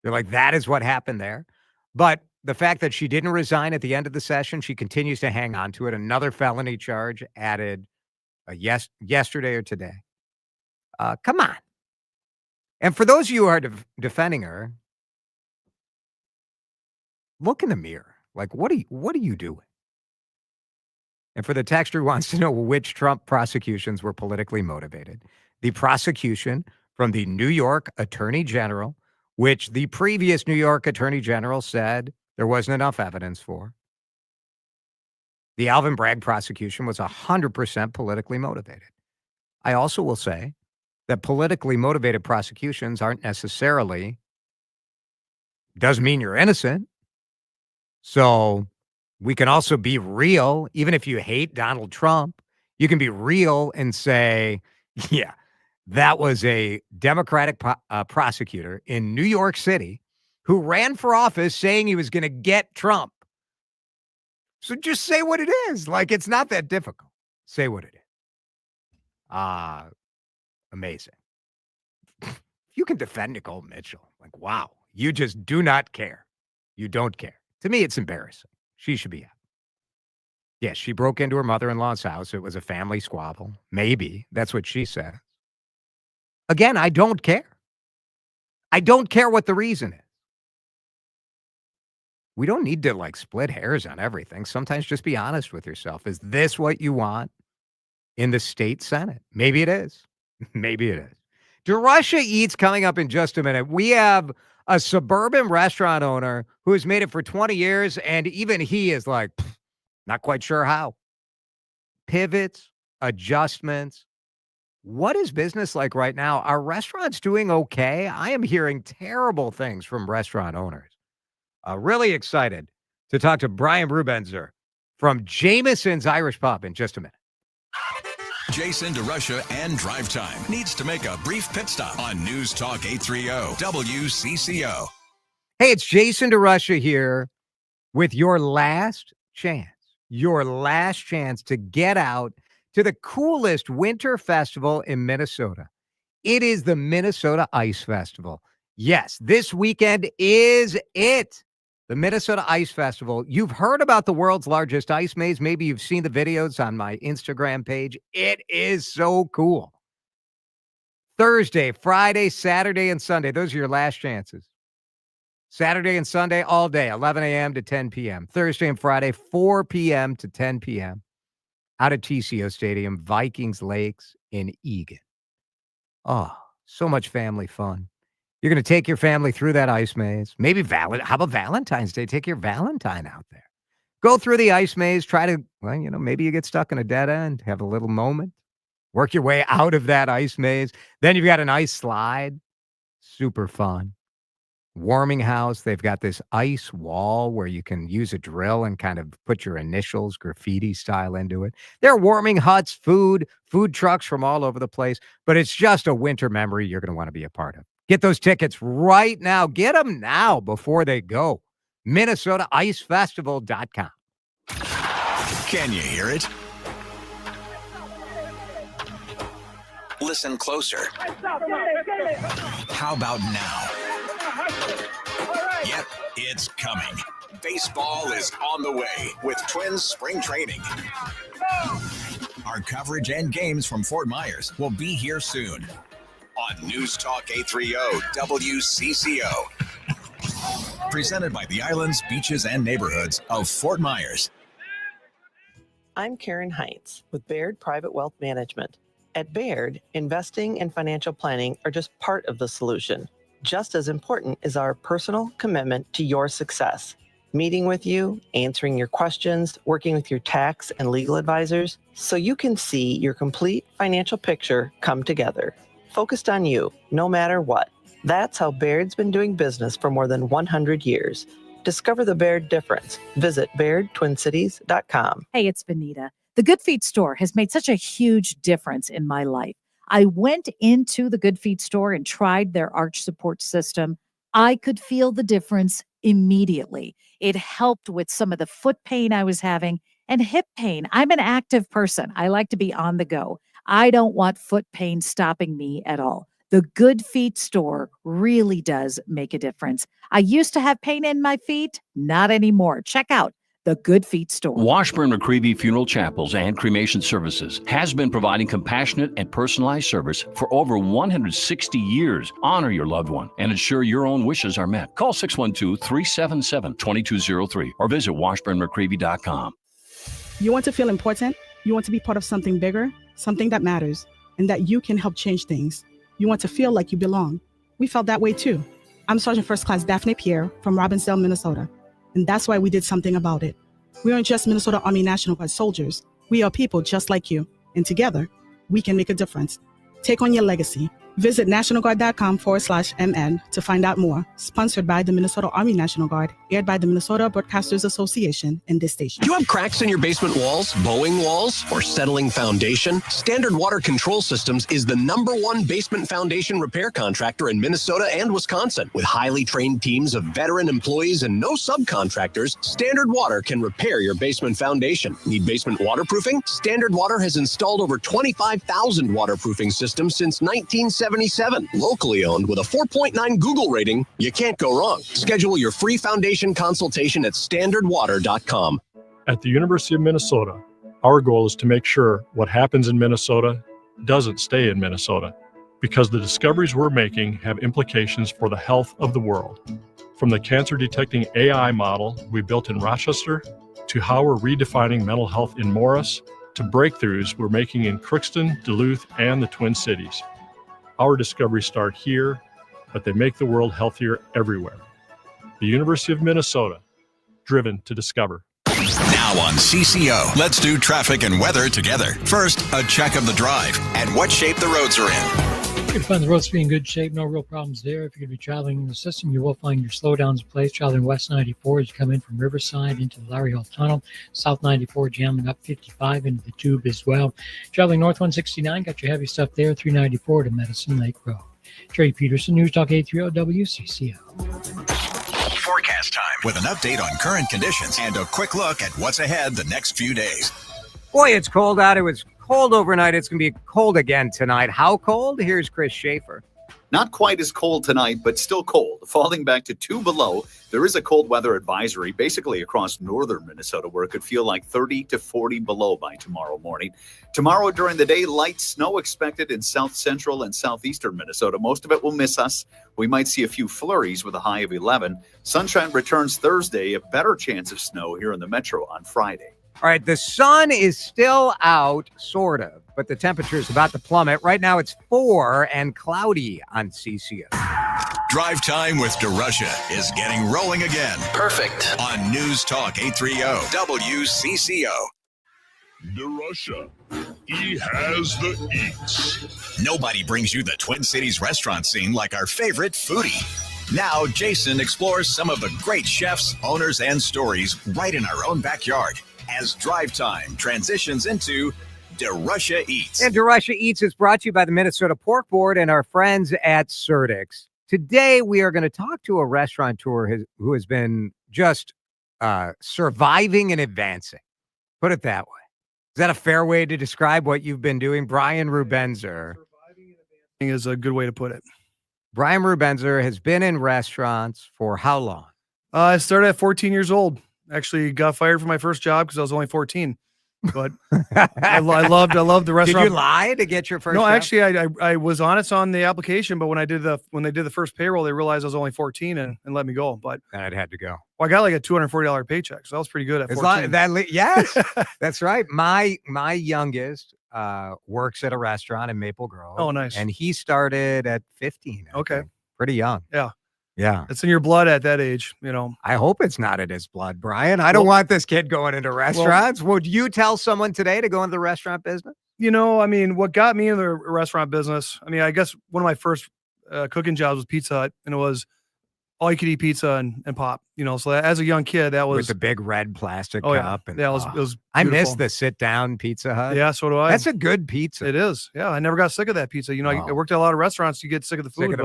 You're like, that is what happened there. But the fact that she didn't resign at the end of the session, she continues to hang on to it. Another felony charge added yesterday or today. Come on. And for those of you who are defending her, look in the mirror. Like, what are you doing? And for the texter who wants to know which Trump prosecutions were politically motivated, the prosecution from the New York Attorney General, which the previous New York Attorney General said there wasn't enough evidence for. The Alvin Bragg prosecution was 100% politically motivated. I also will say that politically motivated prosecutions aren't necessarily, doesn't mean you're innocent. So we can also be real. Even if you hate Donald Trump, you can be real and say, yeah, that was a Democratic prosecutor in New York City who ran for office saying he was going to get Trump. So just say what it is. Like, it's not that difficult. Say what it is. Amazing. You can defend Nicole Mitchell. Like, wow, you just do not care. You don't care. To me, it's embarrassing. She should be out. Yes, she broke into her mother-in-law's house. It was a family squabble. Maybe. That's what she said. Again, I don't care. I don't care what the reason is. We don't need to, like, split hairs on everything. Sometimes just be honest with yourself. Is this what you want in the state Senate? Maybe it is. Maybe it is. DeRUSHA Eats coming up in just a minute. We have a suburban restaurant owner who has made it for 20 years, and even he is like, not quite sure how. Pivots, adjustments. What is business like right now? Are restaurants doing okay? I am hearing terrible things from restaurant owners. Really excited to talk to Brian Rubenzer from Jameson's Irish Pub in just a minute. Jason DeRUSHA and Drive Time needs to make a brief pit stop on News Talk 830 WCCO. Hey, it's Jason DeRUSHA here with your last chance to get out to the coolest winter festival in Minnesota. It is the Minnesota Ice Festival. Yes, this weekend is it. The Minnesota Ice Festival. You've heard about the world's largest ice maze. Maybe you've seen the videos on my Instagram page. It is so cool. Thursday, Friday, Saturday, and Sunday. Those are your last chances. Saturday and Sunday, all day, 11 a.m. to 10 p.m. Thursday and Friday, 4 p.m. to 10 p.m. out at TCO Stadium, Vikings Lakes in Eagan. Oh, so much family fun. You're going to take your family through that ice maze. Maybe how about Valentine's Day? Take your Valentine out there. Go through the ice maze. Try to, well, maybe you get stuck in a dead end. Have a little moment. Work your way out of that ice maze. Then you've got an ice slide. Super fun. Warming house. They've got this ice wall where you can use a drill and kind of put your initials, graffiti style, into it. There are warming huts, food trucks from all over the place. But it's just a winter memory you're going to want to be a part of. Get those tickets right now. Get them now before they go. MinnesotaIceFestival.com. Can you hear it? Listen closer. How about now? Yep, it's coming. Baseball is on the way with Twins spring training. Our coverage and games from Fort Myers will be here soon. On News Talk 830 WCCO. Presented by the islands, beaches, and neighborhoods of Fort Myers. I'm Karen Heitz with Baird Private Wealth Management. At Baird, investing and financial planning are just part of the solution. Just as important is our personal commitment to your success. meeting with you, answering your questions, working with your tax and legal advisors, so you can see your complete financial picture come together. Focused on you, no matter what. That's how Baird's been doing business for more than 100 years. Discover the Baird difference. Visit BairdTwinCities.com. Hey, it's Benita. The Good Feet store has made such a huge difference in my life. I went into the Good Feet store and tried their arch support system. I could feel the difference immediately. It helped with some of the foot pain I was having and hip pain. I'm an active person. I like to be on the go. I don't want foot pain stopping me at all. The Good Feet store really does make a difference. I used to have pain in my feet, not anymore. Check out the Good Feet store. Washburn-McCreevy Funeral Chapels and Cremation Services has been providing compassionate and personalized service for over 160 years. Honor your loved one and ensure your own wishes are met. Call 612-377-2203 or visit washburnmccreevy.com. You want to feel important? You want to be part of something bigger, something that matters, and that you can help change things. You want to feel like you belong. We felt that way too. I'm Sergeant First Class Daphne Pierre from Robbinsdale, Minnesota. And that's why we did something about it. We aren't just Minnesota Army National Guard soldiers. We are people just like you. And together, we can make a difference. Take on your legacy. Visit nationalguard.com/MN to find out more. Sponsored by the Minnesota Army National Guard, aired by the Minnesota Broadcasters Association and this station. Do you have cracks in your basement walls, bowing walls, or settling foundation? Standard Water Control Systems is the #1 basement foundation repair contractor in Minnesota and Wisconsin. With highly trained teams of veteran employees and no subcontractors, Standard Water can repair your basement foundation. Need basement waterproofing? Standard Water has installed over 25,000 waterproofing systems since 1977. Locally owned with a 4.9 Google rating, you can't go wrong. Schedule your free foundation consultation at standardwater.com. At the University of Minnesota, our goal is to make sure what happens in Minnesota doesn't stay in Minnesota, because the discoveries we're making have implications for the health of the world. From the cancer-detecting AI model we built in Rochester, to how we're redefining mental health in Morris, to breakthroughs we're making in Crookston, Duluth, and the Twin Cities. Our discoveries start here, but they make the world healthier everywhere. The University of Minnesota, driven to discover. Now on CCO, let's do traffic and weather together. First, a check of the drive and what shape the roads are in. You can find the roads to be in good shape, no real problems there. If you're going to be traveling in the system, you will find your slowdowns in place. Traveling West 94 as you come in from Riverside into the Larry Hall Tunnel. South 94 jamming up 55 into the Tube as well. Traveling North 169, got your heavy stuff there, 394 to Medicine Lake Road. Trey Peterson, News Talk 830 WCCO. Forecast time with an update on current conditions and a quick look at what's ahead the next few days. Boy, it's cold out. It was cold overnight. It's going to be cold again tonight. How cold? Here's Chris Schaefer. Not quite as cold tonight, but still cold. Falling back to 2 below. There is a cold weather advisory basically across northern Minnesota where it could feel like 30 to 40 below by tomorrow morning. Tomorrow during the day, light snow expected in south central and southeastern Minnesota. Most of it will miss us. We might see a few flurries with a high of 11. Sunshine returns Thursday, a better chance of snow here in the metro on Friday. All right, the sun is still out, sort of, but the temperature is about to plummet. Right now it's 4 and cloudy on CCO. Drive Time with DeRUSHA is getting rolling again. Perfect. On News Talk 830 WCCO. DeRUSHA. He has the eats. Nobody brings you the Twin Cities restaurant scene like our favorite foodie. Now, Jason explores some of the great chefs, owners, and stories right in our own backyard as Drive Time transitions into DeRUSHA Eats. And DeRUSHA Eats is brought to you by the Minnesota Pork Board and our friends at Surdix. Today, we are going to talk to a restaurateur who has been just surviving and advancing. Put it that way. Is that a fair way to describe what you've been doing? Brian Rubenzer. Surviving and advancing is a good way to put it. Brian Rubenzer has been in restaurants for how long? I started at 14 years old. Actually got fired from my first job because I was only 14. But I loved the restaurant. Did you lie to get your first job? No, actually, I was honest on the application, but when they did the first payroll, they realized I was only 14 and let me go. But and I'd had to go. Well, I got like a $240 paycheck, so that was pretty good at 14. Yes, that's right. My youngest works at a restaurant in Maple Grove. Oh, nice. And he started at 15. Okay. Pretty young. Yeah. Yeah. It's in your blood at that age, I hope it's not in his blood, Brian. I don't want this kid going into restaurants. Would you tell someone today to go into the restaurant business? What got me into the restaurant business, I guess one of my first cooking jobs was Pizza Hut, and it was all you could eat pizza and pop, so as a young kid, that was with the big red plastic cup. Yeah, and it was beautiful. I miss the sit down Pizza Hut. Yeah, so do I. That's a good pizza. It is. Yeah, I never got sick of that pizza. I worked at a lot of restaurants. You get sick of the food,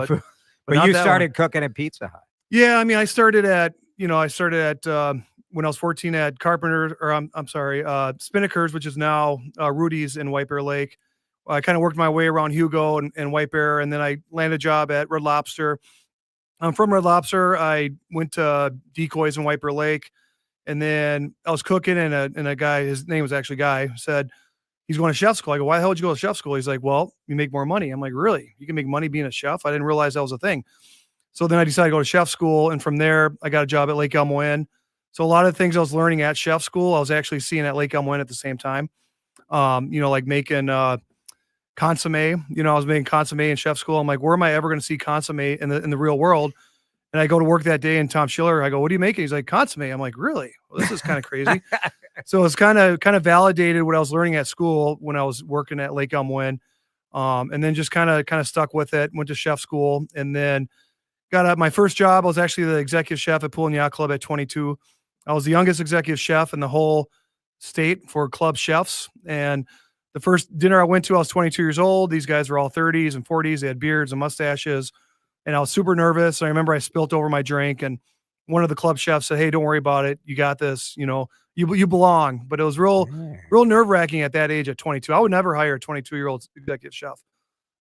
but you started cooking at Pizza Hut. Yeah, I started at when I was 14 at Carpenter, or I'm sorry, Spinnaker's, which is now Rudy's in White Bear Lake. I kind of worked my way around Hugo and White Bear, and then I landed a job at Red Lobster. From Red Lobster, I went to Decoys in White Bear Lake, and then I was cooking, and a guy, his name was actually Guy, said he's going to chef school. I go, why the hell would you go to chef school? He's like, well, you make more money. I'm like, really? You can make money being a chef? I didn't realize that was a thing. So then I decided to go to chef school, and from there, I got a job at Lake Elmo Inn. So a lot of things I was learning at chef school, I was actually seeing at Lake Elmo Inn at the same time. Like making consomme. I was making consomme in chef school. I'm like, where am I ever going to see consomme in the real world? And I go to work that day, and Tom Schiller, I go, what are you making? He's like, consomme. I'm like, really? Well, this is kind of crazy. So it's kind of validated what I was learning at school when I was working at Lake Elmo Inn. And then just kind of stuck with it, went to chef school, and then got out my first job. I was actually the executive chef at Pool and Yacht Club at 22. I was the youngest executive chef in the whole state for club chefs. And the first dinner I went to, I was 22 years old. These guys were all 30s and 40s. They had beards and mustaches. And I was super nervous. I remember I spilt over my drink, and one of the club chefs said, hey, don't worry about it. You got this. You belong. But it was real nerve-wracking at that age at 22. I would never hire a 22-year-old executive chef.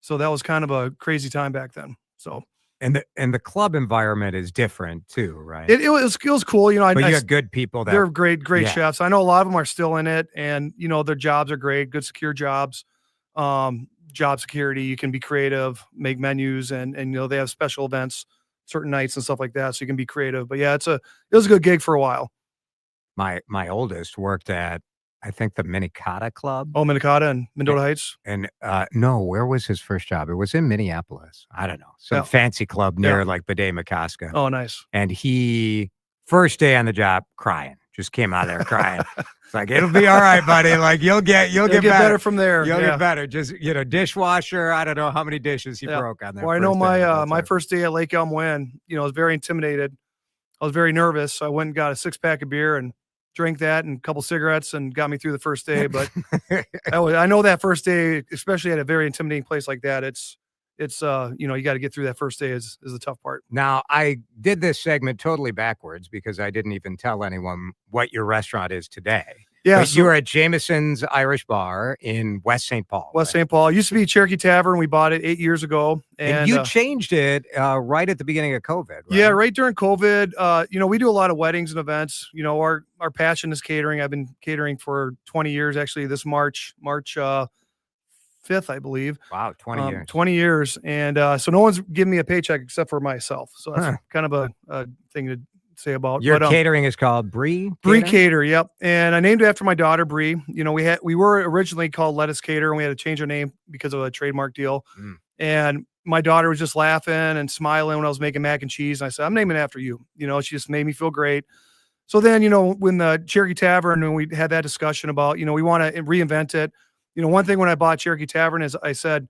So that was kind of a crazy time back then. So. And the club environment is different too, right? It was cool. But you got good people that they're great chefs. I know a lot of them are still in it, and their jobs are great, good secure jobs, job security. You can be creative, make menus, and they have special events, certain nights and stuff like that, so you can be creative. But yeah, it was a good gig for a while. My oldest worked at, I think, the Minneapolis Club. Oh, Minneapolis and Mendota Heights. And no, where was his first job? It was in Minneapolis. I don't know. Some fancy club near like Bidet McCoska. Oh, nice. And he, first day on the job, crying. Just came out of there crying. It's like, it'll be all right, buddy. Like you'll get better from there. You'll get better. Just, dishwasher. I don't know how many dishes he broke on there. Well, I know my first day at Lake Elmo Inn, I was very intimidated. I was very nervous. So I went and got a 6-pack of beer and drank that and a couple cigarettes and got me through the first day. But I know that first day, especially at a very intimidating place like that, it's you got to get through that first day is the tough part. Now, I did this segment totally backwards because I didn't even tell anyone what your restaurant is today. Yeah, but you were at Jameson's Irish Bar in West St. Paul. St. Paul. It used to be Cherokee Tavern. We bought it 8 years ago. And you changed it right at the beginning of COVID, right? Yeah, right during COVID. We do a lot of weddings and events. Our passion is catering. I've been catering for 20 years, actually, this March 5th, I believe. Wow, 20 years. 20 years. And so no one's giving me a paycheck except for myself. So that's kind of a thing to say about your catering is called Bree Cater. Yep. And I named it after my daughter Bree. We were originally called Lettuce Cater, and we had to change our name because of a trademark deal. And my daughter was just laughing and smiling when I was making mac and cheese. And I said, I'm naming it after you. She just made me feel great. So then, when the Cherokee Tavern, when we had that discussion about, we want to reinvent it. One thing when I bought Cherokee Tavern is I said,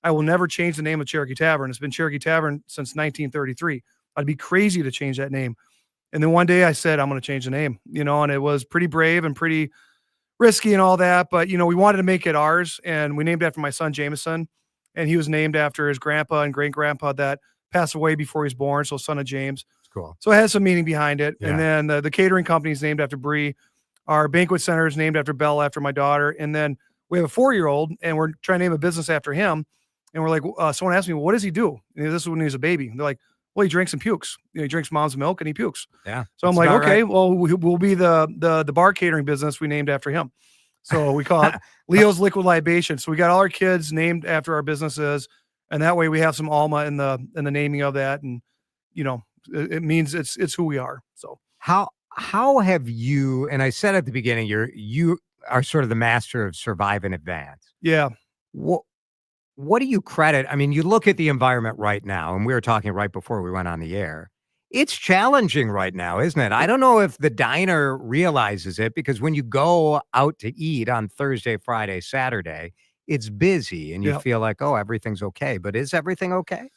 I will never change the name of Cherokee Tavern. It's been Cherokee Tavern since 1933. I'd be crazy to change that name. And then one day I said, I'm going to change the name, and it was pretty brave and pretty risky and all that. But, we wanted to make it ours, and we named it after my son, Jameson. And he was named after his grandpa and great grandpa that passed away before he was born. So son of James. Cool. So it has some meaning behind it. Yeah. And then the catering company is named after Bree. Our banquet center is named after Belle, after my daughter. And then we have a 4-year-old, and we're trying to name a business after him. And we're like, someone asked me, well, what does he do? And this is when he was a baby. And they're like, well, he drinks and pukes. He drinks mom's milk and he pukes. Yeah. So I'm like, okay, well, we'll be the bar catering business we named after him. So we call it Leo's Liquid Libation. So we got all our kids named after our businesses, and that way we have some alma in the naming of that, and it means it's who we are. So how have you? And I said at the beginning, you are sort of the master of survive in advance. Yeah. what do you credit? I mean, you look at the environment right now, and we were talking right before we went on the air. It's challenging right now, isn't it? I don't know if the diner realizes it, because when you go out to eat on Thursday, Friday, Saturday, it's busy and you Yep. feel like, oh, everything's okay. But is everything okay?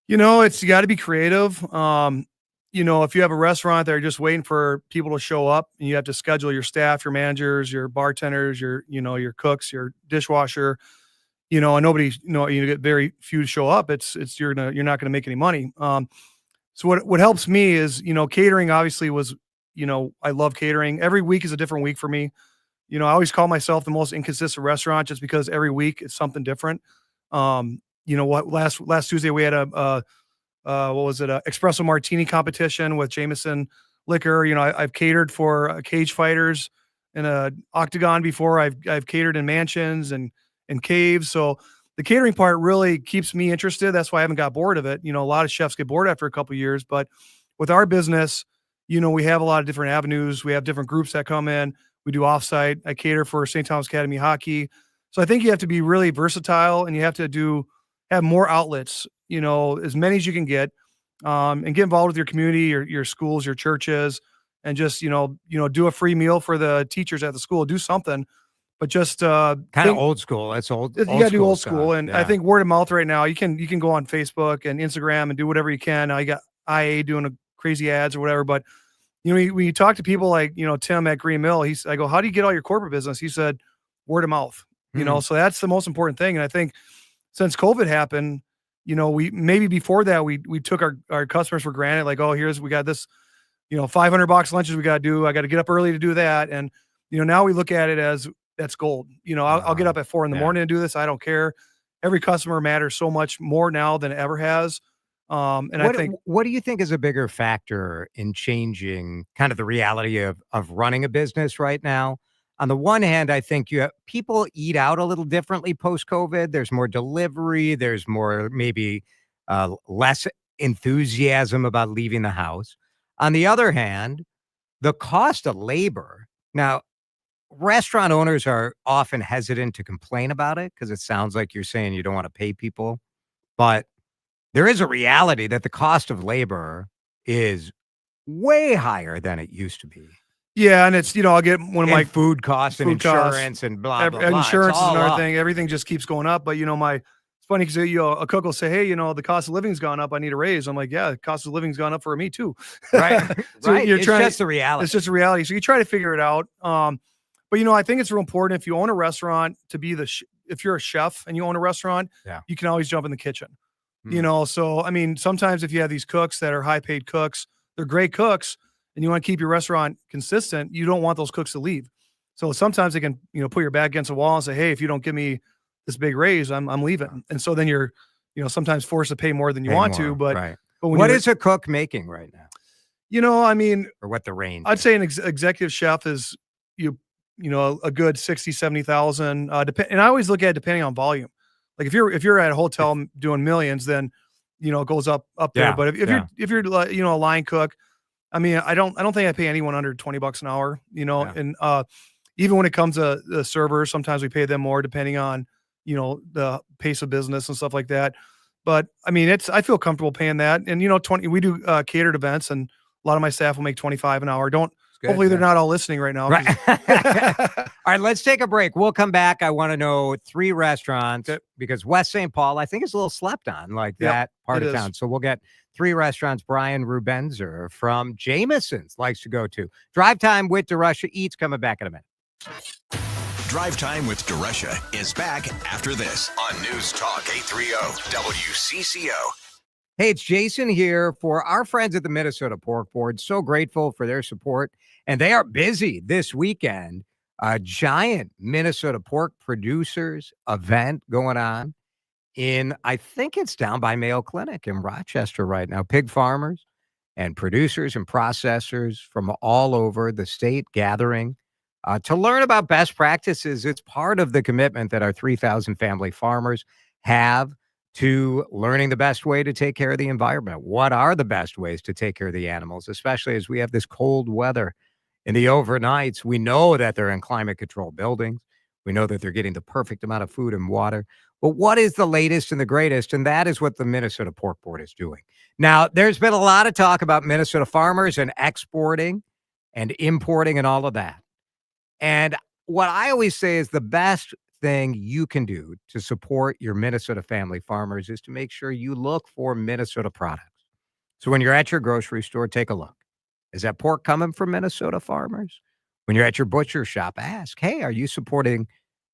You got to be creative. If you have a restaurant that are just waiting for people to show up, and you have to schedule your staff, your managers, your bartenders, your cooks, your dishwasher, and nobody, you get very few to show up. You're not going to make any money. So what helps me is, catering obviously was, I love catering. Every week is a different week for me. I always call myself the most inconsistent restaurant, just because every week it's something different. Last Tuesday we had a espresso martini competition with Jameson liquor. I've catered for cage fighters in a octagon before. I've catered in mansions and caves. So the catering part really keeps me interested. That's why I haven't got bored of it. A lot of chefs get bored after a couple of years, but with our business, we have a lot of different avenues. We have different groups that come in. We do offsite. I cater for St. Thomas Academy hockey. So I think you have to be really versatile, and you have to have more outlets, as many as you can get, and get involved with your community, your schools, your churches, and just, do a free meal for the teachers at the school, do something, but just, kind of old school. That's old. You got to do old school. stuff. And Yeah. I think word of mouth right now, you can go on Facebook and Instagram and do whatever you can. Now you got IA doing a crazy ads or whatever, but when you talk to people like, Tim at Green Mill, I go, how do you get all your corporate business? He said, word of mouth, so that's the most important thing. And I think since COVID happened, we maybe before that, we took our customers for granted. Like, oh, we got this, $500 lunches we got to do. I got to get up early to do that. And, now we look at it as that's gold. I'll get up at 4 a.m. to do this. I don't care. Every customer matters so much more now than it ever has. What do you think is a bigger factor in changing kind of the reality of running a business right now? On the one hand, I think people eat out a little differently post-COVID. There's more delivery. There's more, maybe less enthusiasm about leaving the house. On the other hand, the cost of labor. Now, restaurant owners are often hesitant to complain about it, because it sounds like you're saying you don't want to pay people. But there is a reality that the cost of labor is way higher than it used to be. Yeah, and it's, I'll get one of my food costs and insurance and blah, blah, blah. Insurance It's is all another up. thing. Everything just keeps going up. But, it's funny because, a cook will say, hey, the cost of living's gone up. I need a raise. I'm like, yeah, the cost of living's gone up for me too. Right. So right. you're It's trying, just the reality. It's just a reality. So you try to figure it out. But, I think it's real important if you own a restaurant to be if you're a chef and you own a restaurant, you can always jump in the kitchen. So, I mean, sometimes if you have these cooks that are high paid cooks, they're great cooks, and you want to keep your restaurant consistent, you don't want those cooks to leave. So sometimes they can, put your back against the wall and say, hey, if you don't give me this big raise, I'm leaving. And so then you're, sometimes forced to pay more than you want to. But, right. but when what is a cook making right now? I mean, or what the range? I'd say an executive chef is, a good 60, 70,000. And I always look at it depending on volume. Like if you're at a hotel doing millions, then, it goes up there. Yeah, But if you're a line cook, I mean, I don't think I pay anyone under $20 an hour, and even when it comes to the servers, sometimes we pay them more depending on, the pace of business and stuff like that. But I mean, I feel comfortable paying that. And, we do catered events, and a lot of my staff will make 25 an hour. Hopefully they're not all listening right now. Right. All right, let's take a break. We'll come back. I want to know 3 restaurants, because West St. Paul, I think, is a little slept on, like that part of town. So we'll get 3 restaurants Brian Rubenzer from Jameson's likes to go to. Drive Time with DeRUSHA Eats coming back in a minute. Drive Time with DeRUSHA is back after this on News Talk 830 WCCO. Hey, it's Jason here for our friends at the Minnesota Pork Board. So grateful for their support. And they are busy this weekend. A giant Minnesota pork producers event going on I think it's down by Mayo Clinic in Rochester right now. Pig farmers and producers and processors from all over the state gathering to learn about best practices. It's part of the commitment that our 3,000 family farmers have to learning the best way to take care of the environment. What are the best ways to take care of the animals, especially as we have this cold weather in the overnights? We know that they're in climate control buildings. We know that they're getting the perfect amount of food and water. But what is the latest and the greatest? And that is what the Minnesota Pork Board is doing. Now, there's been a lot of talk about Minnesota farmers and exporting and importing and all of that. And what I always say is the best thing you can do to support your Minnesota family farmers is to make sure you look for Minnesota products. So when you're at your grocery store, take a look. Is that pork coming from Minnesota farmers? When you're at your butcher shop, ask, hey, are you supporting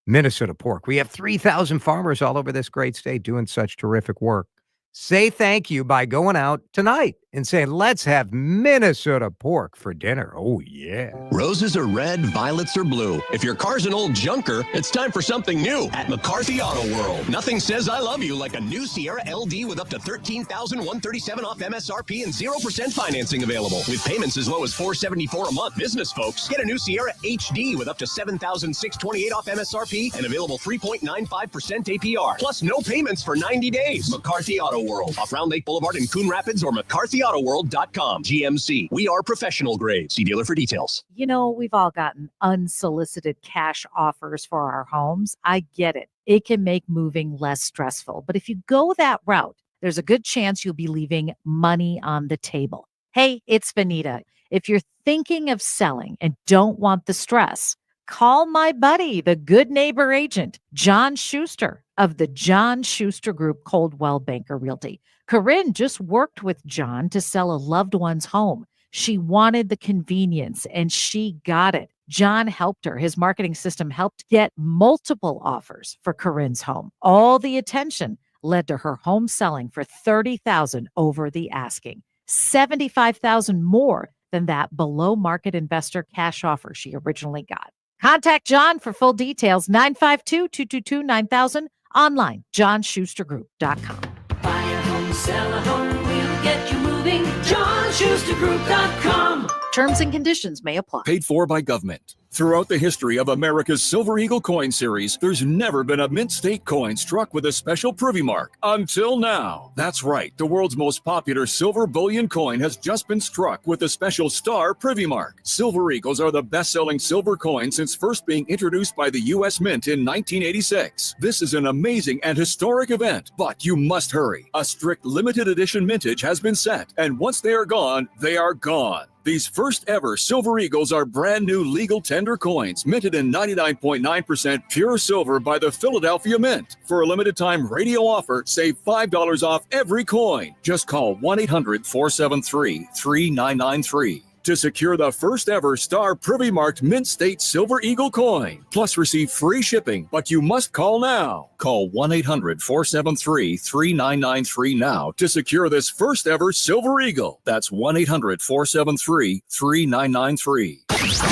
Minnesota pork? We have 3,000 farmers all over this great state doing such terrific work. Say thank you by going out tonight and saying, let's have Minnesota pork for dinner. Oh, yeah. Roses are red, violets are blue. If your car's an old junker, it's time for something new at McCarthy Auto World. Nothing says I love you like a new Sierra LD with up to $13,137 off MSRP and 0% financing available. With payments as low as $474 a month. Business folks, get a new Sierra HD with up to $7,628 off MSRP and available 3.95% APR. Plus no payments for 90 days. McCarthy Auto World. Off Round Lake Boulevard in Coon Rapids or McCarthyAutoWorld.com. GMC. We are professional grade. See dealer for details. You know, we've all gotten unsolicited cash offers for our homes. I get it. It can make moving less stressful. But if you go that route, there's a good chance you'll be leaving money on the table. Hey, it's Vanita. If you're thinking of selling and don't want the stress, call my buddy, the good neighbor agent, John Schuster of the John Schuster Group, Coldwell Banker Realty. Corinne just worked with John to sell a loved one's home. She wanted the convenience and she got it. John helped her. His marketing system helped get multiple offers for Corinne's home. All the attention led to her home selling for $30,000 over the asking, $75,000 more than that below market investor cash offer she originally got. Contact John for full details, 952-222-9000, online, johnschustergroup.com. Buy a home, sell a home, we'll get you moving. JohnSchusterGroup.com. Terms and conditions may apply. Paid for by government. Throughout the history of America's Silver Eagle coin series, there's never been a Mint State coin struck with a special Privy Mark. Until now. That's right. The world's most popular silver bullion coin has just been struck with a special star Privy Mark. Silver Eagles are the best-selling silver coin since first being introduced by the U.S. Mint in 1986. This is an amazing and historic event, but you must hurry. A strict limited edition mintage has been set, and once they are gone, they are gone. These first ever Silver Eagles are brand new legal tender coins, minted in 99.9% pure silver by the Philadelphia Mint. For a limited time radio offer, save $5 off every coin. Just call 1-800-473-3993 to secure the first ever star Privy Marked Mint State Silver Eagle coin. Plus receive free shipping, but you must call now. Call 1-800-473-3993 now to secure this first ever Silver Eagle. That's 1-800-473-3993.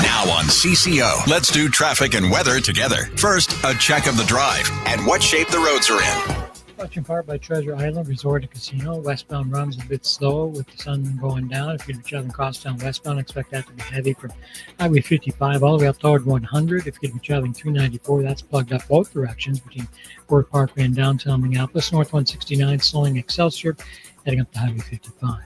Now on CCO, let's do traffic and weather together. First, a check of the drive and what shape the roads are in. Brought in part by Treasure Island Resort and Casino. Westbound runs a bit slow with the sun going down. If you're traveling crosstown westbound, expect that to be heavy from Highway 55 all the way up toward 100. If you're traveling 394, that's plugged up both directions between Fort Parkway and downtown Minneapolis. North 169 slowing Excelsior, heading up to Highway 55.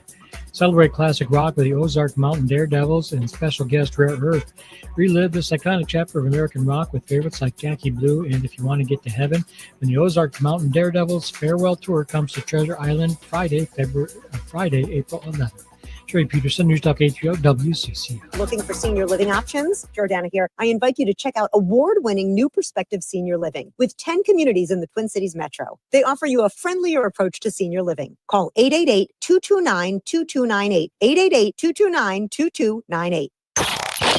Celebrate classic rock with the Ozark Mountain Daredevils and special guest Rare Earth. Relive this iconic chapter of American rock with favorites like Jackie Blue and If You Want to Get to Heaven. When the Ozark Mountain Daredevils farewell tour comes to Treasure Island Friday, April 11th. Sherry Peterson, News Talk 830 WCCO. Looking for senior living options? Jordana here. I invite you to check out award-winning New Perspective Senior Living with 10 communities in the Twin Cities Metro. They offer you a friendlier approach to senior living. Call 888-229-2298. 888-229-2298.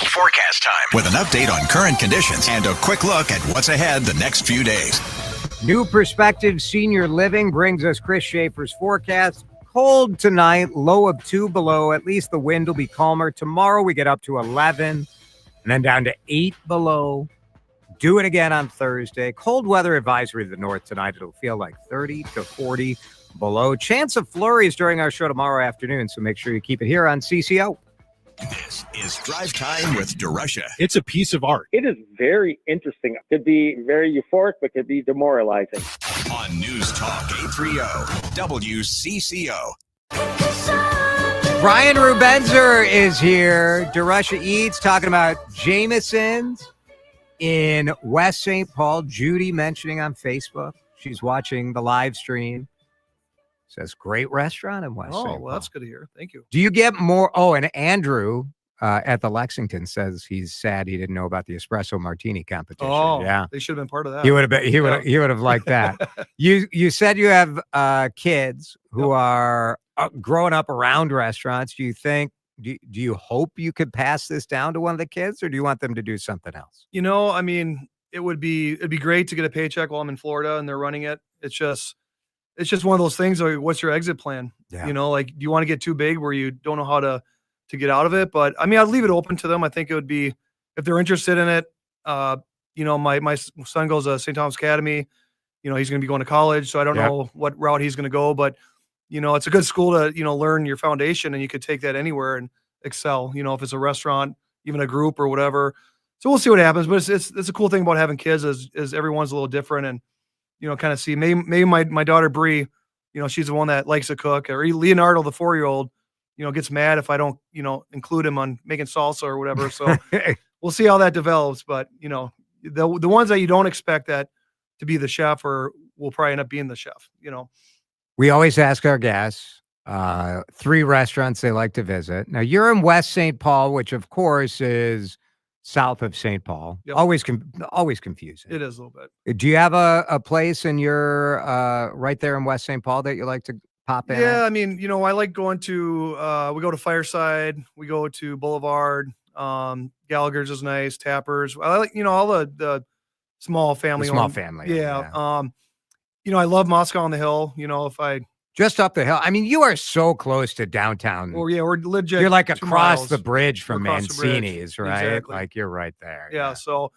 Forecast time with an update on current conditions and a quick look at what's ahead the next few days. New Perspective Senior Living brings us Chris Schaefer's forecast. Cold tonight, low of 2 below. At least the wind will be calmer. Tomorrow we get up to 11 and then down to 8 below. Do it again on Thursday. Cold weather advisory to the north tonight. It'll feel like 30 to 40 below. Chance of flurries during our show tomorrow afternoon, so make sure you keep it here on CCO. This is Drive Time with DeRUSHA. It's a piece of art. It is very interesting. Could be very euphoric, but could be demoralizing. On News Talk 830 WCCO. Brian Rubenzer is here. DeRUSHA Eats talking about Jameson's in West St. Paul. Judy mentioning on Facebook. She's watching the live stream. Says great restaurant in West St. Paul. Oh, well, that's good to hear. Thank you. Do you get more? Oh, and Andrew at the Lexington says he's sad he didn't know about the espresso martini competition. Oh, yeah, they should have been part of that. He would have been. He would have liked that. You said you have kids who are growing up around restaurants. Do you think? Do you hope you could pass this down to one of the kids, or do you want them to do something else? I mean, it'd be great to get a paycheck while I'm in Florida and they're running it. It's just one of those things. Like, what's your exit plan? Yeah. Like, do you want to get too big where you don't know how to get out of it? But I mean, I'd leave it open to them. I think it would be, if they're interested in it. My son goes to St. Thomas Academy. He's going to be going to college, so I don't know what route he's going to go, but it's a good school to, learn your foundation, and you could take that anywhere and excel, if it's a restaurant, even a group or whatever. So we'll see what happens, but it's a cool thing about having kids is everyone's a little different, and, kind of see maybe my daughter Bree, she's the one that likes to cook, or Leonardo, the 4-year-old, gets mad if I don't, include him on making salsa or whatever. So we'll see how that develops, but the ones that you don't expect that to be the chef will probably end up being the chef, We always ask our guests 3 restaurants they like to visit. Now, you're in West St. Paul, which, of course, is south of St. Paul. Yep. Always confusing. It is a little bit. Do you have a place in your right there in West St. Paul that you like to pop in? Yeah, I mean, I like going to we go to Fireside, we go to Boulevard, Gallagher's is nice, Tappers. I like, all the small family. Yeah. I love Moscow on the Hill. If I just up the hill. I mean, you are so close to downtown. Well, yeah, we're legit. You're like 2 across miles. the bridge from We're across the bridge. Mancini's, right? Exactly. Like you're right there. Yeah. So,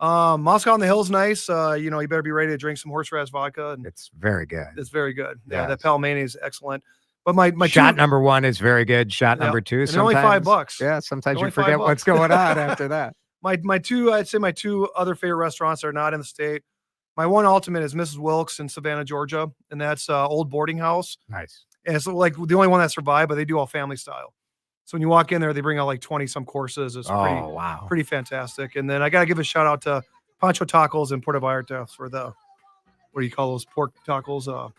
Moscow on the Hill is nice. You better be ready to drink some horseradish vodka. And it's very good. It's very good. Yeah, Yes. that Palmani is excellent. But my shot number 1 is very good. Shot number 2, and only $5. Yeah, sometimes you Only forget $5. what's going on after that. I'd say my 2 other favorite restaurants are not in the state. My one ultimate is Mrs. Wilkes in Savannah, Georgia, and that's old boarding house. Nice. And it's like the only one that survived, but they do all family style. So when you walk in there, they bring out like 20 some courses. It's pretty fantastic. And then I got to give a shout out to Pancho Tacos in Puerto Vallarta for the, what do you call those pork tacos?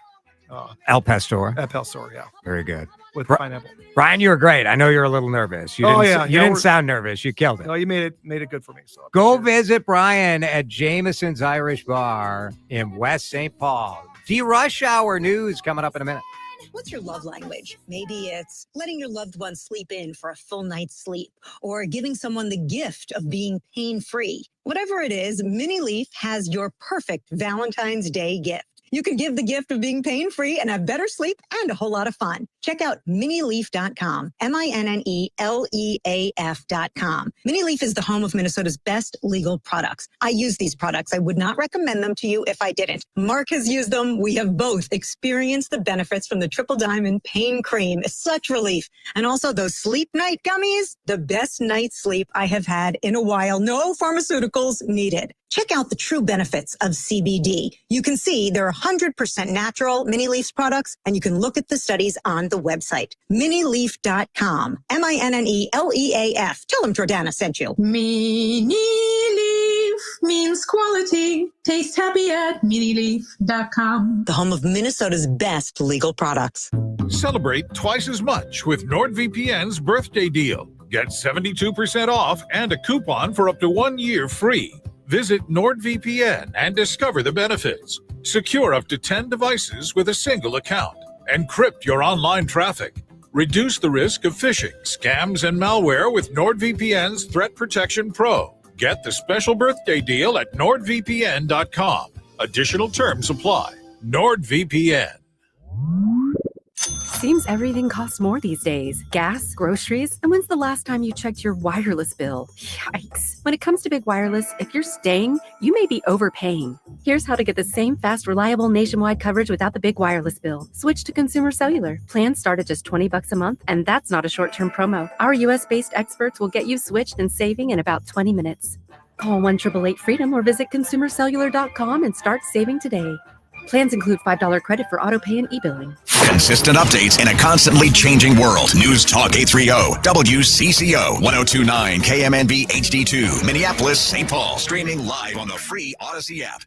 El Pastor. El Pastor, yeah. Very good. With pineapple. Brian, you were great. I know you're a little nervous. You didn't sound nervous. You killed it. No, you made it good for me. So go visit Brian at Jameson's Irish Bar in West St. Paul. DeRUSH Hour News coming up in a minute. What's your love language? Maybe it's letting your loved one sleep in for a full night's sleep, or giving someone the gift of being pain-free. Whatever it is, Mini Leaf has your perfect Valentine's Day gift. You can give the gift of being pain-free and have better sleep and a whole lot of fun. Check out minileaf.com, MINNELEAF.com. Mini Leaf is the home of Minnesota's best legal products. I use these products. I would not recommend them to you if I didn't. Mark has used them. We have both experienced the benefits from the Triple Diamond Pain Cream. It's such relief. And also those Sleep Night gummies, the best night's sleep I have had in a while. No pharmaceuticals needed. Check out the true benefits of CBD. You can see they're 100% natural Mini Leaf's products, and you can look at the studies on the website. Minileaf.com. MINNELEAF. Tell them Jordana sent you. Mini Leaf means quality. Taste happy at minileaf.com. The home of Minnesota's best legal products. Celebrate twice as much with NordVPN's birthday deal. Get 72% off and a coupon for up to 1 year free. Visit NordVPN and discover the benefits. Secure up to 10 devices with a single account. Encrypt your online traffic. Reduce the risk of phishing, scams, and malware with NordVPN's Threat Protection Pro. Get the special birthday deal at NordVPN.com. Additional terms apply. NordVPN. Seems everything costs more these days. Gas, groceries, and when's the last time you checked your wireless bill? Yikes. When it comes to big wireless, if you're staying, you may be overpaying. Here's how to get the same fast, reliable nationwide coverage without the big wireless bill. Switch to Consumer Cellular. Plans start at just $20 a month, and that's not a short-term promo. Our U.S.-based experts will get you switched and saving in about 20 minutes. Call 1-888-FREEDOM or visit consumercellular.com and start saving today. Plans include $5 credit for auto pay and e-billing. Consistent updates in a constantly changing world. News Talk 830, WCCO, 1029 KMNB HD2, Minneapolis, St. Paul. Streaming live on the free Odyssey app.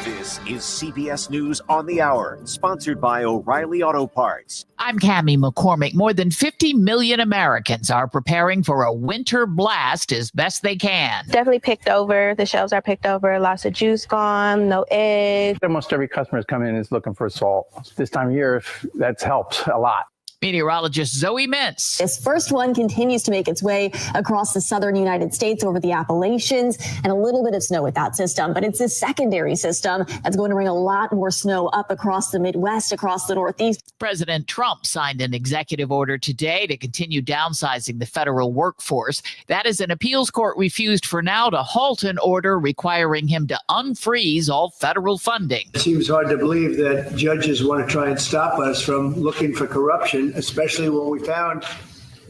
This is CBS News on the Hour, sponsored by O'Reilly Auto Parts. I'm Cammie McCormick. More than 50 million Americans are preparing for a winter blast as best they can. Definitely picked over. The shelves are picked over. Lots of juice gone, no eggs. Almost every customer is coming in is looking for salt. This time of year, that's helped a lot. Meteorologist Zoe Mintz. This first one continues to make its way across the southern United States over the Appalachians and a little bit of snow with that system. But it's a secondary system that's going to bring a lot more snow up across the Midwest, across the Northeast. President Trump signed an executive order today to continue downsizing the federal workforce. That is, an appeals court refused for now to halt an order requiring him to unfreeze all federal funding. It seems hard to believe that judges want to try and stop us from looking for corruption, especially when we found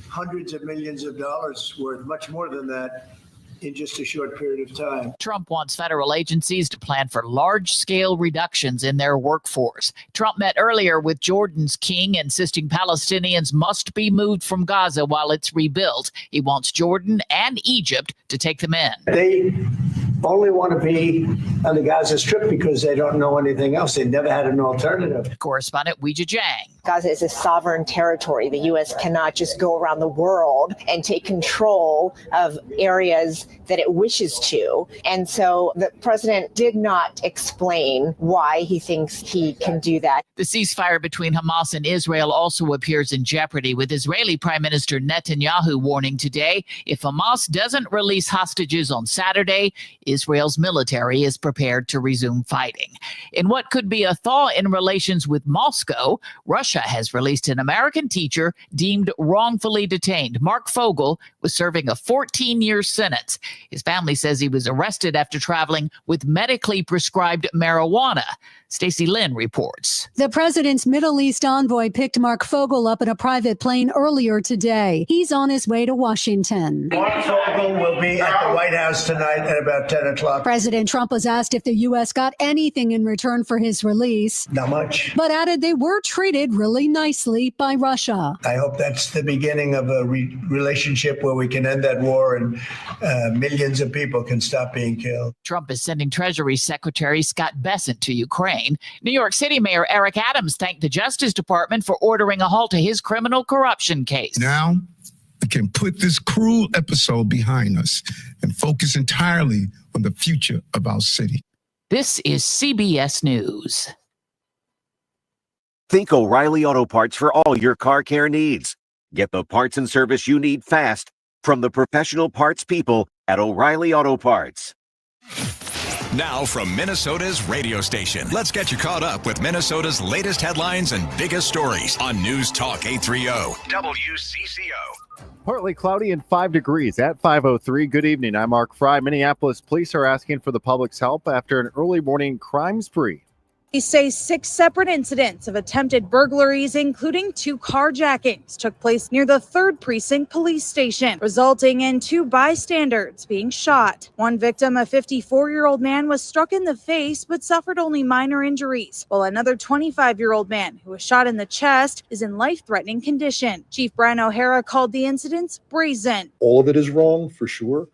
hundreds of millions of dollars worth, much more than that, in just a short period of time. Trump wants federal agencies to plan for large-scale reductions in their workforce. Trump met earlier with Jordan's king, insisting Palestinians must be moved from Gaza while it's rebuilt. He wants Jordan and Egypt to take them in. They only want to be on the Gaza Strip because they don't know anything else. They never had an alternative. Correspondent Weijia Jiang. Gaza is a sovereign territory. The U.S. cannot just go around the world and take control of areas that it wishes to. And so the president did not explain why he thinks he can do that. The ceasefire between Hamas and Israel also appears in jeopardy, with Israeli Prime Minister Netanyahu warning today if Hamas doesn't release hostages on Saturday, Israel's military is prepared to resume fighting. In what could be a thaw in relations with Moscow, Russia has released an American teacher deemed wrongfully detained. Mark Fogel was serving a 14-year sentence. His family says he was arrested after traveling with medically prescribed marijuana. Stacey Lynn reports. The president's Middle East envoy picked Mark Fogel up in a private plane earlier today. He's on his way to Washington. Mark Fogel will be at the White House tonight at about 10 o'clock. President Trump was asked if the U.S. got anything in return for his release. Not much. But added they were treated really nicely by Russia. I hope that's the beginning of a relationship where we can end that war and millions of people can stop being killed. Trump is sending Treasury Secretary Scott Bessent to Ukraine. New York City Mayor Eric Adams thanked the Justice Department for ordering a halt to his criminal corruption case. Now we can put this cruel episode behind us and focus entirely on the future of our city. This is CBS News. Think O'Reilly Auto Parts for all your car care needs. Get the parts and service you need fast from the professional parts people at O'Reilly Auto Parts. Now from Minnesota's radio station, let's get you caught up with Minnesota's latest headlines and biggest stories on News Talk 830 WCCO. Partly cloudy and 5 degrees at 5:03. Good evening. I'm Mark Fry. Minneapolis police are asking for the public's help after an early morning crime spree. He says 6 separate incidents of attempted burglaries, including 2 carjackings, took place near the 3rd Precinct police station, resulting in 2 bystanders being shot. One victim, a 54-year-old man, was struck in the face but suffered only minor injuries, while another 25-year-old man who was shot in the chest is in life-threatening condition. Chief Brian O'Hara called the incidents brazen. All of it is wrong, for sure,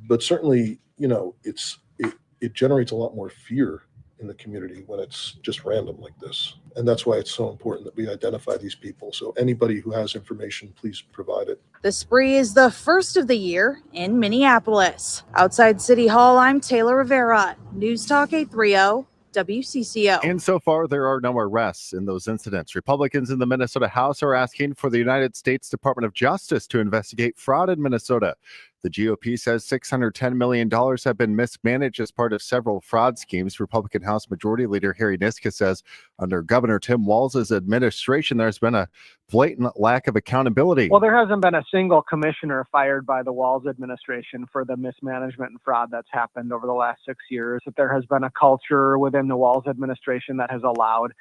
but certainly, it generates a lot more fear in the community when it's just random like this. And that's why it's so important that we identify these people. So anybody who has information, please provide it. The spree is the first of the year in Minneapolis. Outside City Hall, I'm Taylor Rivera, News Talk 830 WCCO. And so far, there are no arrests in those incidents. Republicans in the Minnesota House are asking for the United States Department of Justice to investigate fraud in Minnesota. The GOP says $610 million have been mismanaged as part of several fraud schemes. Republican House Majority Leader Harry Niska says under Governor Tim Walz's administration, there's been a blatant lack of accountability. Well, there hasn't been a single commissioner fired by the Walz administration for the mismanagement and fraud that's happened over the last 6 years. That there has been a culture within the Walz administration that has allowed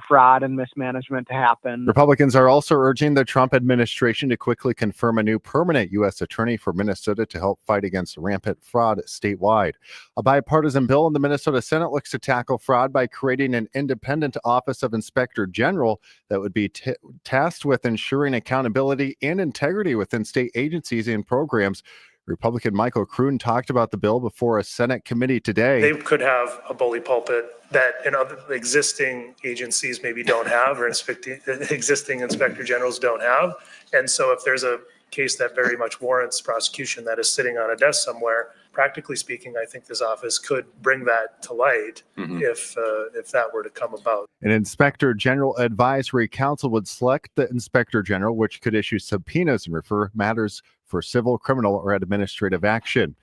fraud and mismanagement to happen. Republicans are also urging the Trump administration to quickly confirm a new permanent U.S. attorney for Minnesota to help fight against rampant fraud statewide. A bipartisan bill in the Minnesota Senate looks to tackle fraud by creating an independent Office of Inspector General that would be tasked with ensuring accountability and integrity within state agencies and programs. Republican Michael Kroon talked about the bill before a Senate committee today. They could have a bully pulpit that in other existing agencies maybe don't have, or existing inspector generals don't have. And so if there's a case that very much warrants prosecution that is sitting on a desk somewhere, practically speaking, I think this office could bring that to light if that were to come about. An Inspector General Advisory Council would select the Inspector General, which could issue subpoenas and refer matters for civil, criminal, or administrative action.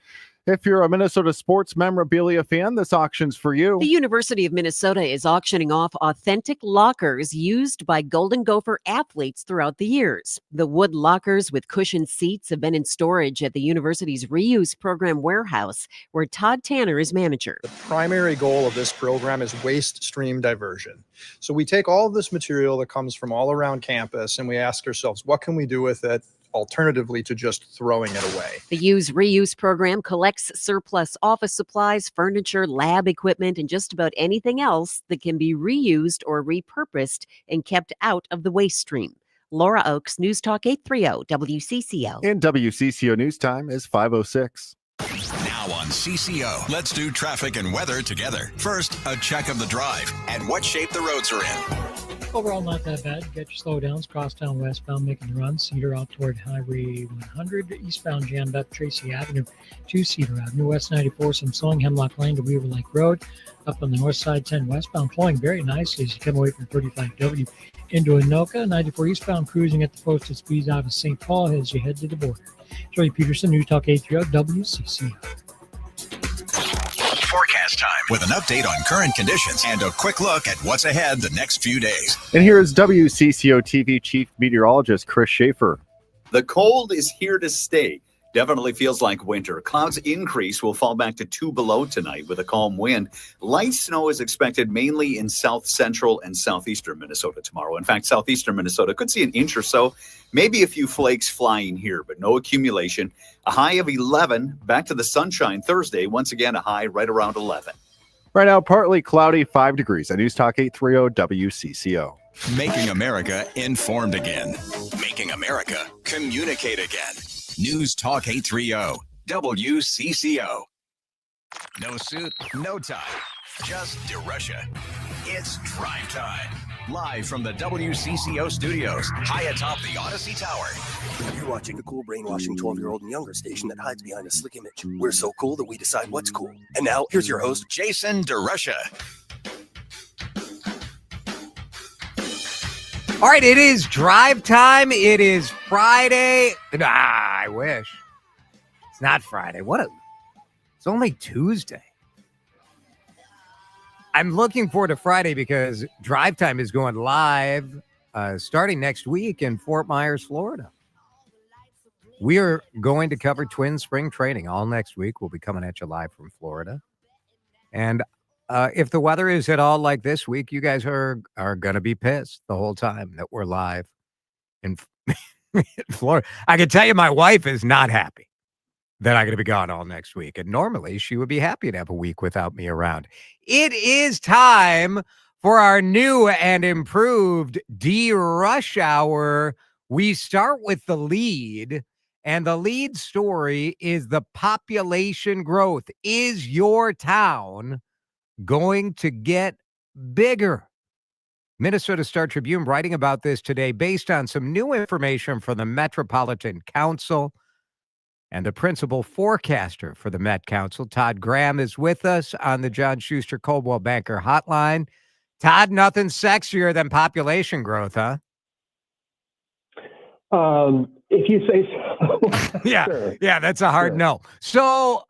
If you're a Minnesota sports memorabilia fan, this auction's for you. The University of Minnesota is auctioning off authentic lockers used by Golden Gopher athletes throughout the years. The wood lockers with cushioned seats have been in storage at the university's reuse program warehouse, where Todd Tanner is manager. The primary goal of this program is waste stream diversion. So we take all of this material that comes from all around campus and we ask ourselves, what can we do with it? Alternatively to just throwing it away. The Use Reuse program collects surplus office supplies, furniture, lab equipment, and just about anything else that can be reused or repurposed and kept out of the waste stream. Laura Oakes, News Talk 830 WCCO. In WCCO News Time is 5:06. Now on CCO, let's do traffic and weather together. First, a check of the drive and what shape the roads are in. Overall, not that bad. Get your slowdowns. Crosstown westbound making the run. Cedar out toward Highway 100. Eastbound jammed up Tracy Avenue to Cedar Avenue. West 94, some slowing Hemlock Lane to Weaver Lake Road. Up on the north side, 10 westbound, flowing very nicely as you come away from 35W into Anoka. 94 eastbound cruising at the posted speeds out of St. Paul as you head to the border. Joey Peterson, News Talk 830 WCCO. Forecast time with an update on current conditions and a quick look at what's ahead the next few days. And here is WCCO TV Chief Meteorologist Chris Schaefer. The cold is here to stay. Definitely feels like winter. Clouds increase. Will fall back to 2 below tonight with a calm wind. Light snow is expected mainly in south central and southeastern Minnesota tomorrow. In fact, southeastern Minnesota could see an inch or so, maybe a few flakes flying here, but no accumulation. A high of 11. Back to the sunshine Thursday. Once again, a high right around 11. Right now, partly cloudy, 5 degrees. At News Talk 830 WCCO. Making America informed again. Making America communicate again. News Talk 830 WCCO. No suit, no tie. Just DeRUSHA. It's drive time. Live from the WCCO studios, high atop the Odyssey Tower. You're watching a cool, brainwashing 12-year-old and younger station that hides behind a slick image. We're so cool that we decide what's cool. And now, here's your host, Jason DeRUSHA. All right, it is drive time. It is Friday. I wish. It's not Friday. It's only Tuesday. I'm looking forward to Friday because drive time is going live starting next week in Fort Myers, Florida. We are going to cover Twin Spring Training all next week. We'll be coming at you live from Florida. And if the weather is at all like this week, you guys are going to be pissed the whole time that we're live in Florida. I can tell you my wife is not happy that I'm going to be gone all next week. And normally she would be happy to have a week without me around. It is time for our new and improved DeRUSH Hour. We start with the lead, and the lead story is the population growth. Is your town going to get bigger? Minnesota Star Tribune writing about this today based on some new information from the Metropolitan Council, and the principal forecaster for the Met Council, Todd Graham, is with us on the John Schuster Coldwell Banker Hotline. Todd, nothing sexier than population growth, huh? If you say so. Yeah, Sure. yeah, that's a hard no. So,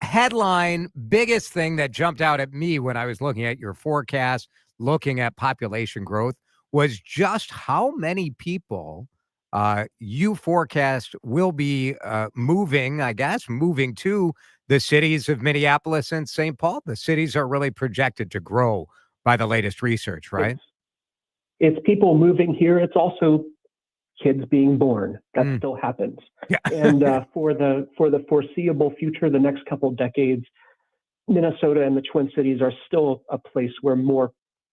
headline, biggest thing that jumped out at me when I was looking at your forecast, looking at population growth, was just how many people you forecast will be moving to the cities of Minneapolis and St. Paul. The cities are really projected to grow by the latest research, right? It's people moving here. It's also kids being born. That still happens. Yeah. And for the foreseeable future, the next couple decades, Minnesota and the Twin Cities are still a place where more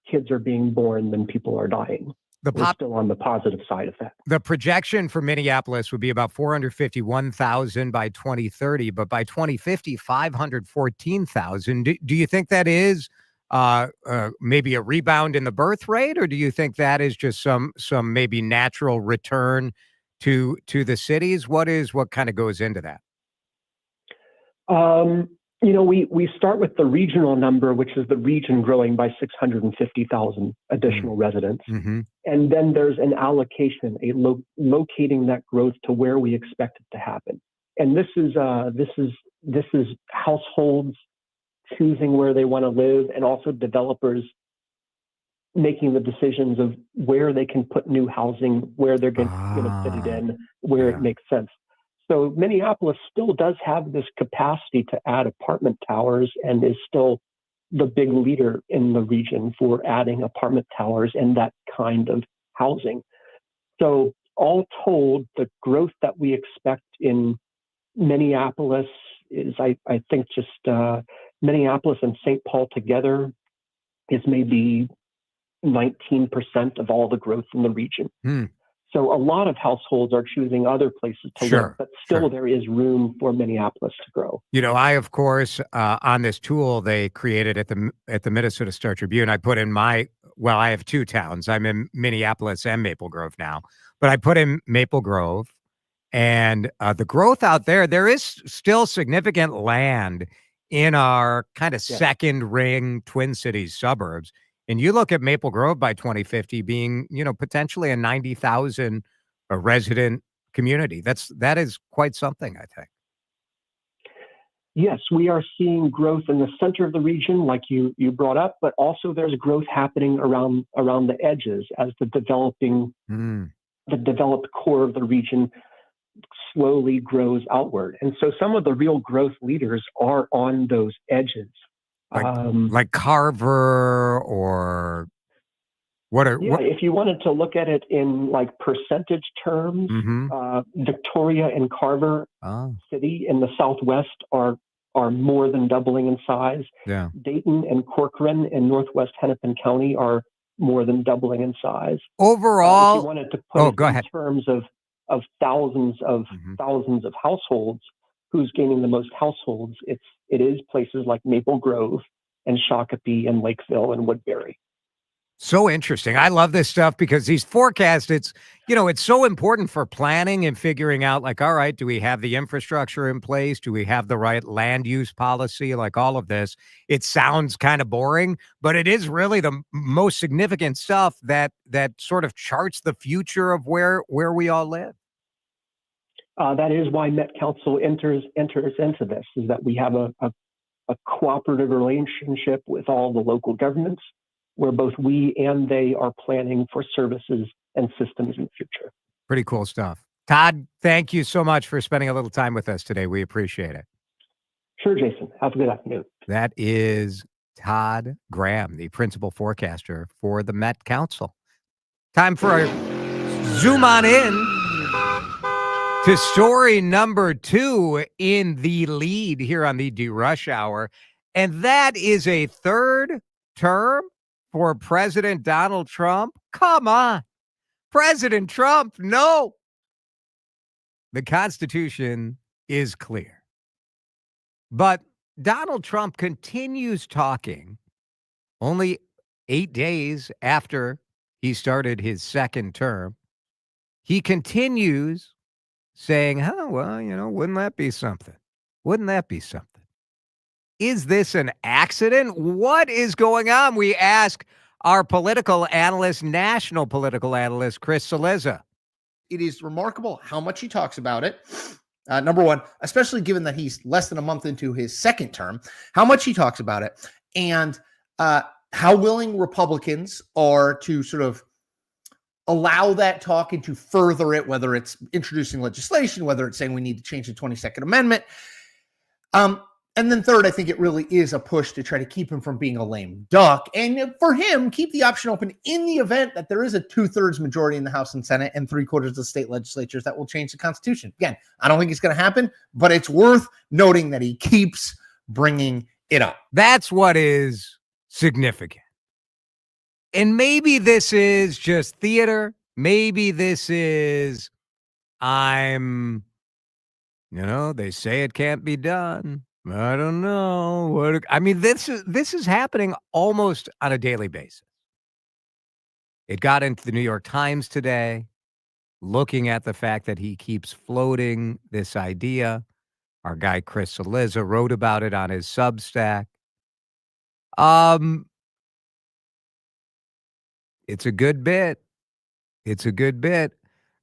kids are being born than people are dying. We're still on the positive side of that. The projection for Minneapolis would be about 451,000 by 2030, but by 2050, 514,000. Do you think that is maybe a rebound in the birth rate, or do you think that is just some maybe natural return to the cities? What kind of goes into that? We start with the regional number, which is the region growing by 650,000 additional residents. Mm-hmm. And then there's an allocation, locating that growth to where we expect it to happen. And this is households choosing where they want to live, and also developers making the decisions of where they can put new housing, where they're going to fit it in, where it makes sense. So Minneapolis still does have this capacity to add apartment towers, and is still the big leader in the region for adding apartment towers and that kind of housing. So all told, the growth that we expect in Minneapolis is, I think, just Minneapolis and St. Paul together is maybe 19% of all the growth in the region. So a lot of households are choosing other places to live, but still there is room for Minneapolis to grow. I, of course, on this tool they created at the Minnesota Star Tribune, I put in I have two towns. I'm in Minneapolis and Maple Grove now, but I put in Maple Grove, and the growth out there is still significant land in our kind of second ring Twin Cities suburbs. And you look at Maple Grove by 2050 being, potentially a 90,000 resident community. That is quite something, I think. Yes, we are seeing growth in the center of the region, like you brought up, but also there's growth happening around the edges as the developed core of the region slowly grows outward. And so some of the real growth leaders are on those edges. Like Carver, or if you wanted to look at it in like percentage terms, Victoria and Carver City in the Southwest are more than doubling in size. Yeah. Dayton and Corcoran in Northwest Hennepin County are more than doubling in size. Overall, if you wanted to put go it ahead. in terms of thousands of households, who's gaining the most households, it is places like Maple Grove and Shakopee and Lakeville and Woodbury. So interesting. I love this stuff because these forecasts, it's so important for planning and figuring out, like, all right, do we have the infrastructure in place? Do we have the right land use policy? Like all of this, it sounds kind of boring, but it is really the most significant stuff that sort of charts the future of where we all live. That is why Met Council enters into this, is that we have a cooperative relationship with all the local governments, where both we and they are planning for services and systems in the future. Pretty cool stuff. Todd, thank you so much for spending a little time with us today. We appreciate it. Sure, Jason. Have a good afternoon. That is Todd Graham, the principal forecaster for the Met Council. Time for a zoom on in to story number 2 in the lead here on the DeRUSH Hour. And that is a third term for President Donald Trump. Come on. President Trump, no. The Constitution is clear. But Donald Trump continues talking only 8 days after he started his second term. He continues saying, wouldn't that be something? Wouldn't that be something? Is this an accident? What is going on? We ask our political analyst, national political analyst, Chris Cillizza. It is remarkable how much he talks about it. Number one, especially given that he's less than a month into his second term, how much he talks about it, and how willing Republicans are to sort of allow that talk and to further it, whether it's introducing legislation, whether it's saying we need to change the 22nd Amendment. And then third, I think it really is a push to try to keep him from being a lame duck. And for him, keep the option open in the event that there is a 2/3 majority in the House and Senate and 3/4 of the state legislatures that will change the Constitution. Again, I don't think it's going to happen, but it's worth noting that he keeps bringing it up. That's what is significant. And maybe this is just theater. Maybe this is, they say it can't be done. I don't know. This is happening almost on a daily basis. It got into the New York Times today, looking at the fact that he keeps floating this idea. Our guy Chris Saliza wrote about it on his Substack. It's a good bit. It's a good bit.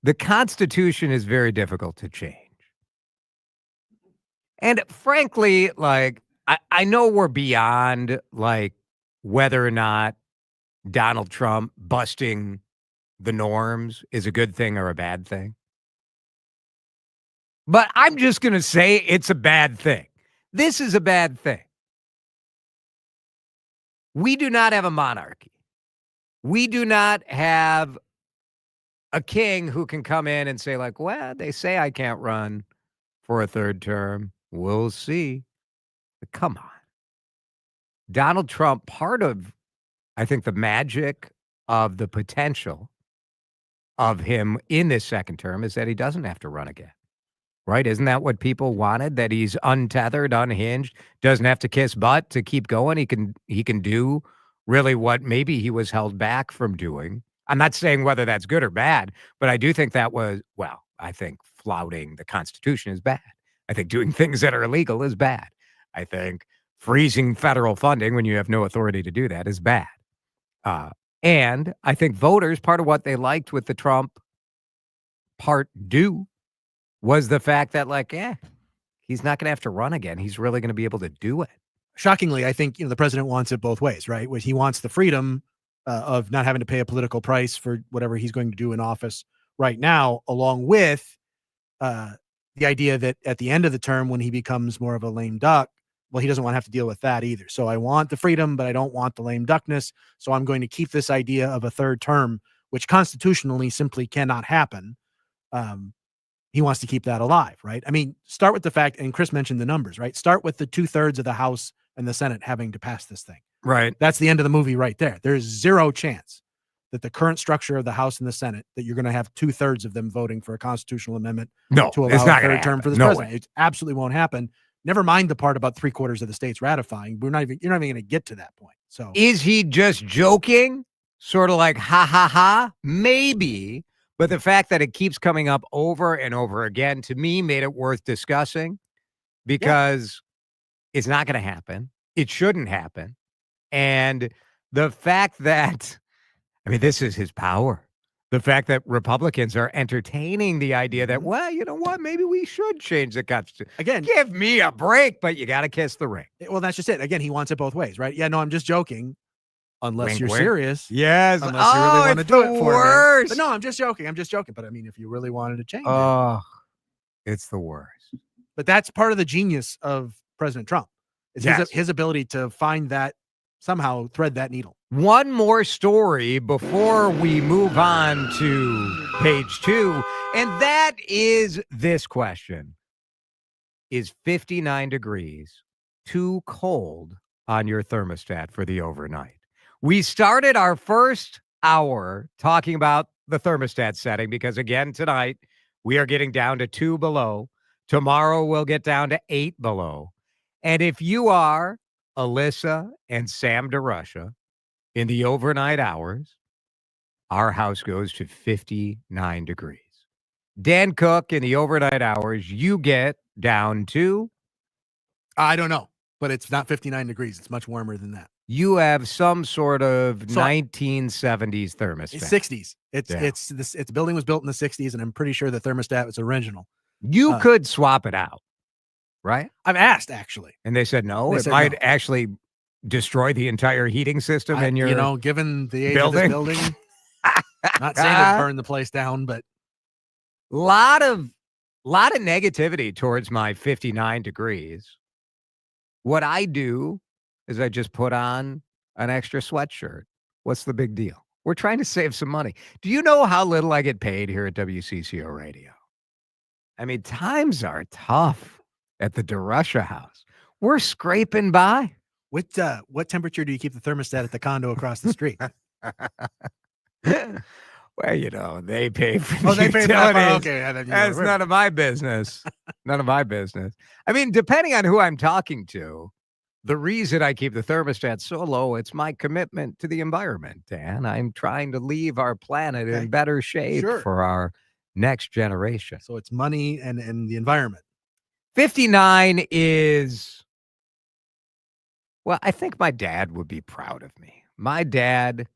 The Constitution is very difficult to change. And frankly, I know we're beyond whether or not Donald Trump busting the norms is a good thing or a bad thing. But I'm just going to say it's a bad thing. This is a bad thing. We do not have a monarchy. We do not have a king who can come in and say they say I can't run for a third term. We'll see. But come on. Donald Trump, part of, I think, the magic of the potential of him in this second term is that he doesn't have to run again. Right? Isn't that what people wanted? That he's untethered, unhinged, doesn't have to kiss butt to keep going. He can do really what maybe he was held back from doing. I'm not saying whether that's good or bad, but I do think that was, I think flouting the Constitution is bad. I think doing things that are illegal is bad. I think freezing federal funding when you have no authority to do that is bad. And I think voters, part of what they liked with the Trump Part 2 was the fact that he's not going to have to run again. He's really going to be able to do it. Shockingly, I think the president wants it both ways, right? Where he wants the freedom of not having to pay a political price for whatever he's going to do in office right now, along with the idea that at the end of the term, when he becomes more of a lame duck, he doesn't want to have to deal with that either. So I want the freedom, but I don't want the lame duckness. So I'm going to keep this idea of a third term, which constitutionally simply cannot happen. He wants to keep that alive, right? Start with the fact, and Chris mentioned the numbers, right? Start with the 2/3 of the House and the Senate having to pass this thing. Right. That's the end of the movie right there. There's zero chance that the current structure of the House and the Senate, that you're going to have 2/3 of them voting for a constitutional amendment to allow a third term for this president. It absolutely won't happen. Never mind the part about 3/4 of the states ratifying. You're not even going to get to that point. So is he just joking? Sort of like, ha, ha, ha? Maybe. But the fact that it keeps coming up over and over again, to me, made it worth discussing because it's not going to happen. It shouldn't happen. And the fact that, this is his power. The fact that Republicans are entertaining the idea that, you know what, maybe we should change the Constitution. Again, give me a break, but you got to kiss the ring. Well, that's just it. Again, he wants it both ways, right? Yeah, no, I'm just joking. Unless Wink, you're wink. serious. Yes. Unless you really want to do it for worst. me. But no, I'm just joking. But if you really wanted to change it's the worst. But that's part of the genius of President Trump. Is his ability to find that, somehow thread that needle. One more story before we move on to page 2, and that is this question. Is 59 degrees too cold on your thermostat for the overnight? We started our first hour talking about the thermostat setting because, again, tonight we are getting down to 2 below. Tomorrow we'll get down to 8 below. And if you are Alyssa and Sam DeRUSHA in the overnight hours, our house goes to 59 degrees. Dan Cook in the overnight hours, you get down to? I don't know, but it's not 59 degrees. It's much warmer than that. You have some sort of 1970s thermostat. It's 60s. It's building was built in the 60s, and I'm pretty sure the thermostat was original. You could swap it out, right? I've asked, actually. And they said no. It might actually destroy the entire heating system in your given the age of this building, not saying it burned the place down, but lot of negativity towards my 59 degrees. What I do is I just put on an extra sweatshirt. What's the big deal? We're trying to save some money. Do you know how little I get paid here at WCCO Radio? I mean, times are tough at the DeRUSHA house. We're scraping by. What temperature do you keep the thermostat at the condo across the street? Well, you know, they pay for Oh, they pay for that. utilities. Okay, yeah, then, That's none of my business. None of my business. I mean, depending on who I'm talking to, the reason I keep the thermostat so low, it's my commitment to the environment, Dan. I'm trying to leave our planet in better shape for our next generation. So it's money and the environment. 59 is, well, I think my dad would be proud of me. My dad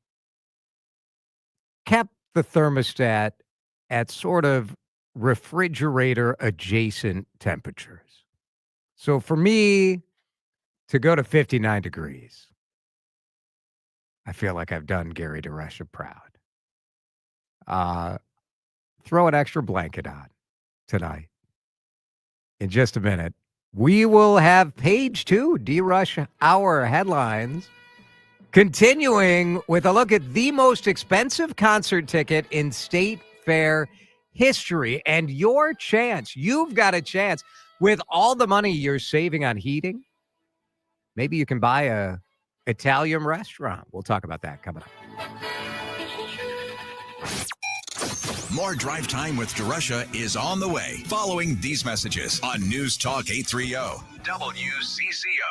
kept the thermostat at sort of refrigerator adjacent temperatures. So for me to go to 59 degrees, I feel like I've done Gary DeRusha proud. Throw an extra blanket on tonight. In just a minute, we will have page 2, DeRUSH Hour Headlines, continuing with a look at the most expensive concert ticket in state fair history. And your chance, you've got a chance with all the money you're saving on heating. Maybe you can buy a Italian restaurant. We'll talk about that coming up. More Drive Time with DeRusha is on the way following these messages on News Talk 830 WCCO.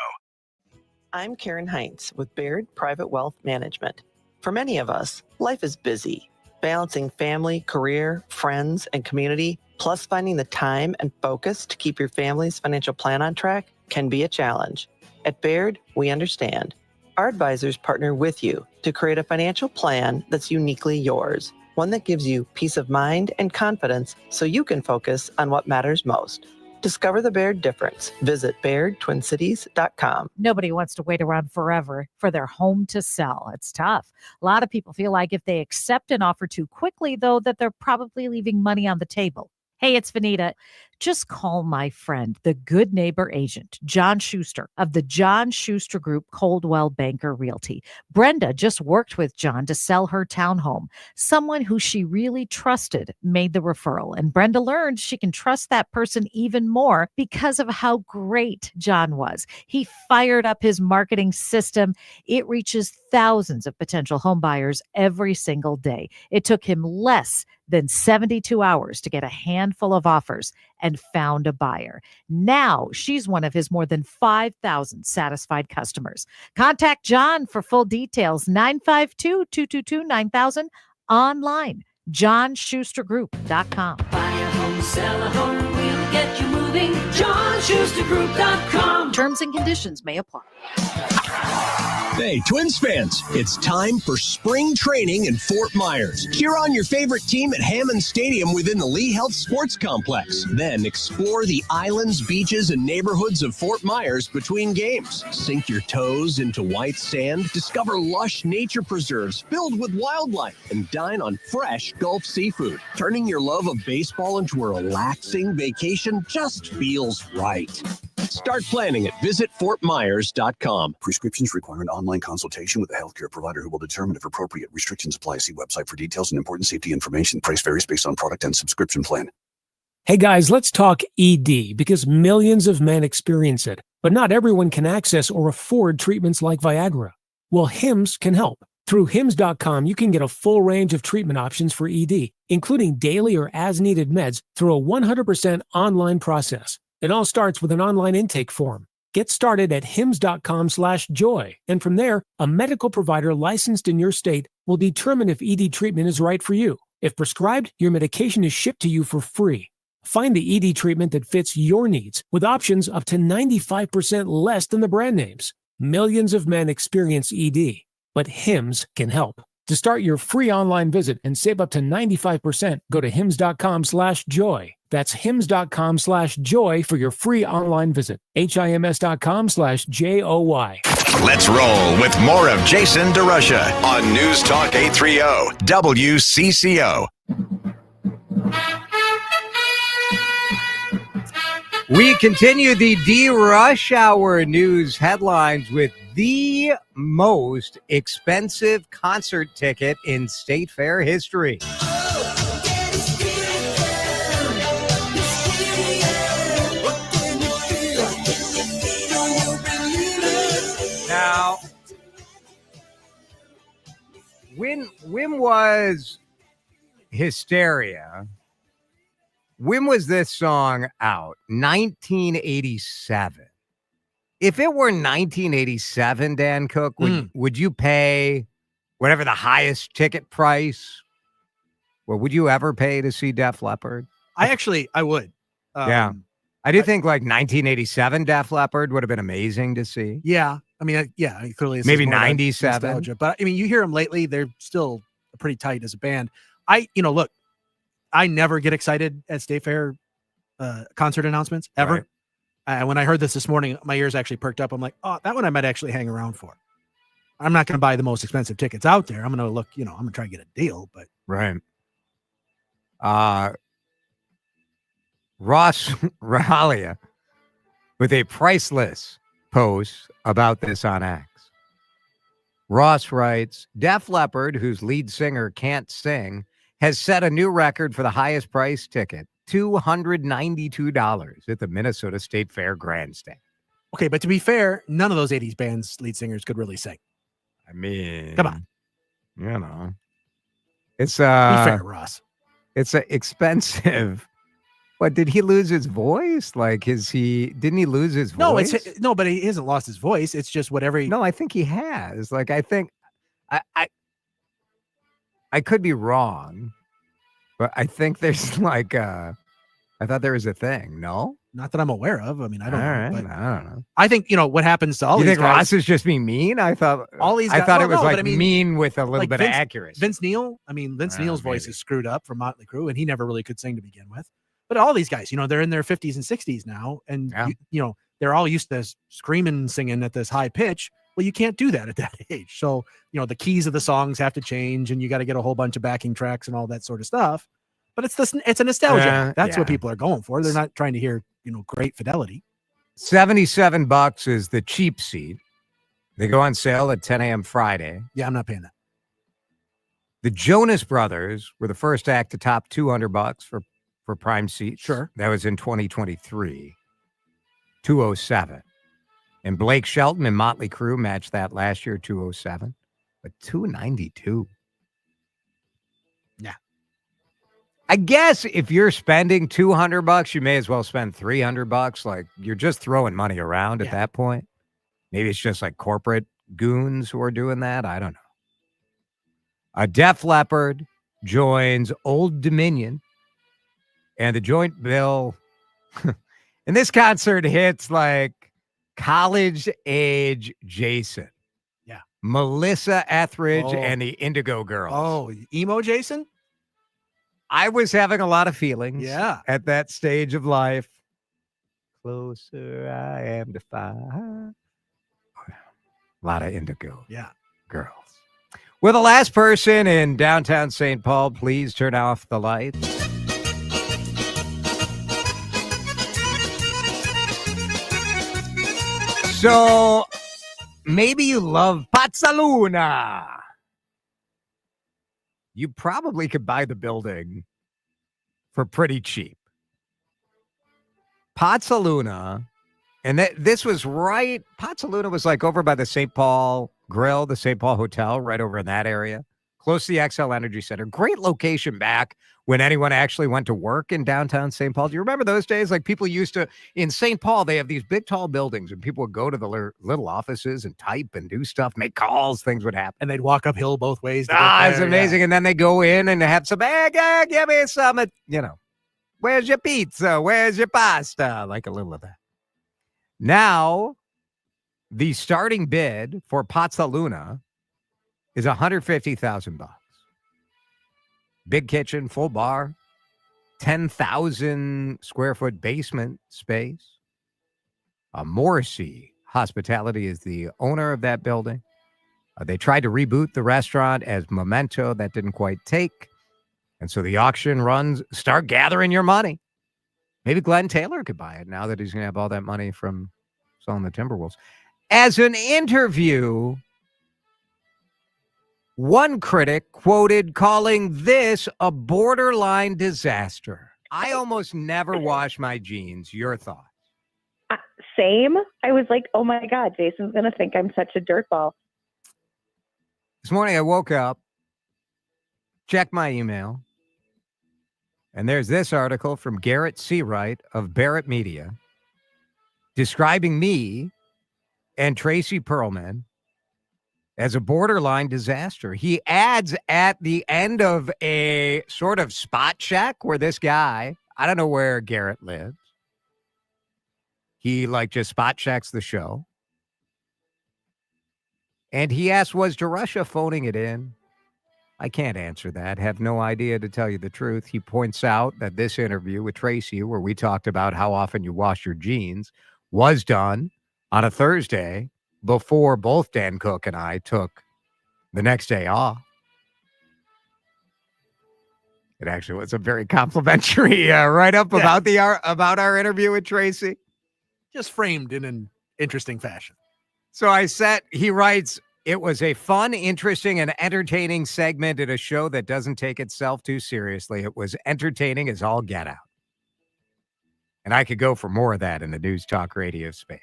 I'm Karen Heinz with Baird Private Wealth Management. For many of us, life is busy. Balancing family, career, friends, and community, plus finding the time and focus to keep your family's financial plan on track can be a challenge. At Baird, we understand. Our advisors partner with you to create a financial plan that's uniquely yours, one that gives you peace of mind and confidence so you can focus on what matters most. Discover the Baird difference. Visit BairdTwinCities.com. Nobody wants to wait around forever for their home to sell. It's tough. A lot of people feel like if they accept an offer too quickly, though, that they're probably leaving money on the table. Hey, it's Vanita. Just call my friend, the good neighbor agent, John Schuster of the John Schuster Group, Coldwell Banker Realty. Brenda just worked with John to sell her townhome. Someone who she really trusted made the referral, and Brenda learned she can trust that person even more because of how great John was. He fired up his marketing system. It reaches thousands of potential home buyers every single day. It took him less than 72 hours to get a handful of offers and found a buyer. Now she's one of his more than 5,000 satisfied customers. Contact John for full details, 952-222-9000, online, johnschustergroup.com. Buy a home, sell a home, we'll get you moving, johnschustergroup.com. Terms and conditions may apply. Hey, Twins fans, it's time for spring training in Fort Myers. Cheer on your favorite team at Hammond Stadium within the Lee Health Sports Complex. Then explore the islands, beaches, and neighborhoods of Fort Myers between games. Sink your toes into white sand, discover lush nature preserves filled with wildlife, and dine on fresh Gulf seafood. Turning your love of baseball into a relaxing vacation just feels right. Start planning at visitfortmyers.com. Prescriptions require an online consultation with a healthcare provider who will determine if appropriate. Restrictions apply. See website for details and important safety information. Price varies based on product and subscription plan. Hey guys, let's talk ED because millions of men experience it, but not everyone can access or afford treatments like Viagra. Well, HIMS can help. Through HIMS.com, you can get a full range of treatment options for ED, including daily or as-needed meds through a 100% online process. It all starts with an online intake form. Get started at hims.com/joy. And from there, a medical provider licensed in your state will determine if ED treatment is right for you. If prescribed, your medication is shipped to you for free. Find the ED treatment that fits your needs with options up to 95% less than the brand names. Millions of men experience ED, but HIMS can help. To start your free online visit and save up to 95%, go to hims.com/joy. That's hims.com/joy for your free online visit. HIMS.com/JOY. Let's roll with more of Jason DeRusha on News Talk 830 WCCO. We continue the DeRUSH Hour News Headlines with the most expensive concert ticket in State Fair history. Now, when was Hysteria? When was this song out? 1987. If it were 1987, Dan Cook, would you pay whatever the highest ticket price? Well, would you ever pay to see Def Leppard? I would. Yeah. I do think like 1987 Def Leppard would have been amazing to see. Yeah. I mean, clearly it's maybe more about 97. nostalgia, but I mean, you hear them lately, they're still pretty tight as a band. Look, I never get excited at State Fair concert announcements ever. Right. When I heard this morning, my ears actually perked up. I'm like, oh, that one I might actually hang around for. I'm not going to buy the most expensive tickets out there. I'm going to look, I'm going to try and get a deal, but. Right. Ross Rahalia with a priceless post about this on X. Ross writes, Def Leppard, whose lead singer can't sing, has set a new record for the highest price ticket, $292 at the Minnesota State Fair Grandstand. Okay, but to be fair, none of those 80s bands lead singers could really sing. I mean, come on. It's be fair, Ross. It's expensive. What, did he lose his voice? Didn't he lose his voice? No, but he hasn't lost his voice. It's just whatever No, I think he has. I think I could be wrong, but I think there's I thought there was a thing. No, not that I'm aware of. I mean, I don't know. Right, but I don't know. I think what happens to all you these think guys. Ross is just being mean? I thought all these. Guys, I thought it was mean with a little bit of accuracy. Vince Neil. I mean, Vince Neil's voice is screwed up from Motley Crue, and he never really could sing to begin with. But all these guys, they're in their 50s and 60s now, and they're all used to screaming, singing at this high pitch. Well, you can't do that at that age. So, the keys of the songs have to change, and you got to get a whole bunch of backing tracks and all that sort of stuff. But it's a nostalgia. That's what people are going for. They're not trying to hear, great fidelity. $77 is the cheap seat. They go on sale at 10 a.m. Friday. Yeah, I'm not paying that. The Jonas Brothers were the first act to top $200 for prime seats. Sure. That was in 2023. $207. And Blake Shelton and Motley Crue matched that last year, $207. But $292. Yeah. I guess if you're spending $200, you may as well spend $300. You're just throwing money around at that point. Maybe it's just corporate goons who are doing that. I don't know. A Def Leppard joins Old Dominion, and the joint bill. And this concert hits college age Jason. Yeah. Melissa Etheridge and the Indigo Girls. Oh, emo Jason? I was having a lot of feelings at that stage of life. Closer I am to fire. A lot of Indigo Girls. Will the last person in downtown St. Paul please turn off the lights? So maybe you love Pazzaluna. You probably could buy the building for pretty cheap. Pazzaluna, and this was right. Pazzaluna was over by the St. Paul Grill, the St. Paul Hotel, right over in that area, close to the XL Energy Center. Great location back when anyone actually went to work in downtown St. Paul. Do you remember those days? People used to, in St. Paul, they have these big, tall buildings, and people would go to the little offices and type and do stuff, make calls, things would happen. And they'd walk uphill both ways. It's amazing. And then they go in and have some, give me some, where's your pizza? Where's your pasta? A little of that. Now, the starting bid for Pazzaluna is $150,000. Big kitchen, full bar, 10,000 square foot basement space. Morrissey Hospitality is the owner of that building. They tried to reboot the restaurant as Memento. That didn't quite take. And so the auction runs, start gathering your money. Maybe Glenn Taylor could buy it now that he's going to have all that money from selling the Timberwolves. As an interview, one critic quoted calling this a borderline disaster. I almost never wash my jeans. Your thoughts? Same. I was like, oh my God, Jason's going to think I'm such a dirtball. This morning I woke up, checked my email, and there's this article from Garrett Seawright of Barrett Media describing me and Tracy Perlman as a borderline disaster. He adds at the end of a sort of spot check where this guy, I don't know where Garrett lives, he just spot checks the show. And he asked, was DeRUSHA phoning it in? I can't answer that. Have no idea, to tell you the truth. He points out that this interview with Tracy, where we talked about how often you wash your jeans, was done on a Thursday before both Dan Cook and I took the next day off. It actually was a very complimentary write-up about our interview with Tracy. Just framed in an interesting fashion. So he writes, it was a fun, interesting, and entertaining segment in a show that doesn't take itself too seriously. It was entertaining as all get out. And I could go for more of that in the news talk radio space.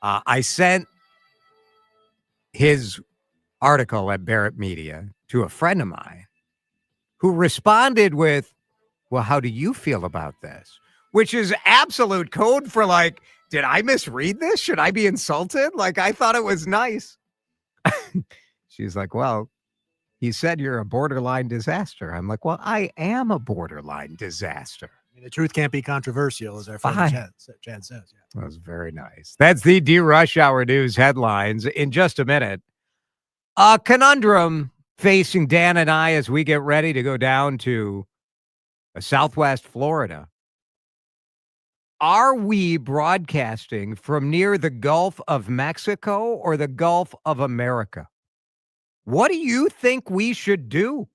I sent his article at Barrett Media to a friend of mine who responded with, well, how do you feel about this? Which is absolute code for did I misread this? Should I be insulted? I thought it was nice. She's like, well, he said you're a borderline disaster. I'm like, well, I am a borderline disaster. I mean, the truth can't be controversial, as our friend Chad says. Yeah. That was very nice. That's the DeRUSH Hour News headlines. In just a minute, a conundrum facing Dan and I as we get ready to go down to Southwest Florida. Are we broadcasting from near the Gulf of Mexico or the Gulf of America? What do you think we should do?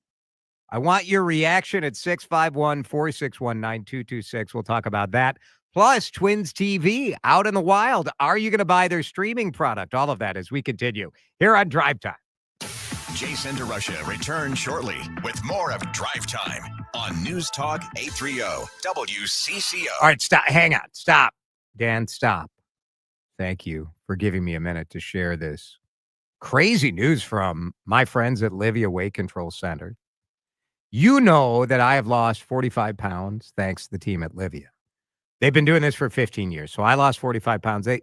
I want your reaction at 651-461-9226. We'll talk about that. Plus, Twins TV out in the wild. Are you going to buy their streaming product? All of that as we continue here on Drive Time. Jason DeRusha returns shortly with more of Drive Time on News Talk 830 WCCO. All right, stop. Hang on. Stop. Dan, stop. Thank you for giving me a minute to share this crazy news from my friends at Livia Weight Control Center. You know that I have lost 45 pounds thanks to the team at Livia. They've been doing this for 15 years. So I lost 45 pounds. They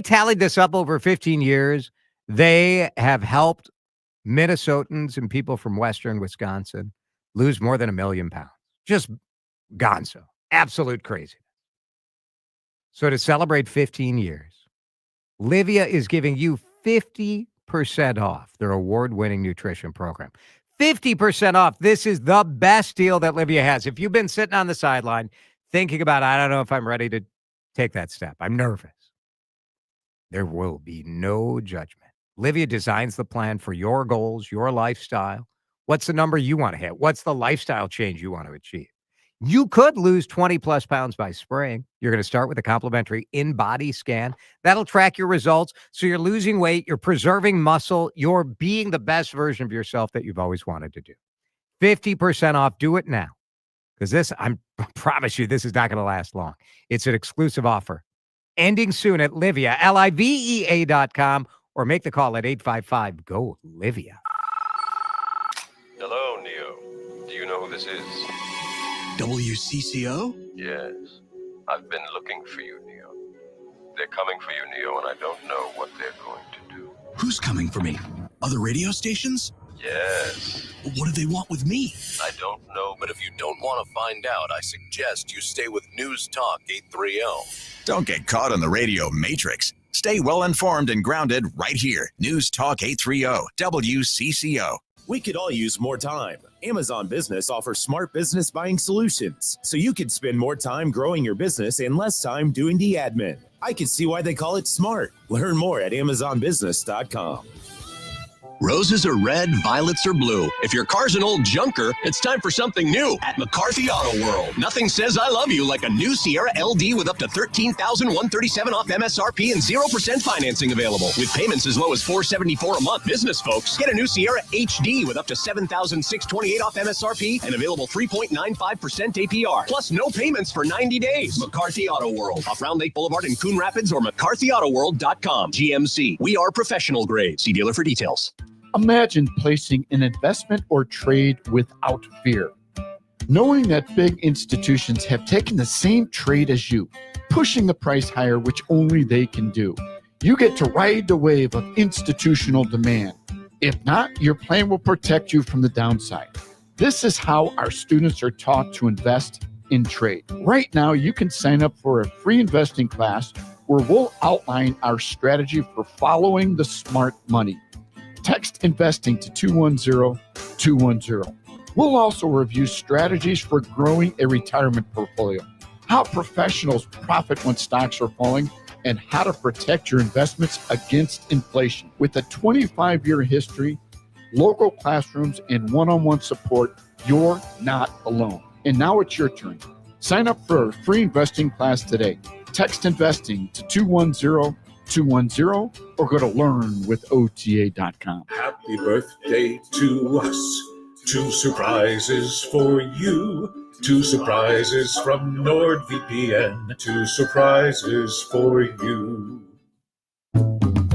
tallied this up over 15 years. They have helped Minnesotans and people from Western Wisconsin lose more than 1 million pounds. Just gonzo. Absolute crazy. So to celebrate 15 years, Livia is giving you 50% off their award-winning nutrition program. 50% off. This is the best deal that Livia has. If you've been sitting on the sideline thinking about, I don't know if I'm ready to take that step, I'm nervous, there will be no judgment. Livia designs the plan for your goals, your lifestyle. What's the number you want to hit? What's the lifestyle change you want to achieve? You could lose 20 plus pounds by spring. You're going to start with a complimentary in-body scan. That'll track your results. So you're losing weight, you're preserving muscle, you're being the best version of yourself that you've always wanted to do. 50% off. Do it now. Because this, I promise you, this is not going to last long. It's an exclusive offer. Ending soon at Livia, LIVEA.com, or make the call at 855-GO-LIVIA. Hello, Neo. Do you know who this is? WCCO? Yes. I've been looking for you, Neo. They're coming for you, Neo, and I don't know what they're going to do. Who's coming for me? Other radio stations? Yes. What do they want with me? I don't know, but if you don't want to find out, I suggest you stay with News Talk 830. Don't get caught on the radio matrix. Stay well informed and grounded right here. News Talk 830 WCCO. We could all use more time. Amazon Business offers smart business buying solutions, so you can spend more time growing your business and less time doing the admin. I can see why they call it smart. Learn more at AmazonBusiness.com. Roses are red, violets are blue. If your car's an old junker, it's time for something new at McCarthy Auto World. Nothing says I love you like a new Sierra LD with up to $13,137 off MSRP and 0% financing available. With payments as low as $474 a month. Business folks, get a new Sierra HD with up to $7,628 off MSRP and available 3.95% APR. Plus no payments for 90 days. McCarthy Auto World. Off Round Lake Boulevard in Coon Rapids or McCarthyAutoWorld.com. GMC. We are professional grade. See dealer for details. Imagine placing an investment or trade without fear. Knowing that big institutions have taken the same trade as you, pushing the price higher, which only they can do. You get to ride the wave of institutional demand. If not, your plan will protect you from the downside. This is how our students are taught to invest in trade. Right now, you can sign up for a free investing class where we'll outline our strategy for following the smart money. Text investing to 210-210. We'll also review strategies for growing a retirement portfolio, how professionals profit when stocks are falling, and how to protect your investments against inflation. With a 25-year history, local classrooms, and one-on-one support, you're not alone. And now it's your turn. Sign up for a free investing class today. Text investing to 210-210 or go to learnwithota.com. Happy birthday to us. 2 surprises for you. 2 surprises from NordVPN. 2 surprises for you.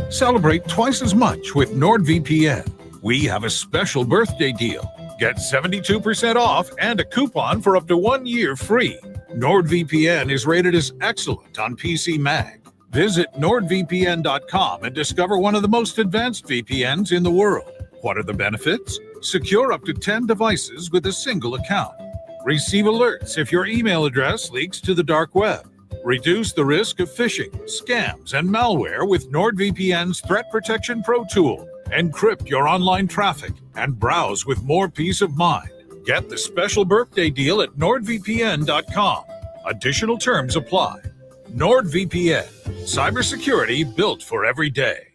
Celebrate twice as much with NordVPN. We have a special birthday deal. Get 72% off and a coupon for up to 1 year free. NordVPN is rated as excellent on PC Mag. Visit NordVPN.com and discover one of the most advanced VPNs in the world. What are the benefits? Secure up to 10 devices with a single account. Receive alerts if your email address leaks to the dark web. Reduce the risk of phishing, scams, and malware with NordVPN's Threat Protection Pro tool. Encrypt your online traffic and browse with more peace of mind. Get the special birthday deal at NordVPN.com. Additional terms apply. NordVPN. Cybersecurity built for every day.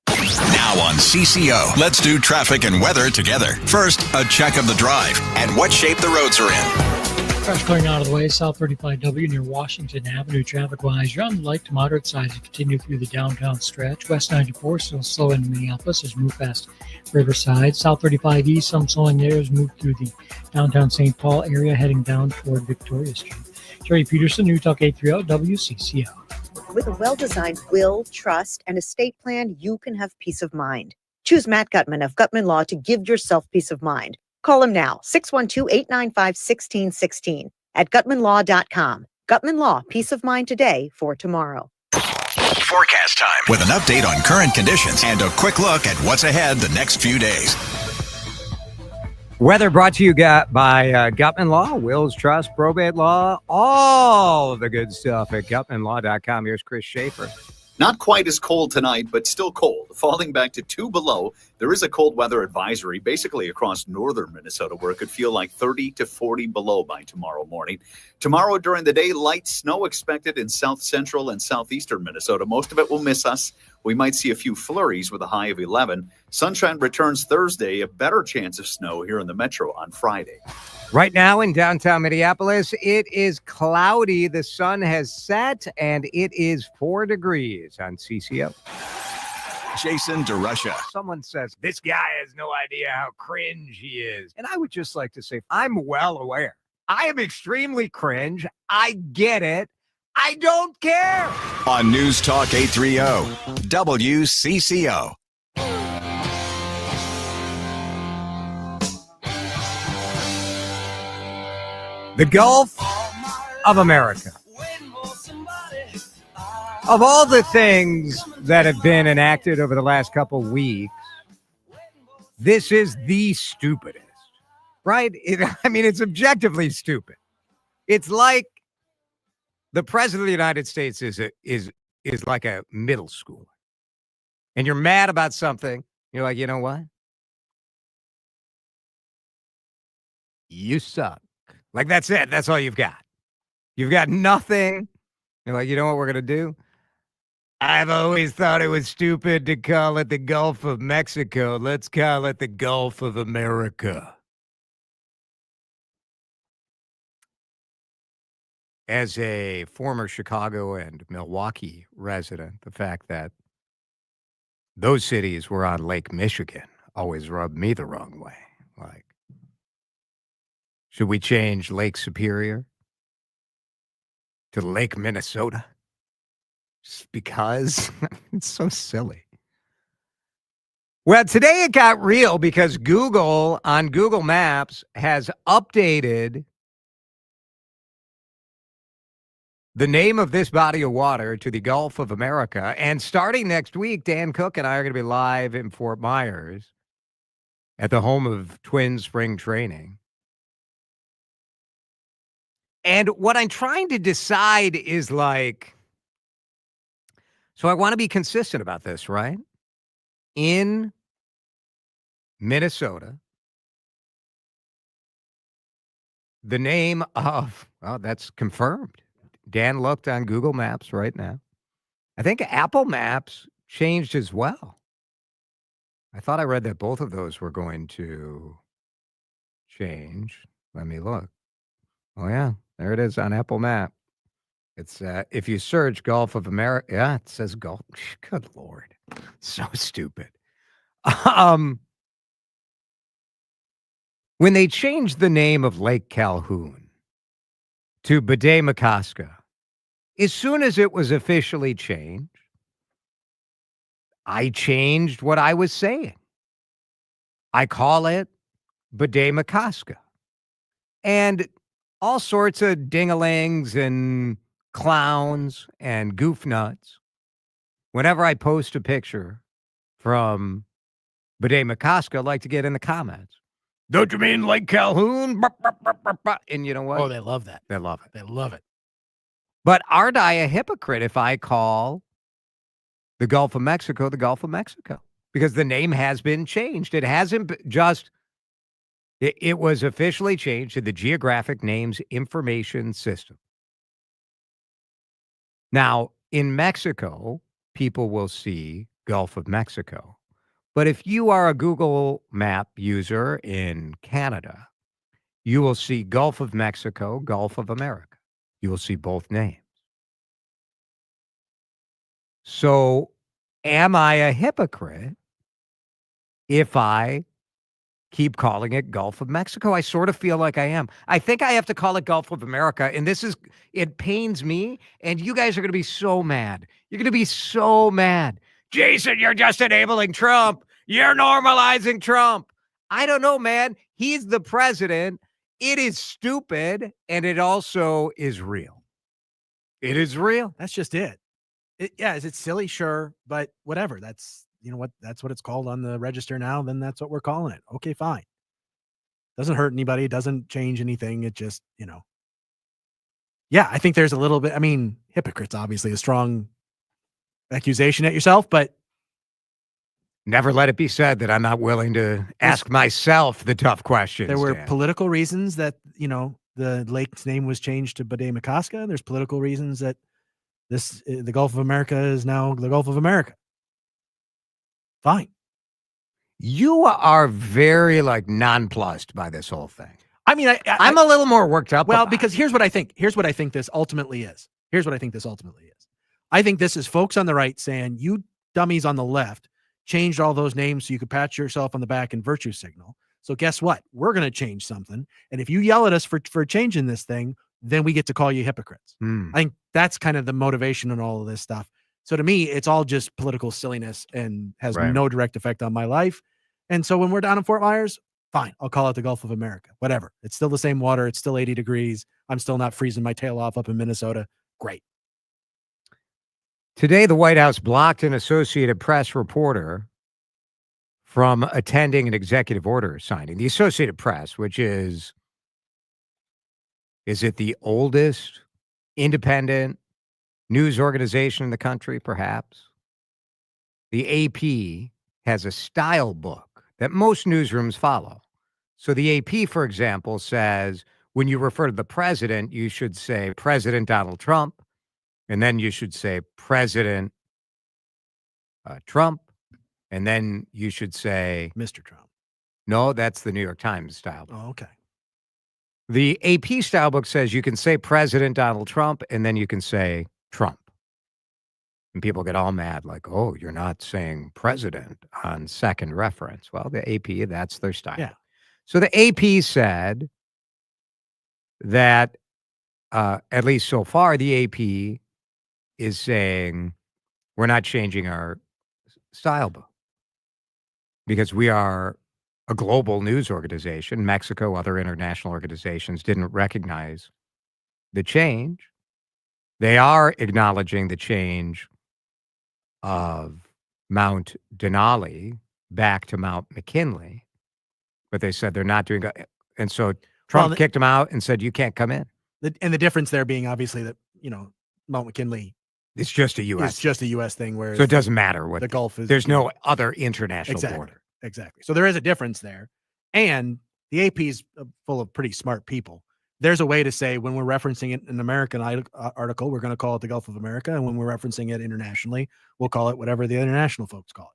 Now on CCO, let's do traffic and weather together. First, a check of the drive and what shape the roads are in. Crash clearing out of the way, South 35W near Washington Avenue traffic-wise. You're on the light to moderate side as you continue through the downtown stretch. West 94 still slow in Minneapolis as you move past Riverside. South 35 East, some slowing there as you move through the downtown St. Paul area heading down toward Victoria Street. Jerry Peterson, News Talk 830 WCCO. With a well-designed will, trust, and estate plan, you can have peace of mind. Choose Matt Gutman of Gutman Law to give yourself peace of mind. Call him now, 612-895-1616 at gutmanlaw.com. Gutman Law, peace of mind today for tomorrow. Forecast time with an update on current conditions and a quick look at what's ahead the next few days. Weather brought to you by Gutman Law, wills, trust, probate law, all of the good stuff at gutmanlaw.com. Here's Chris Schaefer. Not quite as cold tonight, but still cold. Falling back to 2 below. There is a cold weather advisory basically across northern Minnesota where it could feel like 30 to 40 below by tomorrow morning. Tomorrow during the day, light snow expected in south central and southeastern Minnesota. Most of it will miss us. We might see a few flurries with a high of 11. Sunshine returns Thursday, a better chance of snow here in the metro on Friday. Right now in downtown Minneapolis, it is cloudy. The sun has set, and it is 4 degrees on CCO. Jason DeRUSHA. Someone says, this guy has no idea how cringe he is. And I would just like to say, I'm well aware. I am extremely cringe. I get it. I don't care. On News Talk 830 WCCO. The Gulf of America. Of all the things that have been enacted over the last couple weeks, this is the stupidest, right? It's objectively stupid. It's like the president of the United States is like a middle schooler, and you're mad about something. You're like, you know what? You suck. Like, that's it. That's all you've got. You've got nothing. You're like, you know what we're going to do? I've always thought it was stupid to call it the Gulf of Mexico. Let's call it the Gulf of America. As a former Chicago and Milwaukee resident, the fact that those cities were on Lake Michigan always rubbed me the wrong way. Like, should we change Lake Superior to Lake Minnesota? Just because? It's so silly. Well, today it got real because Google on Google Maps has updated the name of this body of water to the Gulf of America. And starting next week, Dan Cook and I are going to be live in Fort Myers at the home of Twins spring training. And what I'm trying to decide is like, so I want to be consistent about this, right? In Minnesota, the name of, well, that's confirmed. Dan looked on Google Maps right now. I think Apple Maps changed as well. I thought I read that both of those were going to change. Let me look. Oh, yeah, there it is on Apple Map. It's if you search Gulf of America, yeah, it says Gulf. Good Lord. So stupid. When they changed the name of Lake Calhoun to Bade-Makaska, as soon as it was officially changed, I changed what I was saying. I call it Bade-Makaska. And all sorts of ding-a-lings and clowns and goof nuts, whenever I post a picture from Bade-Makaska, I like to get in the comments. Don't you mean Lake Calhoun? And you know what? Oh, they love that. They love it. They love it. But aren't I a hypocrite if I call the Gulf of Mexico the Gulf of Mexico? Because the name has been changed. It hasn't just, it was officially changed to the Geographic Names Information System. Now, in Mexico, people will see Gulf of Mexico. But if you are a Google Map user in Canada, you will see Gulf of Mexico, Gulf of America. You will see both names. So, am I a hypocrite if I keep calling it Gulf of Mexico? I sort of feel like I am. I think I have to call it Gulf of America. And it pains me. And you guys are going to be so mad. You're going to be so mad. Jason, you're just enabling Trump. You're normalizing Trump. I don't know, man. He's the president. It is stupid. And it also is real. It is real. That's just it. Is it silly? Sure. But whatever. That's, you know what? That's what it's called on the register now. Then that's what we're calling it. Okay, fine. Doesn't hurt anybody. It doesn't change anything. It just, yeah, I think there's a little bit, hypocrite's obviously a strong accusation at yourself, but never let it be said that I'm not willing to ask myself the tough questions. There were Dan. Political reasons that, the lake's name was changed to Bade-Makaska. There's political reasons that the Gulf of America is now the Gulf of America. Fine. You are very nonplussed by this whole thing. I'm a little more worked up. Well, because here's what I think. Here's what I think this ultimately is. I think this is folks on the right saying, you dummies on the left changed all those names so you could pat yourself on the back and virtue signal. So guess what? We're going to change something. And if you yell at us for changing this thing, then we get to call you hypocrites. I think that's kind of the motivation in all of this stuff. So to me, it's all just political silliness and has no direct effect on my life. And so when we're down in Fort Myers, fine, I'll call it the Gulf of America, whatever. It's still the same water. It's still 80 degrees. I'm still not freezing my tail off up in Minnesota. Great. Today, the White House blocked an Associated Press reporter from attending an executive order signing. The Associated Press, which is it the oldest independent news organization in the country, perhaps? The AP has a style book that most newsrooms follow. So the AP, for example, says when you refer to the president, you should say President Donald Trump, and then you should say President Trump, and then you should say Mr. Trump. No, that's the New York Times style book. Oh, okay. The AP style book says you can say President Donald Trump, and then you can say Trump. And people get all mad, like, oh, you're not saying president on second reference. Well, the AP, that's their style. Yeah. So the AP said that, at least so far, the AP is saying we're not changing our style book because we are a global news organization. Mexico, other international organizations didn't recognize the change. They are acknowledging the change of Mount Denali back to Mount McKinley, but they said they're not doing it. And so Trump kicked them out and said, you can't come in. And the difference there being obviously that, Mount McKinley it's just a U.S. It's just a U.S. thing where so it doesn't matter what the Gulf is. There's no other international border. Exactly. So there is a difference there. And the AP is full of pretty smart people. There's a way to say when we're referencing it in an American article, we're going to call it the Gulf of America. And when we're referencing it internationally, we'll call it whatever the international folks call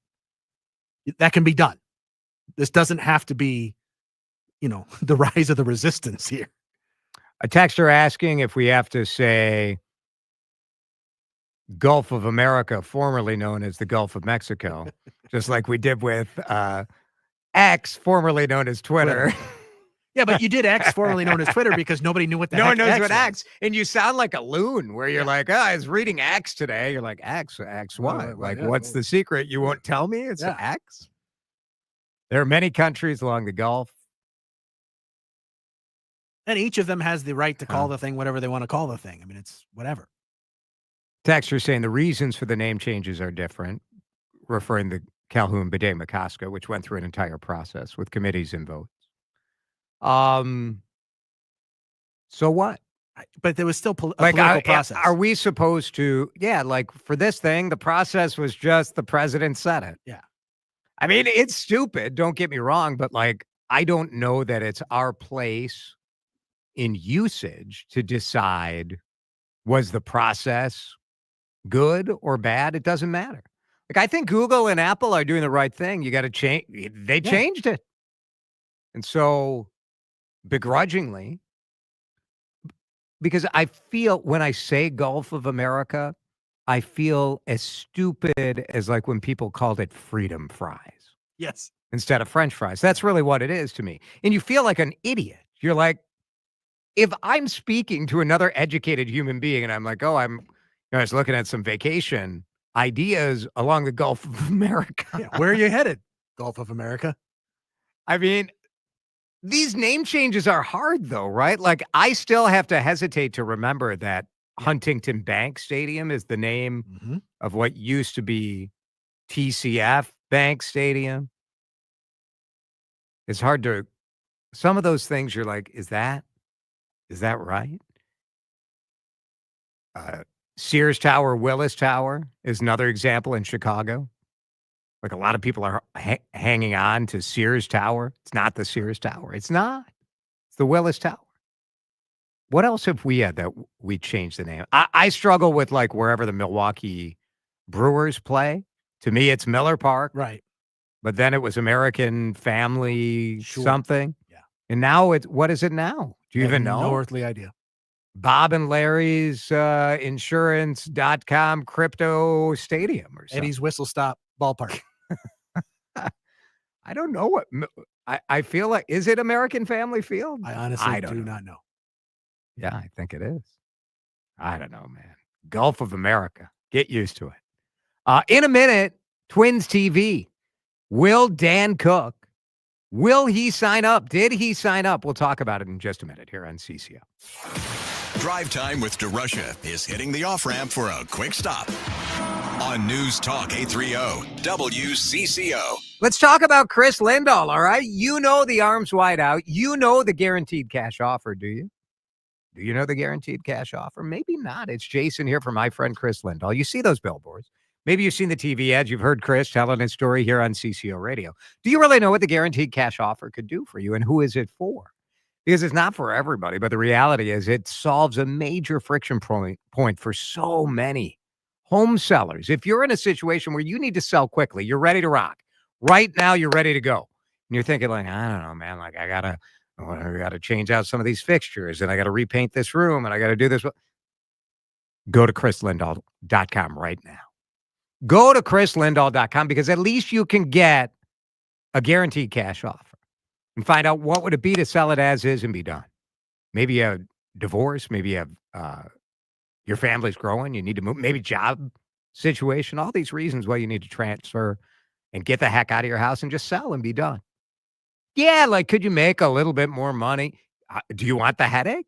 it. That can be done. This doesn't have to be, the rise of the resistance here. A texter asking if we have to say Gulf of America, formerly known as the Gulf of Mexico, just like we did with X, formerly known as Twitter. Yeah, but you did X, formerly known as Twitter, because nobody knew what the no one heck knows X what was. X. And you sound like a loon where you're like, I was reading X today. You're like, X what? What's the secret? You won't tell me it's X? There are many countries along the Gulf. And each of them has the right to call the thing whatever they want to call the thing. I mean, it's whatever. Texter saying the reasons for the name changes are different, referring to Calhoun Bidet McCosker, which went through an entire process with committees and votes. So what? But there was still a political process. Are we supposed to? Yeah, like for this thing, the process was just the president said it. Yeah. I mean, it's stupid. Don't get me wrong, but I don't know that it's our place in usage to decide was the process good or bad. It doesn't matter. I think Google and Apple are doing the right thing. You got to change. They changed it. And so begrudgingly, because I feel when I say Gulf of America, I feel as stupid as when people called it freedom fries. Yes. Instead of French fries. That's really what it is to me. And you feel like an idiot. You're like, if I'm speaking to another educated human being and I'm like, I was looking at some vacation ideas along the Gulf of America. Yeah, where are you headed? Gulf of America. I mean, these name changes are hard though, right? I still have to hesitate to remember that Huntington Bank Stadium is the name of what used to be TCF Bank Stadium. It's hard to, some of those things you're like, is that right? Sears Tower, Willis Tower is another example in Chicago. A lot of people are hanging on to Sears Tower. It's not the Sears Tower. It's not. It's the Willis Tower. What else have we had that we changed the name? I struggle with wherever the Milwaukee Brewers play. To me, it's Miller Park. Right. But then it was American Family something. Yeah. And now what is it now? Do you even know? No earthly idea. Bob and Larry's insurance.com crypto stadium or something. Eddie's Whistle Stop Ballpark. I don't know what I feel like. Is it American Family Field? I honestly do not know. Yeah, I think it is. I don't know, man. Gulf of America. Get used to it. In a minute, Twins TV. Will Dan Cook, will he sign up? Did he sign up? We'll talk about it in just a minute here on CCO. Drive Time with DeRUSHA is hitting the off-ramp for a quick stop on News Talk 830 WCCO. Let's talk about Chris Lindahl, all right? You know the arms wide out. You know the guaranteed cash offer, do you? Do you know the guaranteed cash offer? Maybe not. It's Jason here from my friend Chris Lindahl. You see those billboards. Maybe you've seen the TV ads. You've heard Chris telling his story here on CCO Radio. Do you really know what the guaranteed cash offer could do for you, and who is it for? Because it's not for everybody, but the reality is it solves a major friction point for so many Home sellers, if you're in a situation where you need to sell quickly, you're ready to rock. Right now, you're ready to go. And you're thinking like, I don't know, man, like I gotta change out some of these fixtures and I gotta repaint this room and I gotta do this. Go to chrislindahl.com right now. Go to chrislindahl.com because at least you can get a guaranteed cash offer and find out what would it be to sell it as is and be done. Maybe you have divorce, maybe you have your family's growing, you need to move, maybe job situation, all these reasons why you need to transfer and get the heck out of your house and just sell and be done. Yeah, like could you make a little bit more money? Do you want the headache?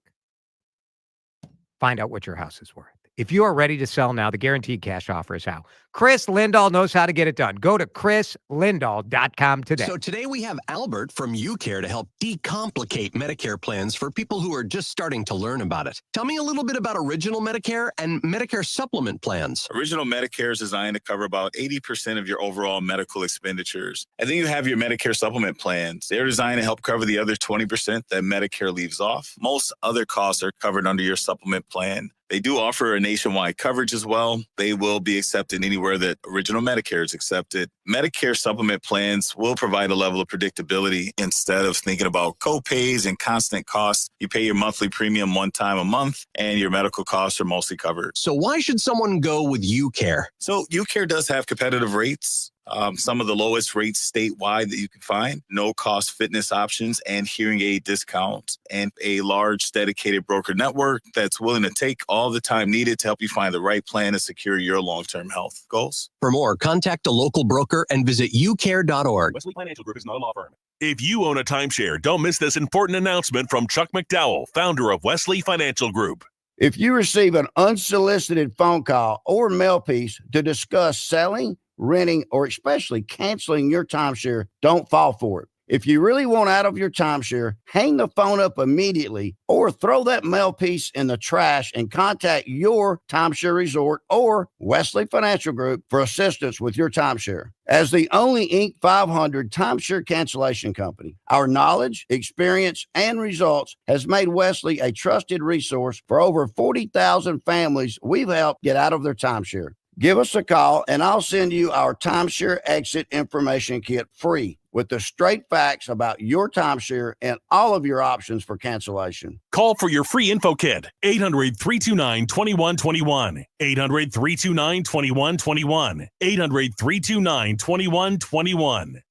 Find out what your house is worth. If you are ready to sell now, the guaranteed cash offer is out. Chris Lindahl knows how to get it done. Go to chrislindahl.com today. So today we have Albert from UCare to help decomplicate Medicare plans for people who are just starting to learn about it. Tell me a little bit about Original Medicare and Medicare supplement plans. Original Medicare is designed to cover about 80% of your overall medical expenditures. And then you have your Medicare supplement plans. They're designed to help cover the other 20% that Medicare leaves off. Most other costs are covered under your supplement plan. They do offer a nationwide coverage as well. They will be accepted anywhere that Original Medicare is accepted. Medicare supplement plans will provide a level of predictability instead of thinking about co-pays and constant costs. You pay your monthly premium one time a month and your medical costs are mostly covered. So why should someone go with UCare? So UCare does have competitive rates. Some of the lowest rates statewide that you can find, no cost fitness options and hearing aid discounts, and a large dedicated broker network that's willing to take all the time needed to help you find the right plan to secure your long-term health goals. For more, contact a local broker and visit ucare.org. Wesley Financial Group is not a law firm. If you own a timeshare, don't miss this important announcement from Chuck McDowell, founder of Wesley Financial Group. If you receive an unsolicited phone call or mail piece to discuss selling, renting, or especially canceling your timeshare, don't fall for it. If you really want out of your timeshare, hang the phone up immediately or throw that mail piece in the trash and contact your timeshare resort or Wesley Financial Group for assistance with your timeshare. As the only Inc. 500 timeshare cancellation company, our knowledge, experience, and results has made Wesley a trusted resource for over 40,000 families we've helped get out of their timeshare. Give us a call and I'll send you our timeshare exit information kit free with the straight facts about your timeshare and all of your options for cancellation. Call for your free info kit, 800-329-2121, 800-329-2121, 800-329-2121.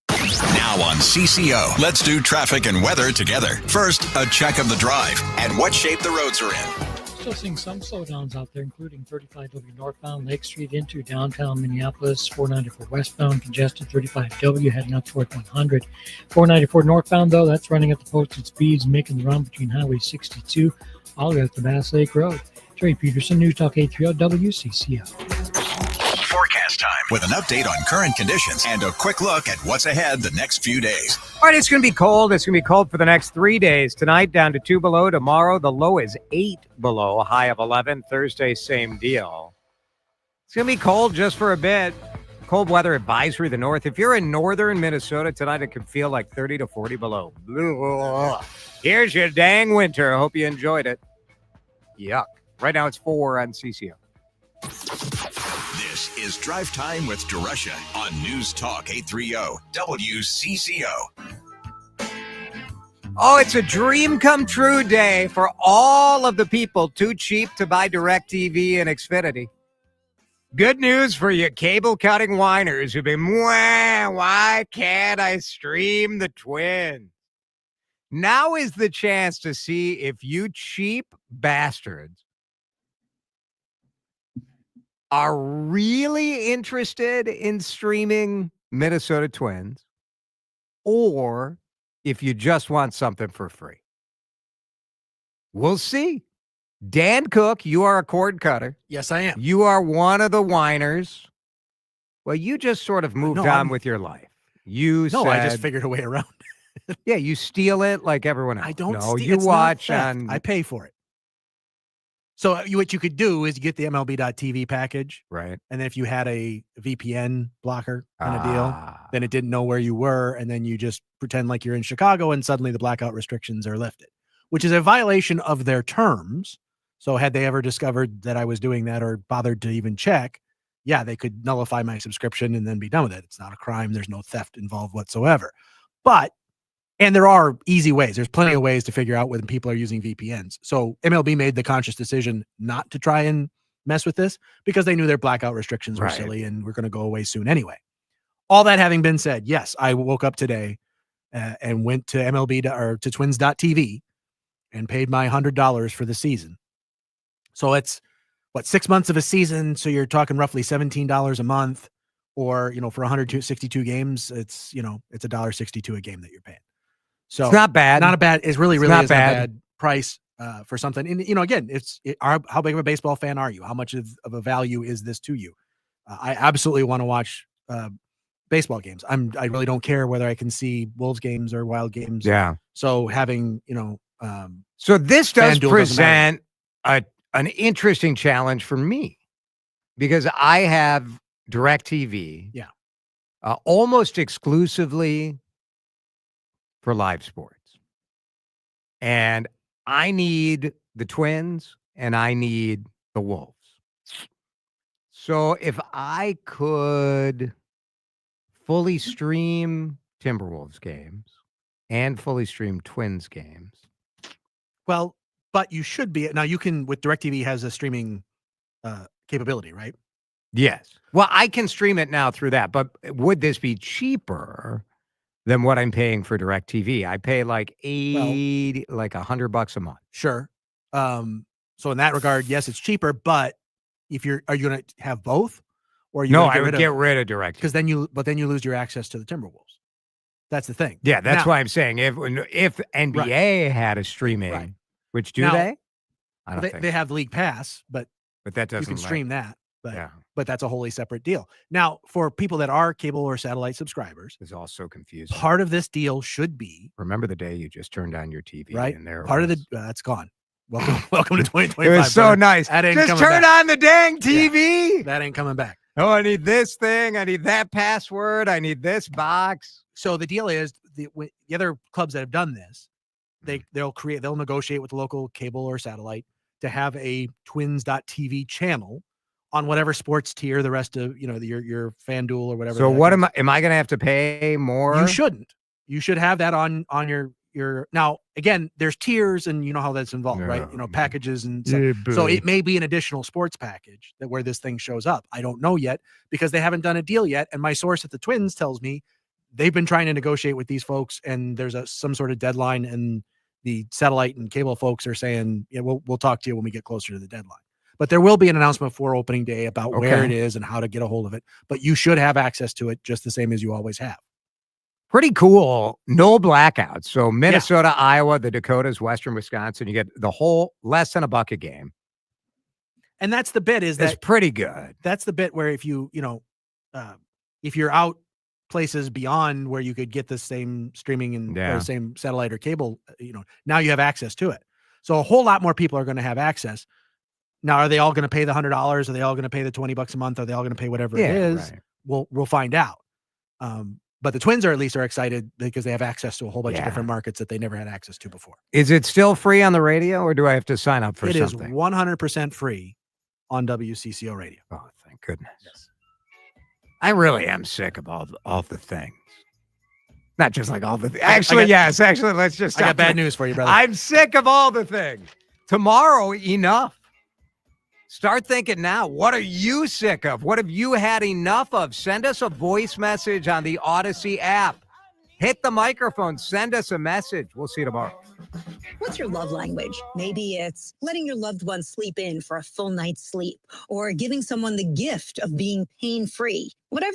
Now on CCO, let's do traffic and weather together. First, a check of the drive and what shape the roads are in. Still seeing some slowdowns out there, including 35W northbound Lake Street into downtown Minneapolis, 494 westbound congested, 35W heading up toward 100. 494 northbound, though, that's running at the posted speeds, making the run between Highway 62 all the way up to Bass Lake Road. Trey Peterson, News Talk 830 WCCO. Forecast time with an update on current conditions and a quick look at what's ahead the next few days. All right, it's going to be cold. It's going to be cold for the next 3 days. Tonight, down to 2 below. Tomorrow, the low is 8 below, a high of 11. Thursday, same deal. It's going to be cold just for a bit. Cold weather advisory, the north. If you're in northern Minnesota tonight, it could feel like 30 to 40 below. Here's your dang winter. I hope you enjoyed it. Yuck. Right now, it's 4 on CCO. This is Drive Time with DeRUSHA on News Talk 830 WCCO. Oh, it's a dream come true day for all of the people too cheap to buy DirecTV and Xfinity. Good news for you cable-cutting whiners who've been, why can't I stream the Twins? Now is the chance to see if you cheap bastards are really interested in streaming Minnesota Twins, or if you just want something for free. We'll see. Dan Cook, you are a cord cutter. Yes, I am. You are one of the whiners. Well, you just sort of moved on with your life. I just figured a way around it. Yeah, you steal it like everyone else. I don't. No, you watch on. I pay for it. So what you could do is you get the MLB.TV package, right? And then if you had a VPN blocker kind of deal, then it didn't know where you were, and then you just pretend like you're in Chicago, and suddenly the blackout restrictions are lifted, which is a violation of their terms. So had they ever discovered that I was doing that or bothered to even check, yeah, they could nullify my subscription and then be done with it. It's not a crime. There's no theft involved whatsoever. And there are easy ways. There's plenty of ways to figure out when people are using VPNs. So MLB made the conscious decision not to try and mess with this because they knew their blackout restrictions were silly and were going to go away soon anyway. All that having been said, yes, I woke up today and went to MLB to twins.tv and paid my $100 for the season. So it's 6 months of a season. So you're talking roughly $17 a month, or, for 162 games, it's $1.62 a game that you're paying. So it's not bad. Not a bad. It's really not is bad. a bad price for something. And again, how big of a baseball fan are you? How much of a value is this to you? I absolutely want to watch baseball games. I really don't care whether I can see Wolves games or Wild games. Yeah. So having so this does FanDuel present an interesting challenge for me because I have DirecTV. Yeah. Almost exclusively for live sports. And I need the Twins and I need the Wolves. So if I could fully stream Timberwolves games and fully stream Twins games. Well, but you should be. Now you can, with DirecTV has a streaming capability, right? Yes. Well, I can stream it now through that, but would this be cheaper than what I'm paying for DirecTV? I pay like $100 a month. Sure. So in that regard, yes, it's cheaper, but are you going to have both? Or are you I would get rid of DirecTV. Because then you lose your access to the Timberwolves. That's the thing. Yeah, that's why I'm saying if NBA had a streaming, which they? I don't think they have League Pass, but that doesn't. You can stream that, but that's a wholly separate deal. Now, for people that are cable or satellite subscribers, it's also confusing. Part of this deal should be. Remember the day you just turned on your TV, right? And there part of the that's gone. Welcome to 2025. It was so brother. nice. Just turn on the dang TV. Yeah, that ain't coming back. Oh, I need this thing. I need that password. I need this box. So the deal is the other clubs that have done this, they'll negotiate with the local cable or satellite to have a twins.tv channel on whatever sports tier the rest of your FanDuel or whatever. So what am I going to have to pay more? You shouldn't. You should have that on your now. Again, there's tiers and you know how that's involved, right? Packages and stuff. So it may be an additional sports package where this thing shows up. I don't know yet because they haven't done a deal yet. And my source at the Twins tells me they've been trying to negotiate with these folks and there's some sort of deadline, and the satellite and cable folks are saying, we'll talk to you when we get closer to the deadline. But there will be an announcement for opening day about where it is and how to get a hold of it. But you should have access to it just the same as you always have. Pretty cool. No blackouts. So Minnesota, Iowa, the Dakotas, Western Wisconsin, you get the whole less than $1 a game. And that's the bit That's pretty good. That's the bit where if if you're out places beyond where you could get the same streaming and or same satellite or cable, now you have access to it. So a whole lot more people are going to have access. Now, are they all going to pay the $100? Are they all going to pay the $20 a month? Are they all going to pay whatever it is? Right. We'll find out. But the Twins are excited because they have access to a whole bunch of different markets that they never had access to before. Is it still free on the radio, or do I have to sign up for something? It is 100% free on WCCO radio. Oh, thank goodness. Yes. I really am sick of all the things. Not just like all the things. Actually, let's just. I got bad news for you, brother. I'm sick of all the things. Tomorrow, enough. Start thinking now. What are you sick of? What have you had enough of? Send us a voice message on the Odyssey app. Hit the microphone. Send us a message. We'll see you tomorrow. What's your love language? Maybe it's letting your loved one sleep in for a full night's sleep, or giving someone the gift of being pain-free. Whatever.